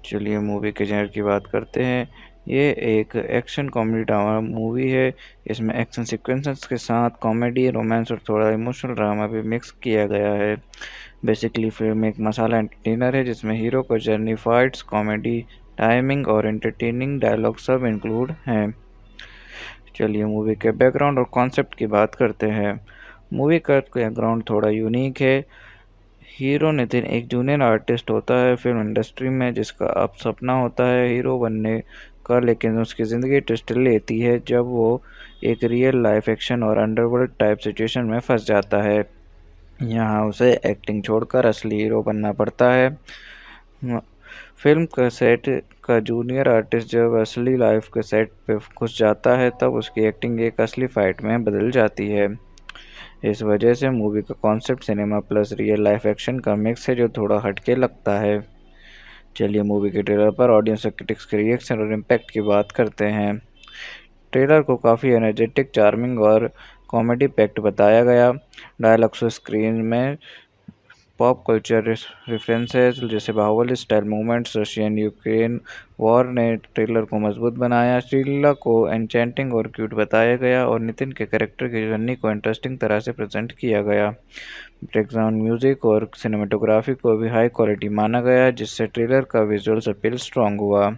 चलिए मूवी के जेनर की बात करते हैं। ये एक एक्शन कॉमेडी ड्रामा मूवी है। इसमें एक्शन सीक्वेंसेस के साथ कॉमेडी, रोमांस और थोड़ा इमोशनल ड्रामा भी मिक्स किया गया है। बेसिकली फिल्म एक मसाला एंटरटेनर है जिसमें हीरो को जर्नी, फाइट्स, कॉमेडी, टाइमिंग और एंटरटेनिंग डायलॉग सब इंक्लूड हैं। चलिए मूवी के बैकग्राउंड और कॉन्सेप्ट की बात करते हैं। मूवी का बैकग्राउंड थोड़ा यूनिक है। हीरो नितिन एक जूनियर आर्टिस्ट होता है फिल्म इंडस्ट्री में, जिसका अब सपना होता है हीरो बनने का, लेकिन उसकी ज़िंदगी ट्विस्ट लेती है जब वो एक रियल लाइफ एक्शन और अंडरवर्ल्ड टाइप सिचुएशन में फंस जाता है। यहाँ उसे एक्टिंग छोड़कर असली हीरो बनना पड़ता है। फिल्म का सेट का जूनियर आर्टिस्ट जब असली लाइफ के सेट पे घुस जाता है तब उसकी एक्टिंग एक असली फाइट में बदल जाती है। इस वजह से मूवी का concept cinema plus real life action का मिक्स है जो थोड़ा हटके लगता है। चलिए मूवी के ट्रेलर पर ऑडियंस और क्रिटिक्स के रिएक्शन और इम्पैक्ट की बात करते हैं। ट्रेलर को काफ़ी एनर्जेटिक, चार्मिंग और कॉमेडी पैक्ड बताया गया। डायलॉग्स और स्क्रीन में पॉप कल्चर रेफरेंसेस जैसे Baahubali style movements, Russian Ukraine war ने ट्रेलर को मजबूत बनाया। श्रीलीला को एन्चेंटिंग और क्यूट बताया गया और नितिन के कैरेक्टर की जर्नी को इंटरेस्टिंग तरह से प्रेजेंट किया गया। बैकग्राउंड म्यूजिक और सिनेमेटोग्राफी को भी हाई क्वालिटी माना गया, जिससे ट्रेलर का विजुअल्स अपील स्ट्रॉन्ग हुआ।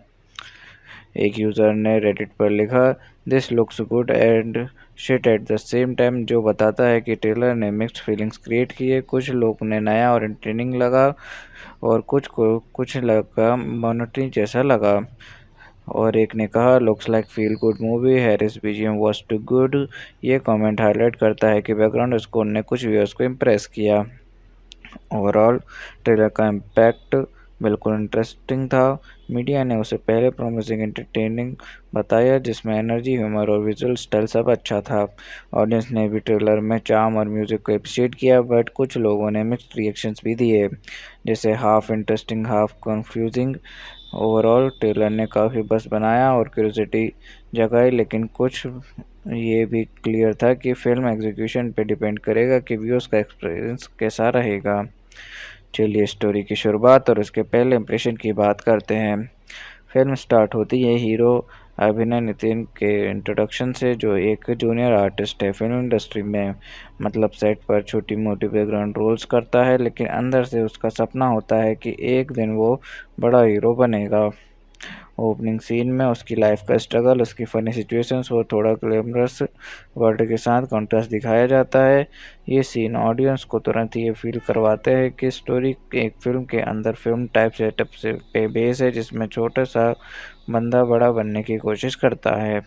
एक यूज़र ने रेडिट पर लिखा, this looks good and shit at the same time, जो बताता है कि ट्रेलर ने मिक्स्ड फीलिंग्स क्रिएट किए। कुछ लोग ने नया और एंटरटेनिंग लगा और कुछ को कुछ लगा मोनोटनी जैसा लगा, और एक ने कहा looks like feel good movie, Harris BGM was too good. ये कमेंट हाईलाइट करता है कि बैकग्राउंड स्कोर ने कुछ व्यूअर्स को इम्प्रेस किया। ओवरऑल ट्रेलर का इम्पैक्ट बिल्कुल इंटरेस्टिंग था। मीडिया ने उसे पहले प्रॉमिसिंग एंटरटेनिंग बताया, जिसमें एनर्जी, ह्यूमर और विजुअल स्टाइल सब अच्छा था। ऑडियंस ने भी ट्रेलर में चार्म और म्यूजिक को अप्रिशिएट किया, बट कुछ लोगों ने मिक्स्ड रिएक्शंस भी दिए, जैसे half interesting half confusing. Overall trailer ने काफ़ी बस बनाया और क्यूरियोसिटी जगाई, लेकिन कुछ ये भी क्लियर था कि फिल्म एग्जीक्यूशन पे डिपेंड करेगा कि व्यूअर्स का एक्सपीरियंस कैसा रहेगा। चलिए स्टोरी की शुरुआत और उसके पहले इंप्रेशन की बात करते हैं। फिल्म स्टार्ट होती है हीरो अभिनय नितिन के इंट्रोडक्शन से, जो एक जूनियर आर्टिस्ट है फिल्म इंडस्ट्री में। मतलब सेट पर छोटी मोटी बैकग्राउंड रोल्स करता है, लेकिन अंदर से उसका सपना होता है कि एक दिन वो बड़ा हीरो बनेगा। ओपनिंग सीन में उसकी लाइफ का स्ट्रगल, उसकी फ़नी सिचुएशंस और थोड़ा ग्लैमरस वर्ल्ड के साथ कॉन्ट्रास्ट दिखाया जाता है। ये सीन ऑडियंस को तुरंत ये फील करवाते हैं कि स्टोरी एक फिल्म के अंदर फिल्म टाइप सेटअप से पे बेस है, जिसमें छोटा सा बंदा बड़ा बनने की कोशिश करता है।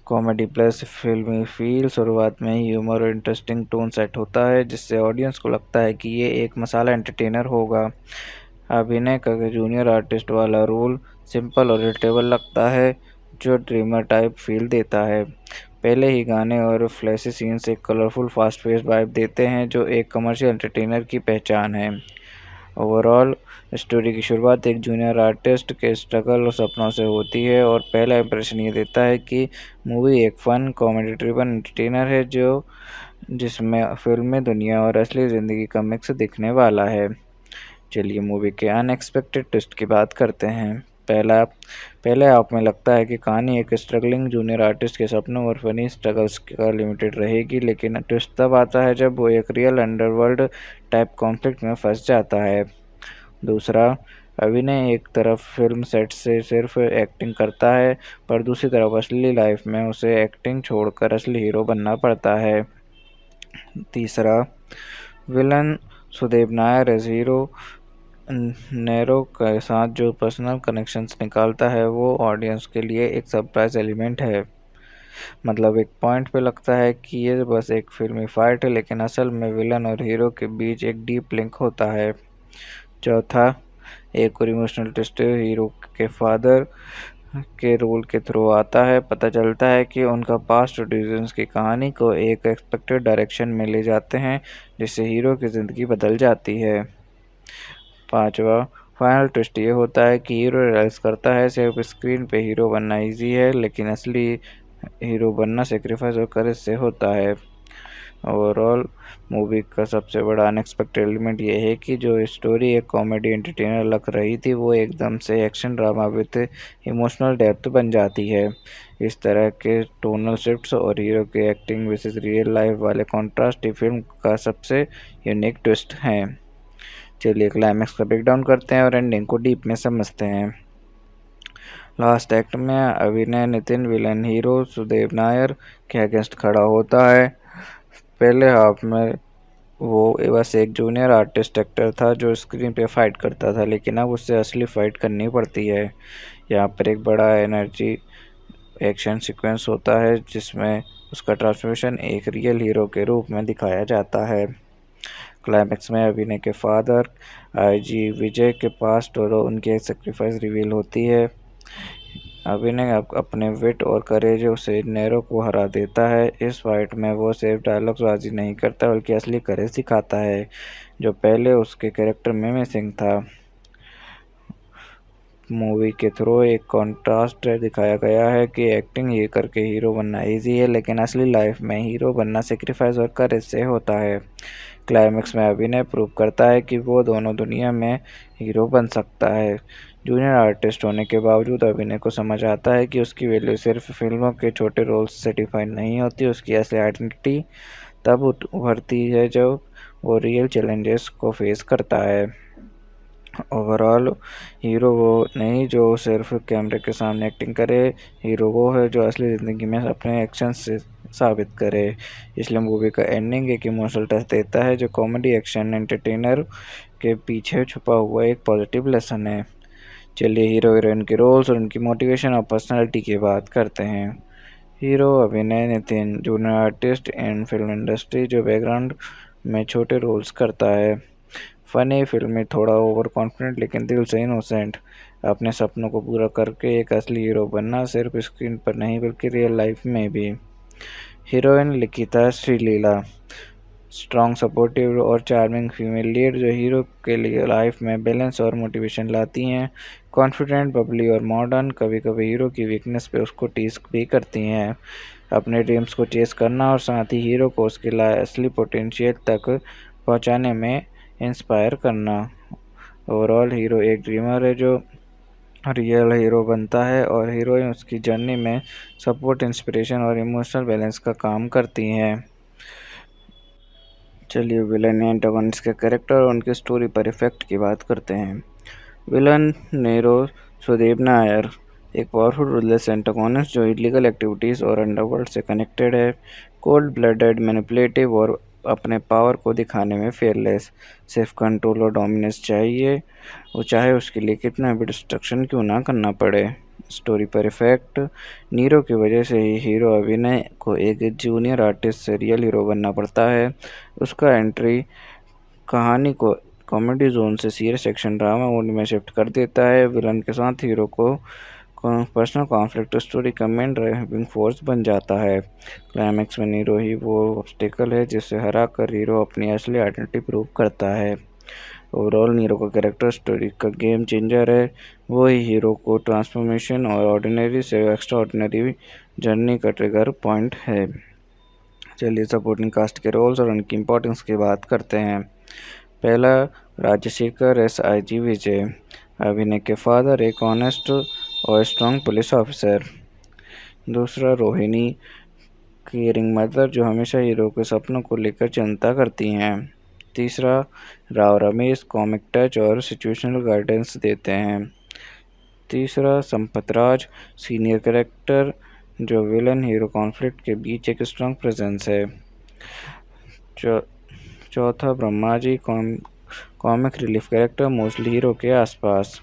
कॉमेडी प्लस फिल्मी फील, शुरुआत में ही ह्यूमर और इंटरेस्टिंग टोन सेट होता है, जिससे ऑडियंस को लगता है कि ये एक मसाला एंटरटेनर होगा। अभिनय का जूनियर आर्टिस्ट वाला रोल सिंपल और रिलेटेबल लगता है, जो ड्रीमर टाइप फील देता है। पहले ही गाने और फ्लैशी सीन्स एक कलरफुल फास्ट पेस वाइब देते हैं, जो एक कमर्शियल एंटरटेनर की पहचान है। ओवरऑल स्टोरी की शुरुआत एक जूनियर आर्टिस्ट के स्ट्रगल और सपनों से होती है, और पहला इंप्रेशन ये देता है कि मूवी एक फन कॉमेडी ड्रिवन एंटरटेनर है जो जिसमें फिल्मी दुनिया और असली ज़िंदगी का मिक्स दिखने वाला है। चलिए मूवी के अनएक्सपेक्टेड ट्विस्ट की बात करते हैं। पहले आप में लगता है कि कहानी एक स्ट्रगलिंग जूनियर आर्टिस्ट के सपनों और फनी स्ट्रगल्स का लिमिटेड रहेगी, लेकिन ट्विस्ट तब आता है जब वो एक रियल अंडरवर्ल्ड टाइप कॉन्फ्लिक्ट में फंस जाता है। दूसरा, अभिनय एक तरफ फिल्म सेट से सिर्फ एक्टिंग करता है, पर दूसरी तरफ असली लाइफ में उसे एक्टिंग छोड़कर असली हीरो बनना पड़ता है। तीसरा, villain Sudev Nair as hero नेरो के साथ जो पर्सनल कनेक्शंस निकालता है वो ऑडियंस के लिए एक सरप्राइज एलिमेंट है। मतलब एक पॉइंट पे लगता है कि ये बस एक फिल्मी फाइट है, लेकिन असल में विलन और हीरो के बीच एक डीप लिंक होता है। चौथा, एक और इमोशनल ट्विस्ट हीरो के फादर के रोल के थ्रू आता है। पता चलता है कि उनका पास्ट डिसीजंस की कहानी को एक एक्सपेक्टेड डायरेक्शन में ले जाते हैं, जिससे हीरो की ज़िंदगी बदल जाती है। पांचवा, फाइनल ट्विस्ट ये होता है कि हीरो रियलाइज करता है सिर्फ स्क्रीन पे हीरो बनना इजी है, लेकिन असली हीरो बनना सेक्रीफाइस और करेज से होता है। ओवरऑल मूवी का सबसे बड़ा अनएक्सपेक्टेड एलिमेंट ये है कि जो स्टोरी एक कॉमेडी एंटरटेनर लग रही थी वो एकदम से action drama with emotional depth बन जाती है। इस तरह के टोनल शिफ्ट्स और हीरो की एक्टिंग वर्सेस रियल लाइफ वाले कॉन्ट्रास्ट फिल्म का सबसे यूनिक ट्विस्ट हैं। चलिए क्लाइमैक्स का ब्रेकडाउन करते हैं और एंडिंग को डीप में समझते हैं। लास्ट एक्ट में अभिनय नितिन विलन हीरो सुदेव नायर के अगेंस्ट खड़ा होता है। पहले हाफ में वो बस एक जूनियर आर्टिस्ट एक्टर था जो स्क्रीन पे फाइट करता था, लेकिन अब उससे असली फाइट करनी पड़ती है। यहाँ पर एक बड़ा एनर्जी एक्शन सीक्वेंस होता है जिसमें उसका ट्रांसफॉर्मेशन एक रियल हीरो के रूप में दिखाया जाता है। क्लाइमैक्स में अभिनय के फादर आईजी विजय के पास्ट और उनकी सेक्रीफाइस रिवील होती है। अभिनय अपने विट और करेज से नेरो को हरा देता है। इस फाइट में वो सिर्फ डायलॉग्सबाजी नहीं करता बल्कि असली करेज दिखाता है, जो पहले उसके कैरेक्टर में मिसिंग था। मूवी के थ्रू एक कॉन्ट्रास्ट दिखाया गया है कि एक्टिंग ये करके हीरो बनना इजी है, लेकिन असली लाइफ में हीरो बनना सेक्रीफाइस और करेज से होता है। क्लाइमैक्स में अभिनय प्रूव करता है कि वो दोनों दुनिया में हीरो बन सकता है। जूनियर आर्टिस्ट होने के बावजूद अभिनय को समझ आता है कि उसकी वैल्यू सिर्फ फिल्मों के छोटे रोल्स से डिफाइन नहीं होती, उसकी असली आइडेंटिटी तब उभरती है जब वो रियल चैलेंजेस को फेस करता है। ओवरऑल हीरो वो नहीं जो सिर्फ कैमरे के सामने एक्टिंग करे, हीरो वो है जो असली ज़िंदगी में अपने एक्शन से साबित करे। इसलिए मूवी का एंडिंग एक इमोशनल टच देता है जो कॉमेडी एक्शन एंटरटेनर के पीछे छुपा हुआ एक पॉजिटिव लेसन है। चलिए हीरो हीरोइन के रोल्स और उनकी मोटिवेशन और पर्सनालिटी की बात करते हैं। हीरो अभिनय Nitin, junior artist in film industry जो बैकग्राउंड में छोटे रोल्स करता है। फनी फिल्मी, थोड़ा ओवर कॉन्फिडेंट लेकिन दिल से इनोसेंट। अपने सपनों को पूरा करके एक असली हीरो बनना सिर्फ स्क्रीन पर नहीं बल्कि रियल लाइफ में भी। हीरोइन लिखिता श्रीलीला, स्ट्रॉन्ग सपोर्टिव और चार्मिंग फीमेल लीड जो हीरो के लिए लाइफ में बैलेंस और मोटिवेशन लाती हैं। कॉन्फिडेंट, बबली और मॉडर्न, कभी कभी हीरो की वीकनेस पे उसको टीज भी करती हैं। अपने ड्रीम्स को चेस करना और साथ ही हीरो को उसके असली पोटेंशियल तक पहुंचाने में इंस्पायर करना। ओवरऑल हीरो एक ड्रीमर है जो रियल हीरो बनता है और हीरोइन उसकी जर्नी में सपोर्ट, इंस्पिरेशन और इमोशनल बैलेंस का काम करती हैं। चलिए विलन या एंटागोनिस्ट के कैरेक्टर और उनकी स्टोरी पर इफेक्ट की बात करते हैं। विलन नेरो सुदेव नायर एक पावरफुल रूललेस एंटागोनिस्ट जो इलीगल एक्टिविटीज़ और अंडरवर्ल्ड से कनेक्टेड है। कोल्ड ब्लडेड, मैनिपुलेटिव और अपने पावर को दिखाने में फेयरलेस। सिर्फ कंट्रोल और डोमिनेंस चाहिए, वो चाहे उसके लिए कितना भी डिस्ट्रक्शन क्यों ना करना पड़े। स्टोरी पर इफेक्ट, नीरो की वजह से ही हीरो अभिनय को एक जूनियर आर्टिस्ट से रियल हीरो बनना पड़ता है। उसका एंट्री कहानी को कॉमेडी जोन से सीरियस एक्शन ड्रामा मोड में शिफ्ट कर देता है। विलन के साथ हीरो को पर्सनल कॉन्फ्लिक्ट स्टोरी का मेन ड्राइविंग फोर्स बन जाता है। क्लाइमैक्स में नीरो ही वो ऑब्स्टिकल है जिसे हरा कर हीरो अपनी असली आइडेंटिटी प्रूव करता है। ओवरऑल नीरो का कैरेक्टर स्टोरी का गेम चेंजर है। वो ही हीरो को ट्रांसफॉर्मेशन और ऑर्डिनरी से एक्स्ट्रा ऑर्डिनरी जर्नी का ट्रिगर पॉइंट है। चलिए सपोर्टिंग कास्ट के रोल्स और उनकी इम्पोर्टेंस की बात करते हैं। पहला, राजशेखर एस.आई.जी. विजय, अभिनय के फादर, एक ऑनेस्ट और स्ट्रॉन्ग पुलिस ऑफिसर। दूसरा, रोहिणी, केयरिंग मदर जो हमेशा हीरो के सपनों को लेकर चिंता करती हैं। तीसरा, राव रमेश, कॉमिक टच और सिचुएशनल गाइडेंस देते हैं। तीसरा, संपत राज, सीनियर कैरेक्टर जो विलन हीरो कॉन्फ्लिक्ट के बीच एक स्ट्रॉन्ग प्रेजेंस है। चौथा, Brahma ji, comic relief character, mostly hero के आसपास।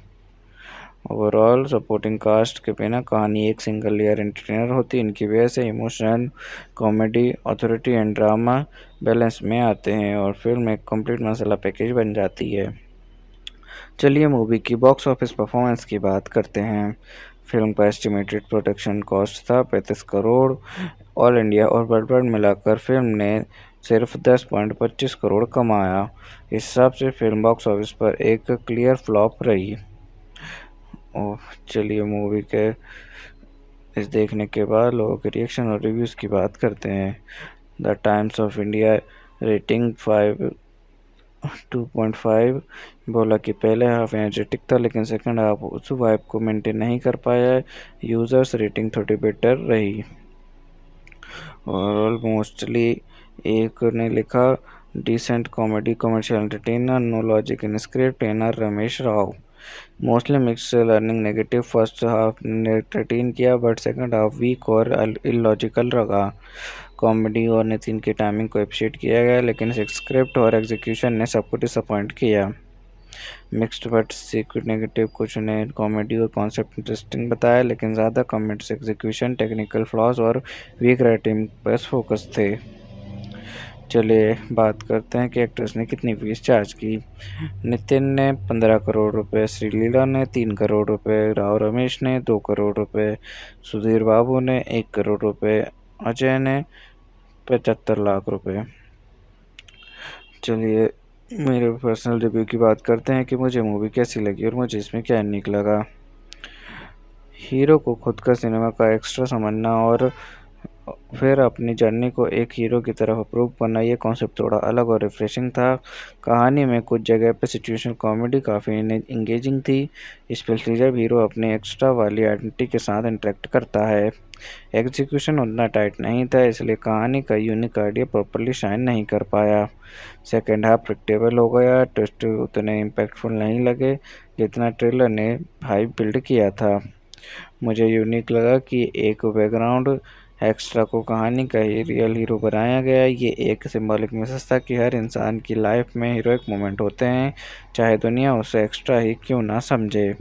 ओवरऑल सपोर्टिंग कास्ट के बिना कहानी एक सिंगल लेयर एंटरटेनर होती। इनकी वजह से emotion, comedy, authority and drama balance में आते हैं और फिल्म एक कंप्लीट मसाला पैकेज बन जाती है। चलिए मूवी की बॉक्स ऑफिस परफॉर्मेंस की बात करते हैं। फिल्म का एस्टिमेटेड प्रोडक्शन कॉस्ट था 35 करोड़। ऑल इंडिया और वर्ल्ड वाइड मिलाकर फिल्म ने सिर्फ 10.25 करोड़ कमाया। इस हिसाब से फिल्म बॉक्स ऑफिस पर एक क्लियर फ्लॉप रही। चलिए मूवी के इस देखने के बाद लोगों के रिएक्शन और रिव्यूज़ की बात करते हैं। The Times of India rating 2.5 बोला कि पहले हाफ एनर्जेटिक था लेकिन सेकंड हाफ उस वाइब को मेंटेन नहीं कर पाया। यूज़र्स रेटिंग थोड़ी बेटर रही। ओवरऑल मोस्टली एक ने लिखा decent comedy commercial entertainer, no logic in script, NR Ramesh Rao. Mostly mix learning negative, first half ने एंटरटेन किया बट सेकंड हाफ वीक और इलॉजिकल लगा। कॉमेडी और नितिन की टाइमिंग को अप्रिशिएट किया गया लेकिन स्क्रिप्ट और एग्जीक्यूशन ने सबको डिसअपॉइंट किया। मिक्स्ड बट सीक्रेट नेगेटिव, कुछ ने कॉमेडी और कॉन्सेप्ट इंटरेस्टिंग बताया लेकिन ज़्यादा कमेंट्स एग्जीक्यूशन, टेक्निकल फ्लॉज और वीक राइटिंग पर फोकस थे। चलिए बात करते हैं कि एक्ट्रेस ने कितनी फीस चार्ज की। नितिन ने 15 करोड़ रुपए, श्रीलीला ने 3 करोड़ रुपए, राव रमेश ने 2 करोड़ रुपए, सुधीर बाबू ने 1 करोड़ रुपए, अजय ने 75 लाख रुपए। चलिए मेरे पर्सनल रिव्यू की बात करते हैं कि मुझे मूवी कैसी लगी और मुझे इसमें क्या यूनिक लगा। हीरो को खुद का सिनेमा का एक्स्ट्रा समझना और फिर अपनी जर्नी को एक हीरो की तरफ अप्रूव करना, ये कॉन्सेप्ट थोड़ा अलग और रिफ्रेशिंग था। कहानी में कुछ जगह पे सिचुएशन कॉमेडी काफ़ी इंगेजिंग थी, स्पेशली जब हीरो अपने एक्स्ट्रा वाली आइडेंटिटी के साथ इंटरेक्ट करता है। एग्जीक्यूशन उतना टाइट नहीं था इसलिए कहानी का यूनिक आइडिया प्रॉपरली शाइन नहीं कर पाया। सेकेंड हाफ प्रेडिक्टेबल हो गया, ट्विस्ट उतने इम्पैक्टफुल नहीं लगे जितना ट्रेलर ने हाइप बिल्ड किया था। मुझे यूनिक लगा कि एक बैकग्राउंड एक्स्ट्रा को कहानी का ही रियल हीरो बनाया गया। ये एक सिंबॉलिक मैसेज था कि हर इंसान की लाइफ में हीरोइक मोमेंट होते हैं, चाहे दुनिया उसे एक्स्ट्रा ही क्यों ना समझे।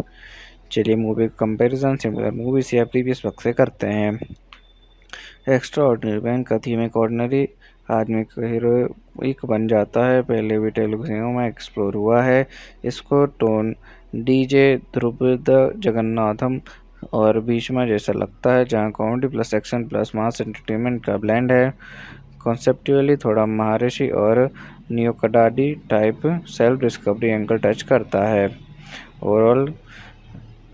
चलिए मूवी कंपैरिजन सिमिलर मूवीज या प्रीवियस वक्त से करते हैं। एक्स्ट्रा ऑर्डिनरी मैन का थीम एक ऑर्डिनरी आदमी का हीरोइक बन जाता है, पहले भी तेलुगु सिनेमा में एक्सप्लोर हुआ है। इसको टोन डीजे ध्रुपद जगन्नाथम और भीष्मा जैसा लगता है, जहां comedy plus action plus mass entertainment का ब्लेंड है। कॉन्सेप्चुअली थोड़ा महर्षि और नियोकडाडी type self discovery angle touch करता है। ओवरऑल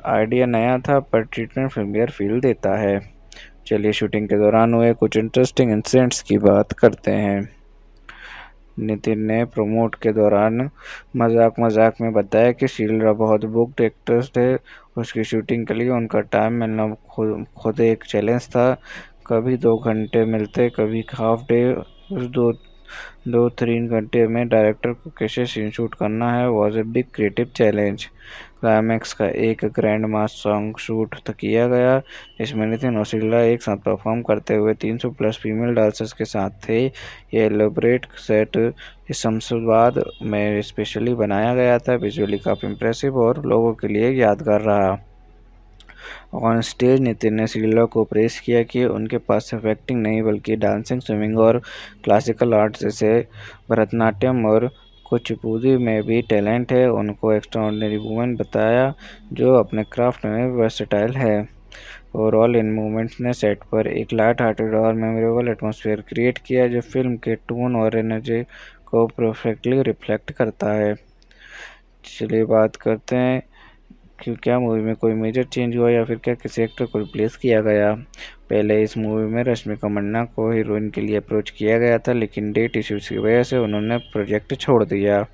आइडिया नया था पर ट्रीटमेंट फिल्मियर फील देता है। चलिए शूटिंग के दौरान हुए कुछ इंटरेस्टिंग इंसिडेंट्स की बात करते हैं। नितिन ने प्रमोट के दौरान मजाक में बताया कि शीला बहुत बुक्ड एक्ट्रेस थे, उसकी शूटिंग के लिए उनका टाइम मिलना खुद एक चैलेंज था। कभी 2 घंटे मिलते, कभी हाफ डे। उस 2-3 घंटे में डायरेक्टर को कैसे सीन शूट करना है was a big creative challenge. Climax का एक ग्रैंड मास सॉन्ग शूट किया गया, इसमें नितिन और शीला एक साथ परफॉर्म करते हुए 300 प्लस फीमेल डांसर्स के साथ थे। ये एलोबरेट सेट इस शमशाबाद में स्पेशली बनाया गया था, विजुअली काफ़ी इम्प्रेसिव और लोगों के लिए यादगार रहा। ऑन स्टेज नितिन ने शीला को प्रेस किया कि उनके पास सिर्फ एक्टिंग नहीं बल्कि डांसिंग, स्विमिंग और क्लासिकल आर्ट जैसे भरतनाट्यम और कुचिपुड़ी में भी टैलेंट है। उनको एक्स्ट्राऑर्डिनरी वुमेन बताया जो अपने क्राफ्ट में वर्सेटाइल है। ओवरऑल इन मूवमेंट्स ने सेट पर एक लाइट हार्टेड और मेमोरेबल एटमॉस्फेयर क्रिएट किया जो फिल्म के टोन और एनर्जी को परफेक्टली रिफ्लेक्ट करता है। चलिए बात करते हैं कि क्या मूवी में कोई मेजर चेंज हुआ या फिर क्या किसी एक्टर को रिप्लेस किया गया। पहले इस मूवी में रश्मिका मंदाना को हीरोइन के लिए अप्रोच किया गया था लेकिन डेट इश्यूज की वजह से उन्होंने प्रोजेक्ट छोड़ दिया।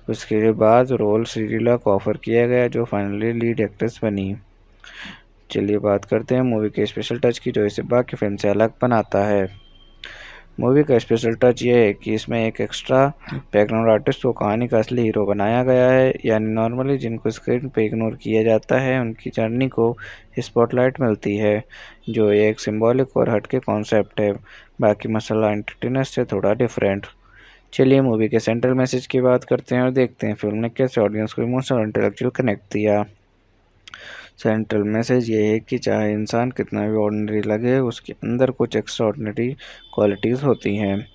उसके बाद रोल श्रीलीला को ऑफर किया गया जो फाइनली लीड एक्ट्रेस बनी। चलिए बात करते हैं मूवी के स्पेशल टच की जो इसे बाकी फिल्म से अलग बनाता है। मूवी का स्पेशल टच ये है कि इसमें एक एक्स्ट्रा बैकग्राउंड आर्टिस्ट को कहानी का असली हीरो बनाया गया है, यानी नॉर्मली जिनको स्क्रीन पे इग्नोर किया जाता है उनकी जर्नी को स्पॉटलाइट मिलती है, जो एक सिंबॉलिक और हटके कॉन्सेप्ट है। बाकी मसाला एंटरटेनर से थोड़ा डिफरेंट। चलिए मूवी के सेंट्रल मैसेज की बात करते हैं और देखते हैं फिल्म ने कैसे ऑडियंस को इमोशनल और इंटेलेक्चुअल कनेक्ट दिया। सेंट्रल मैसेज ये है कि चाहे इंसान कितना भी ऑर्डिनरी लगे, उसके अंदर कुछ एक्स्ट्रा ऑर्डिनरी क्वालिटीज़ होती हैं।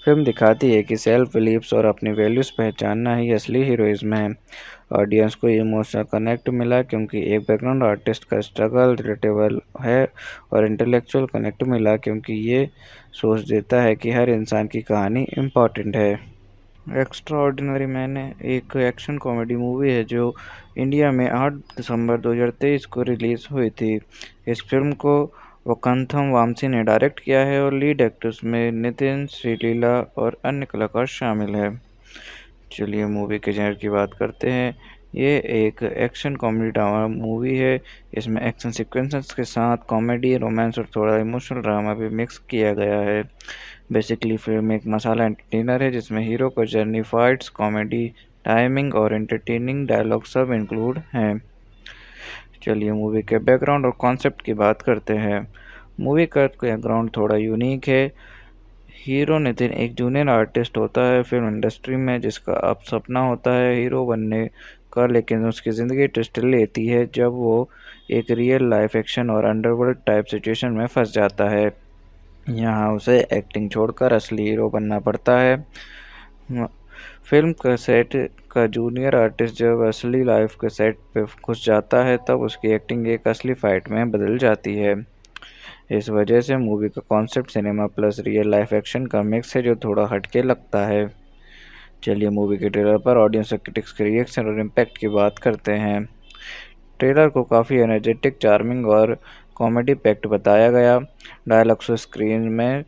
फिल्म दिखाती है कि सेल्फ बिलीव्स और अपनी वैल्यूज़ पहचानना ही असली हीरोइज्म है। ऑडियंस को इमोशनल कनेक्ट मिला क्योंकि एक बैकग्राउंड आर्टिस्ट का स्ट्रगल रिलेटेबल है, और इंटेलेक्चुअल कनेक्ट मिला क्योंकि ये सोच देता है कि हर इंसान की कहानी इम्पॉर्टेंट है। एक्स्ट्रा ऑर्डिनरी मैंने एक एक्शन कॉमेडी मूवी है जो इंडिया में 8 दिसंबर 2023 को रिलीज़ हुई थी। इस फिल्म को वकांथम वामसी ने डायरेक्ट किया है और लीड एक्टर्स में नितिन, श्रीलीला और अन्य कलाकार शामिल हैं। चलिए मूवी के जेनर की बात करते हैं। ये एक एक्शन कॉमेडी ड्रामा मूवी है। इसमें एक्शन सीक्वेंसेस के साथ कॉमेडी, रोमांस और थोड़ा इमोशनल ड्रामा भी मिक्स किया गया है। बेसिकली फिल्म एक मसाला एंटरटेनर है जिसमें हीरो को जर्नी, फाइट्स, कॉमेडी, टाइमिंग और एंटरटेनिंग डायलॉग सब इंक्लूड हैं। चलिए मूवी के बैकग्राउंड और कॉन्सेप्ट की बात करते हैं। मूवी का बैकग्राउंड थोड़ा यूनिक है। हीरो नितिन एक जूनियर आर्टिस्ट होता है फिल्म इंडस्ट्री में, जिसका अब सपना होता है हीरो बनने का, लेकिन उसकी ज़िंदगी ट्विस्ट लेती है जब वो एक रियल लाइफ एक्शन और अंडरवर्ल्ड टाइप सिचुएशन में फंस जाता है। यहाँ उसे एक्टिंग छोड़कर असली हीरो बनना पड़ता है। फिल्म का सेट का जूनियर आर्टिस्ट जब असली लाइफ के सेट पे घुस जाता है तब उसकी एक्टिंग एक असली फाइट में बदल जाती है। इस वजह से मूवी का concept cinema plus real life action का मिक्स है जो थोड़ा हटके लगता है। चलिए मूवी के ट्रेलर पर ऑडियंस और क्रिटिक्स के रिएक्शन और इम्पैक्ट की बात करते हैं। ट्रेलर को काफ़ी एनर्जेटिक, चार्मिंग और कॉमेडी पैक्ड बताया गया। डायलॉग्स स्क्रीन में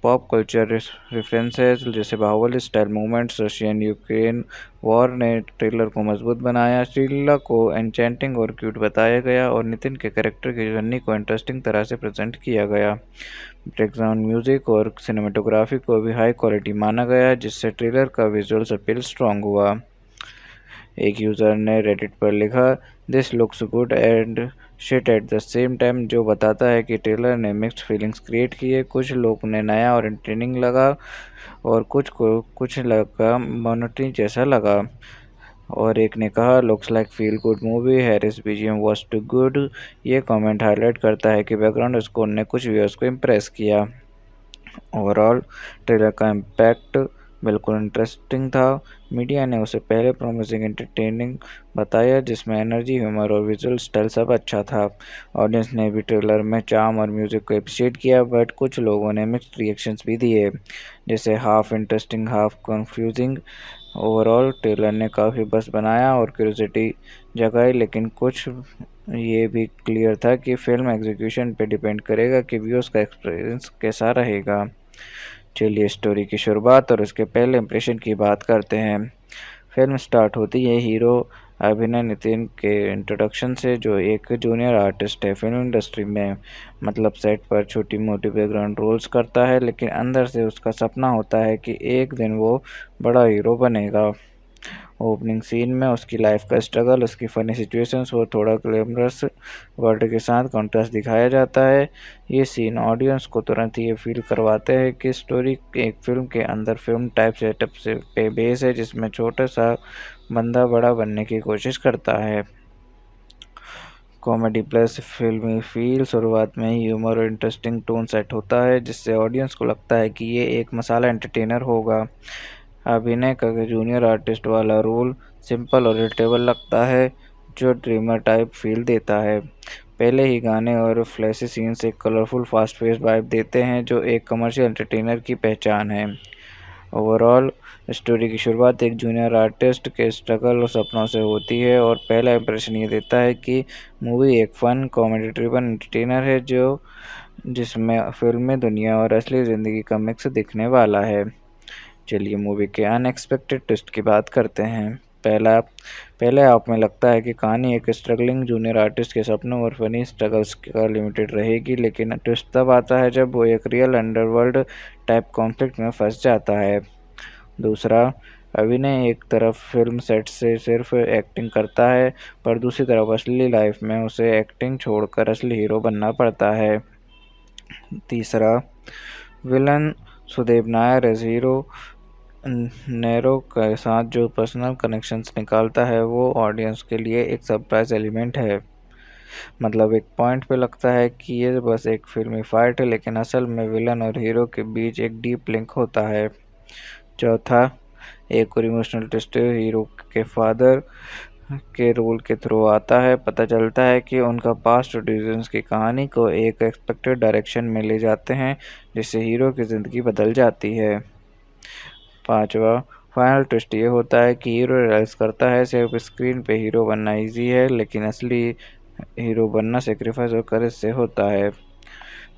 पॉप कल्चर रेफरेंसेस जैसे Baahubali style movements, Russian Ukraine war ने ट्रेलर को मजबूत बनाया। श्रीलीला को एन्चेंटिंग और क्यूट बताया गया और नितिन के कैरेक्टर की जर्नी को इंटरेस्टिंग तरह से प्रेजेंट किया गया। बैकग्राउंड म्यूजिक और सिनेमेटोग्राफी को भी हाई क्वालिटी माना गया, जिससे ट्रेलर का विजुअल्स अपील स्ट्रॉन्ग हुआ। एक यूज़र ने रेडिट पर लिखा, this looks good and shit at the same time, जो बताता है कि ट्रेलर ने मिक्स्ड फीलिंग्स क्रिएट किए। कुछ लोग ने नया और एंटरटेनिंग लगा और कुछ को कुछ लगा मोनोटनी जैसा लगा, और एक ने कहा looks like feel good movie, Harris BGM was too good. ये कमेंट हाईलाइट करता है कि बैकग्राउंड स्कोर ने कुछ व्यूअर्स को इम्प्रेस किया। ओवरऑल ट्रेलर का इम्पैक्ट बिल्कुल इंटरेस्टिंग था। मीडिया ने उसे पहले प्रॉमिसिंग एंटरटेनिंग बताया, जिसमें एनर्जी, ह्यूमर और विजुअल स्टाइल सब अच्छा था। ऑडियंस ने भी ट्रेलर में चार्म और म्यूजिक को अप्रिशिएट किया, बट कुछ लोगों ने मिक्स्ड रिएक्शंस भी दिए, जैसे half interesting half confusing. Overall trailer ने काफ़ी बस बनाया और क्यूरियोसिटी जगाई, लेकिन कुछ ये भी क्लियर था कि फिल्म एग्जीक्यूशन पे डिपेंड करेगा कि व्यूअर्स का एक्सपीरियंस कैसा रहेगा। चलिए स्टोरी की शुरुआत और उसके पहले इंप्रेशन की बात करते हैं। फिल्म स्टार्ट होती है हीरो अभिनय नितिन के इंट्रोडक्शन से, जो एक जूनियर आर्टिस्ट है फिल्म इंडस्ट्री में। मतलब सेट पर छोटी मोटी बैकग्राउंड रोल्स करता है, लेकिन अंदर से उसका सपना होता है कि एक दिन वो बड़ा हीरो बनेगा। ओपनिंग सीन में उसकी लाइफ का स्ट्रगल, उसकी फनी सिचुएशंस और थोड़ा ग्लैमरस वर्ल्ड के साथ कॉन्ट्रास्ट दिखाया जाता है। ये सीन ऑडियंस को तुरंत ये फील करवाते हैं कि स्टोरी एक फिल्म के अंदर फिल्म टाइप सेटअप से पे बेस है, जिसमें छोटा सा बंदा बड़ा बनने की कोशिश करता है। कॉमेडी प्लस फिल्मी फील, शुरुआत में ही ह्यूमर और इंटरेस्टिंग टोन सेट होता है, जिससे ऑडियंस को लगता है कि ये एक मसाला एंटरटेनर होगा। अभिनय का जूनियर आर्टिस्ट वाला रोल सिंपल और रिलेटेबल लगता है, जो ड्रीमर टाइप फील देता है। पहले ही गाने और फ्लैशी सीन्स एक कलरफुल फास्ट पेस वाइब देते हैं, जो एक कमर्शियल एंटरटेनर की पहचान है। ओवरऑल स्टोरी की शुरुआत एक जूनियर आर्टिस्ट के स्ट्रगल और सपनों से होती है, और पहला इंप्रेशन ये देता है कि मूवी एक फन कॉमेडी ड्रिवन एंटरटेनर है जो जिसमें फिल्मी दुनिया और असली ज़िंदगी का मिक्स दिखने वाला है। चलिए मूवी के अनएक्सपेक्टेड ट्विस्ट की बात करते हैं। पहले आप में लगता है कि कहानी एक स्ट्रगलिंग जूनियर आर्टिस्ट के सपनों और फनी स्ट्रगल्स का लिमिटेड रहेगी, लेकिन ट्विस्ट तब आता है जब वो एक रियल अंडरवर्ल्ड टाइप कॉन्फ्लिक्ट में फंस जाता है। दूसरा, अभिनय एक तरफ फिल्म सेट से सिर्फ एक्टिंग करता है, पर दूसरी तरफ असली लाइफ में उसे एक्टिंग छोड़कर असली हीरो बनना पड़ता है। तीसरा, villain Sudev Nair as hero नेरो के साथ जो पर्सनल कनेक्शंस निकालता है वो ऑडियंस के लिए एक सरप्राइज एलिमेंट है। मतलब एक पॉइंट पे लगता है कि ये बस एक फिल्मी फाइट है, लेकिन असल में विलन और हीरो के बीच एक डीप लिंक होता है। चौथा, एक और इमोशनल ट्विस्ट हीरो के फादर के रोल के थ्रू आता है। पता चलता है कि उनका पास्ट और डिसीजंस की कहानी को एक एक्सपेक्टेड डायरेक्शन में ले जाते हैं, जिससे हीरो की ज़िंदगी बदल जाती है। पांचवा, फाइनल ट्विस्ट ये होता है कि हीरो रियलाइज करता है सिर्फ स्क्रीन पे हीरो बनना इजी है, लेकिन असली हीरो बनना सेक्रीफाइस और करेज से होता है।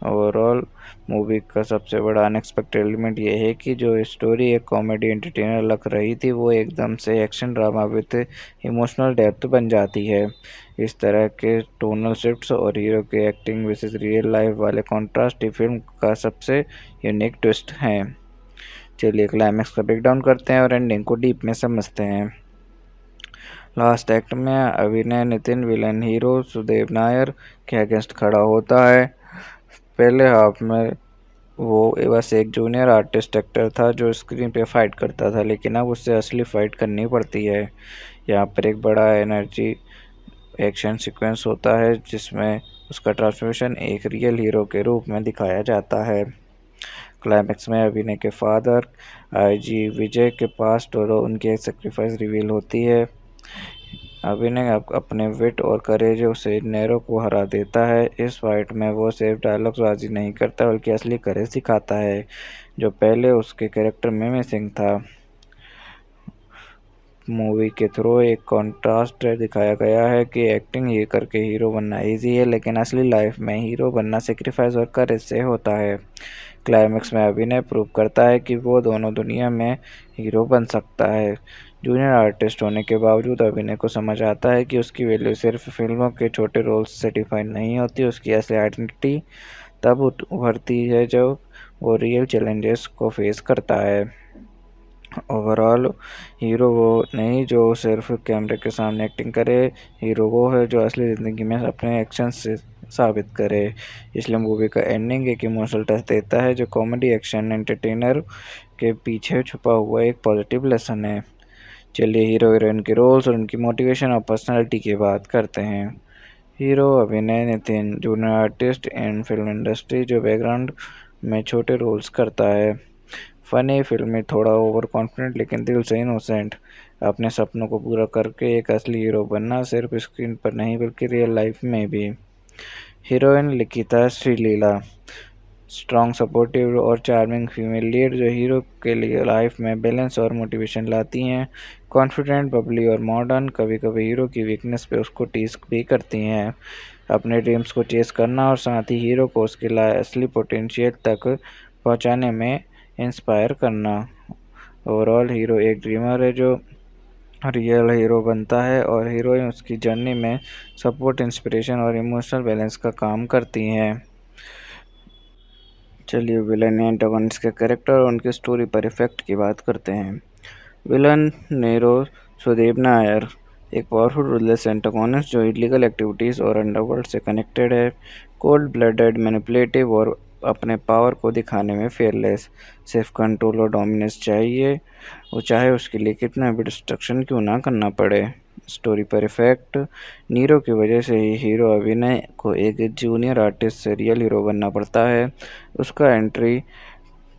ओवरऑल मूवी का सबसे बड़ा अनएक्सपेक्टेड एलिमेंट ये है कि जो स्टोरी एक कॉमेडी एंटरटेनर लग रही थी वो एकदम से action drama with emotional depth बन जाती है। इस तरह के टोनल शिफ्ट्स और हीरो के एक्टिंग वर्सेस रियल लाइफ वाले कॉन्ट्रास्ट ही फिल्म का सबसे यूनिक ट्विस्ट हैं। चलिए क्लाइमैक्स का ब्रेकडाउन करते हैं और एंडिंग को डीप में समझते हैं। लास्ट एक्ट में अभिनय नितिन विलन हीरो सुदेव नायर के अगेंस्ट खड़ा होता है। पहले हाफ में वो बस एक जूनियर आर्टिस्ट एक्टर था जो स्क्रीन पे फाइट करता था, लेकिन अब उससे असली फाइट करनी पड़ती है। यहाँ पर एक बड़ा एनर्जी एक्शन सीक्वेंस होता है जिसमें उसका ट्रांसफॉर्मेशन एक रियल हीरो के रूप में दिखाया जाता है। क्लाइमैक्स में अभिनय के फादर आईजी विजय के पास्ट और उनकी एक सेक्रीफाइस रिवील होती है। अभिनय अपने विट और करेज से नेरो को हरा देता है। इस फाइट में वो सिर्फ डायलॉग्सबाजी नहीं करता बल्कि असली करेज दिखाता है, जो पहले उसके कैरेक्टर में मिसिंग था। मूवी के थ्रू एक कॉन्ट्रास्ट दिखाया गया है कि एक्टिंग ही करके हीरो बनना इजी है, लेकिन असली लाइफ में हीरो बनना सेक्रीफाइस और करेज से होता है। क्लाइमैक्स में अभिनय प्रूव करता है कि वो दोनों दुनिया में हीरो बन सकता है। जूनियर आर्टिस्ट होने के बावजूद अभिनय को समझ आता है कि उसकी वैल्यू सिर्फ फिल्मों के छोटे रोल्स से डिफाइन नहीं होती, उसकी असली आइडेंटिटी तब उभरती है जब वो रियल चैलेंजेस को फेस करता है। ओवरऑल हीरो वो नहीं जो सिर्फ कैमरे के सामने एक्टिंग करे, हीरो वो है जो असली ज़िंदगी में अपने एक्शन से साबित करे। इसलिए मूवी का एंडिंग एक इमोशनल टच देता है जो कॉमेडी एक्शन एंटरटेनर के पीछे छुपा हुआ एक पॉजिटिव लेसन है। चलिए हीरो हीरोइन के रोल्स और उनकी मोटिवेशन और पर्सनालिटी की बात करते हैं। हीरो अभिनय Nitin, junior artist in film industry जो बैकग्राउंड में छोटे रोल्स करता है। फनी, फिल्मी, थोड़ा ओवर कॉन्फिडेंट लेकिन दिल से इनोसेंट। अपने सपनों को पूरा करके एक असली हीरो बनना सिर्फ स्क्रीन पर नहीं बल्कि रियल लाइफ में भी। हीरोइन लिखिता श्रीलीला, स्ट्रॉन्ग, सपोर्टिव और चार्मिंग फीमेल लीड जो हीरो के लिए लाइफ में बैलेंस और मोटिवेशन लाती हैं। कॉन्फिडेंट, बबली और मॉडर्न, कभी कभी हीरो की वीकनेस पे उसको टीज भी करती हैं। अपने ड्रीम्स को चेस करना और साथ ही हीरो को उसके असली पोटेंशियल तक पहुंचाने में इंस्पायर करना। ओवरऑल हीरो एक ड्रीमर है जो रियल हीरो बनता है और हीरोइन उसकी जर्नी में सपोर्ट, इंस्पिरेशन और इमोशनल बैलेंस का काम करती हैं। चलिए विलन या एंटागोनिस्ट के कैरेक्टर और उनकी स्टोरी पर इफेक्ट की बात करते हैं। विलन नेरो सुदेव नायर एक पावरफुल रूललेस एंटागोनिस्ट जो इलीगल एक्टिविटीज़ और अंडरवर्ल्ड से कनेक्टेड है। कोल्ड ब्लडेड, मैनिपुलेटिव और अपने पावर को दिखाने में फेयरलेस। सिर्फ कंट्रोल और डोमिनेंस चाहिए, वो चाहे उसके लिए कितना भी डिस्ट्रक्शन क्यों ना करना पड़े। स्टोरी पर इफेक्ट, नीरो की वजह से ही हीरो अभिनय को एक जूनियर आर्टिस्ट से रियल हीरो बनना पड़ता है। उसका एंट्री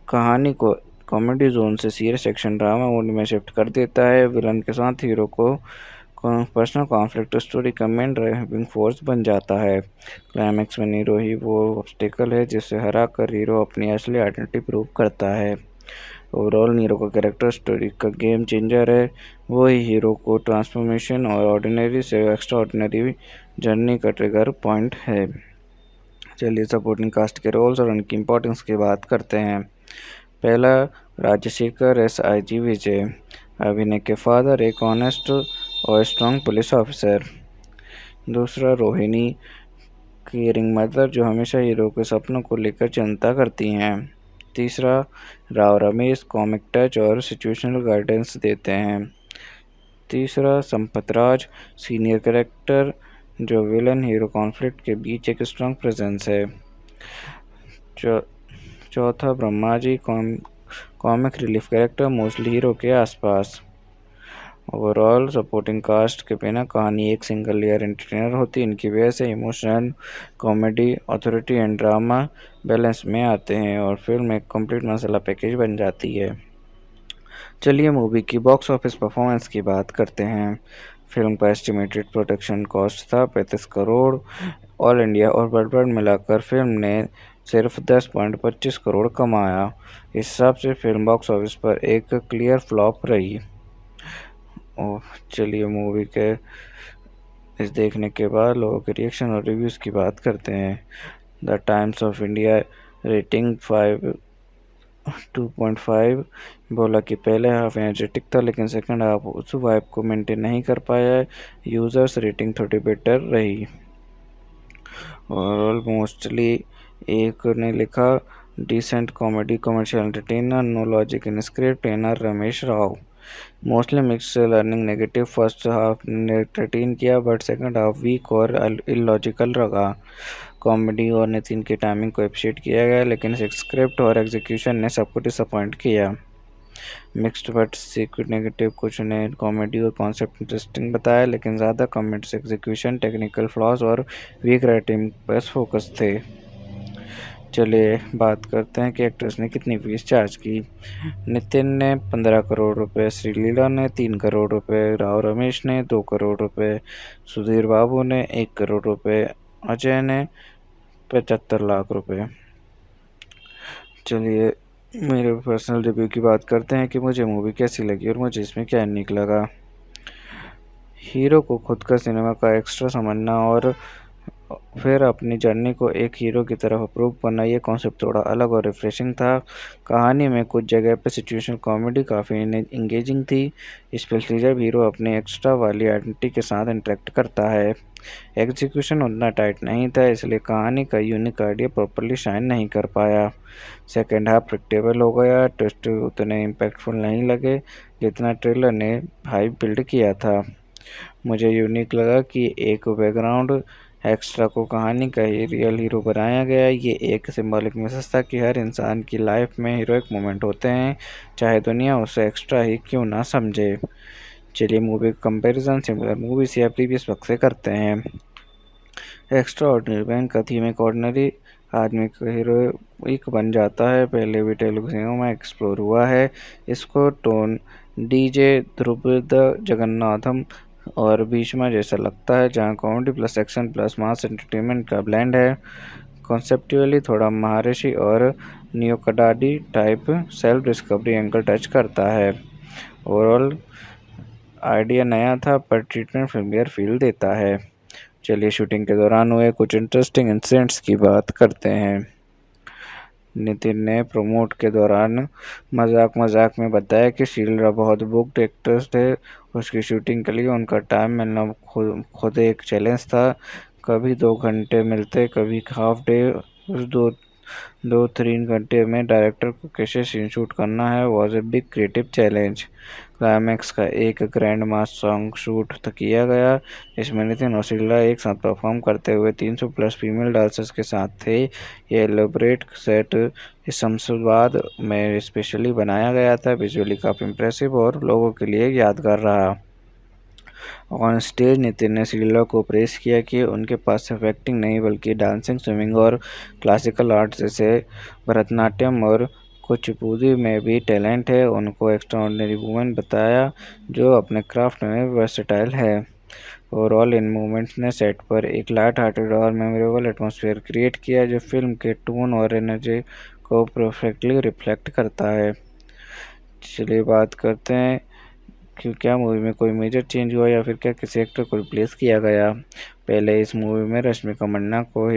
कहानी को कॉमेडी जोन से सीरियस एक्शन ड्रामा मोड में शिफ्ट कर देता है। विलन के साथ हीरो को पर्सनल कॉन्फ्लिक्ट स्टोरी का मेन ड्राइविंग फोर्स बन जाता है। क्लाइमैक्स में नीरो ही वो ऑब्स्टेकल है जिसे हरा कर हीरो अपनी असली आइडेंटिटी प्रूव करता है। ओवरऑल नीरो का कैरेक्टर स्टोरी का गेम चेंजर है। वो ही हीरो को ट्रांसफॉर्मेशन और ऑर्डिनरी से एक्स्ट्रा ऑर्डिनरी जर्नी का ट्रिगर पॉइंट है। चलिए सपोर्टिंग कास्ट के रोल्स और उनकी इम्पोर्टेंस की बात करते हैं। पहला, राजशेखर SIG विजय, अभिनय के फादर, एक ऑनेस्ट और स्ट्रॉन्ग पुलिस ऑफिसर। दूसरा, रोहिणी, केयरिंग मदर जो हमेशा हीरो के सपनों को लेकर चिंता करती हैं। तीसरा, राव रमेश, कॉमिक टच और सिचुएशनल गाइडेंस देते हैं। तीसरा, संपत राज, सीनियर कैरेक्टर जो विलन हीरो कॉन्फ्लिक्ट के बीच एक स्ट्रॉन्ग प्रेजेंस है। चौथा, Brahma ji, comic relief character, mostly hero के आसपास। ओवरऑल सपोर्टिंग कास्ट के बिना कहानी एक सिंगल लेयर एंटरटेनर होती। इनकी वजह से emotion, comedy, authority and drama balance में आते हैं और फिल्म एक कंप्लीट मसाला पैकेज बन जाती है। चलिए मूवी की बॉक्स ऑफिस परफॉर्मेंस की बात करते हैं। फिल्म का एस्टिमेटेड प्रोडक्शन कॉस्ट था 35 करोड़। ऑल इंडिया और वर्ल्ड वाइड मिलाकर फिल्म ने सिर्फ 10.25 करोड़ कमाया। इस हिसाब से फिल्म बॉक्स ऑफिस पर एक क्लियर फ्लॉप रही। और चलिए मूवी के इस देखने के बाद लोगों के रिएक्शन और रिव्यूज़ की बात करते हैं। The Times of India rating 2.5 बोला कि पहले हाफ एनर्जेटिक था लेकिन सेकंड हाफ उस वाइब को मेंटेन नहीं कर पाया। यूज़र्स रेटिंग थोड़ी बेटर रही। ओवरऑल मोस्टली एक ने लिखा decent comedy commercial entertainer, no logic in script, trainer Ramesh Rao. Mostly mix learning negative, first half ने 13 किया बट सेकंड हाफ वीक और इलॉजिकल रहा। कॉमेडी और नितिन की टाइमिंग को अप्रिशिएट किया गया लेकिन स्क्रिप्ट और एग्जीक्यूशन ने सबको डिसअपॉइंट किया। मिक्स्ड बट सीक्वेंट नेगेटिव, कुछ ने कॉमेडी और कॉन्सेप्ट इंटरेस्टिंग बताया लेकिन ज़्यादा कमेंट्स एग्जीक्यूशन, टेक्निकल फ्लॉज और वीक राइटिंग पर फोकस थे। चलिए बात करते हैं कि एक्ट्रेस ने कितनी फीस चार्ज की। नितिन ने 15 करोड़ रुपए, श्रीलीला ने 3 करोड़ रुपए, राव रमेश ने 2 करोड़ रुपए, सुधीर बाबू ने 1 करोड़ रुपए, अजय ने 75 लाख रुपए। चलिए मेरे पर्सनल रिव्यू की बात करते हैं कि मुझे मूवी कैसी लगी और मुझे इसमें क्या यूनिक लगा। हीरो को खुद का सिनेमा का एक्स्ट्रा समझना और फिर अपनी जर्नी को एक हीरो की तरफ अप्रूव करना, ये कॉन्सेप्ट थोड़ा अलग और रिफ्रेशिंग था। कहानी में कुछ जगह पे सिचुएशनल कॉमेडी काफ़ी इंगेजिंग थी, स्पेशली जब हीरो अपने एक्स्ट्रा वाली आइडेंटिटी के साथ इंटरेक्ट करता है। एग्जीक्यूशन उतना टाइट नहीं था इसलिए कहानी का यूनिक आइडिया प्रॉपरली शाइन नहीं कर पाया। सेकेंड हाफ प्रेडिक्टेबल हो गया, ट्विस्ट उतने इम्पैक्टफुल नहीं लगे जितना ट्रेलर ने हाइप बिल्ड किया था। मुझे यूनिक लगा कि एक बैकग्राउंड एक्स्ट्रा को कहानी का ही रियल हीरो बनाया गया। ये एक सिंबॉलिक मैसेज था कि हर इंसान की लाइफ में हीरोइक मोमेंट होते हैं, चाहे दुनिया उसे एक्स्ट्रा ही क्यों ना समझे। चलिए मूवी कंपैरिजन सिमिलर मूवीज या प्रीवियस वक्त से करते हैं। एक्स्ट्रा ऑर्डिनरी मैन का थीम एक ऑर्डिनरी आदमी का हीरोइक बन जाता है, पहले भी तेलुगु सिनेमा में एक्सप्लोर हुआ है। इसको टोन डीजे ध्रुपद जगन्नाथम और भीष्मा जैसा लगता है, जहां comedy plus action plus mass entertainment का ब्लेंड है। कॉन्सेप्चुअली थोड़ा महर्षि और नियोकडाडी type self discovery angle touch करता है। ओवरऑल आइडिया नया था पर ट्रीटमेंट फिल्मियर फील देता है। चलिए शूटिंग के दौरान हुए कुछ इंटरेस्टिंग इंसिडेंट्स की बात करते हैं। नितिन ने प्रमोट के दौरान मजाक में बताया कि शीला बहुत बुक्ड एक्ट्रेस थे, उसकी शूटिंग के लिए उनका टाइम मिलना खुद एक चैलेंज था। कभी 2 घंटे मिलते, कभी हाफ डे। उस 2-3 घंटे में डायरेक्टर को कैसे सीन शूट करना है was a big creative challenge. Climax का एक ग्रैंड मास सॉन्ग शूट किया गया जिसमें नितिन और शीला एक साथ परफॉर्म करते हुए 300 प्लस फीमेल डांसर्स के साथ थे। ये एलोबरेट सेट शमशाबाद में स्पेशली बनाया गया था, विजुअली काफ़ी इम्प्रेसिव और लोगों के लिए यादगार रहा। ऑन स्टेज नितिन ने शीला को प्रेस किया कि उनके पास सिर्फ एक्टिंग नहीं बल्कि डांसिंग, स्विमिंग और क्लासिकल आर्ट जैसे भरतनाट्यम और कुचिपुड़ी में भी टैलेंट है। उनको एक्स्ट्राऑर्डिनरी वुमेन बताया जो अपने क्राफ्ट में वर्सेटाइल है। ओवरऑल इन मूवमेंट्स ने सेट पर एक लाइट हार्टेड और मेमोरेबल एटमॉस्फेयर क्रिएट किया जो फिल्म के टोन और एनर्जी को परफेक्टली रिफ्लेक्ट करता है। चलिए बात करते हैं कि क्या मूवी में कोई मेजर चेंज हुआ या फिर क्या किसी एक्टर को रिप्लेस किया गया। पहले इस मूवी में रश्मिका मंदाना को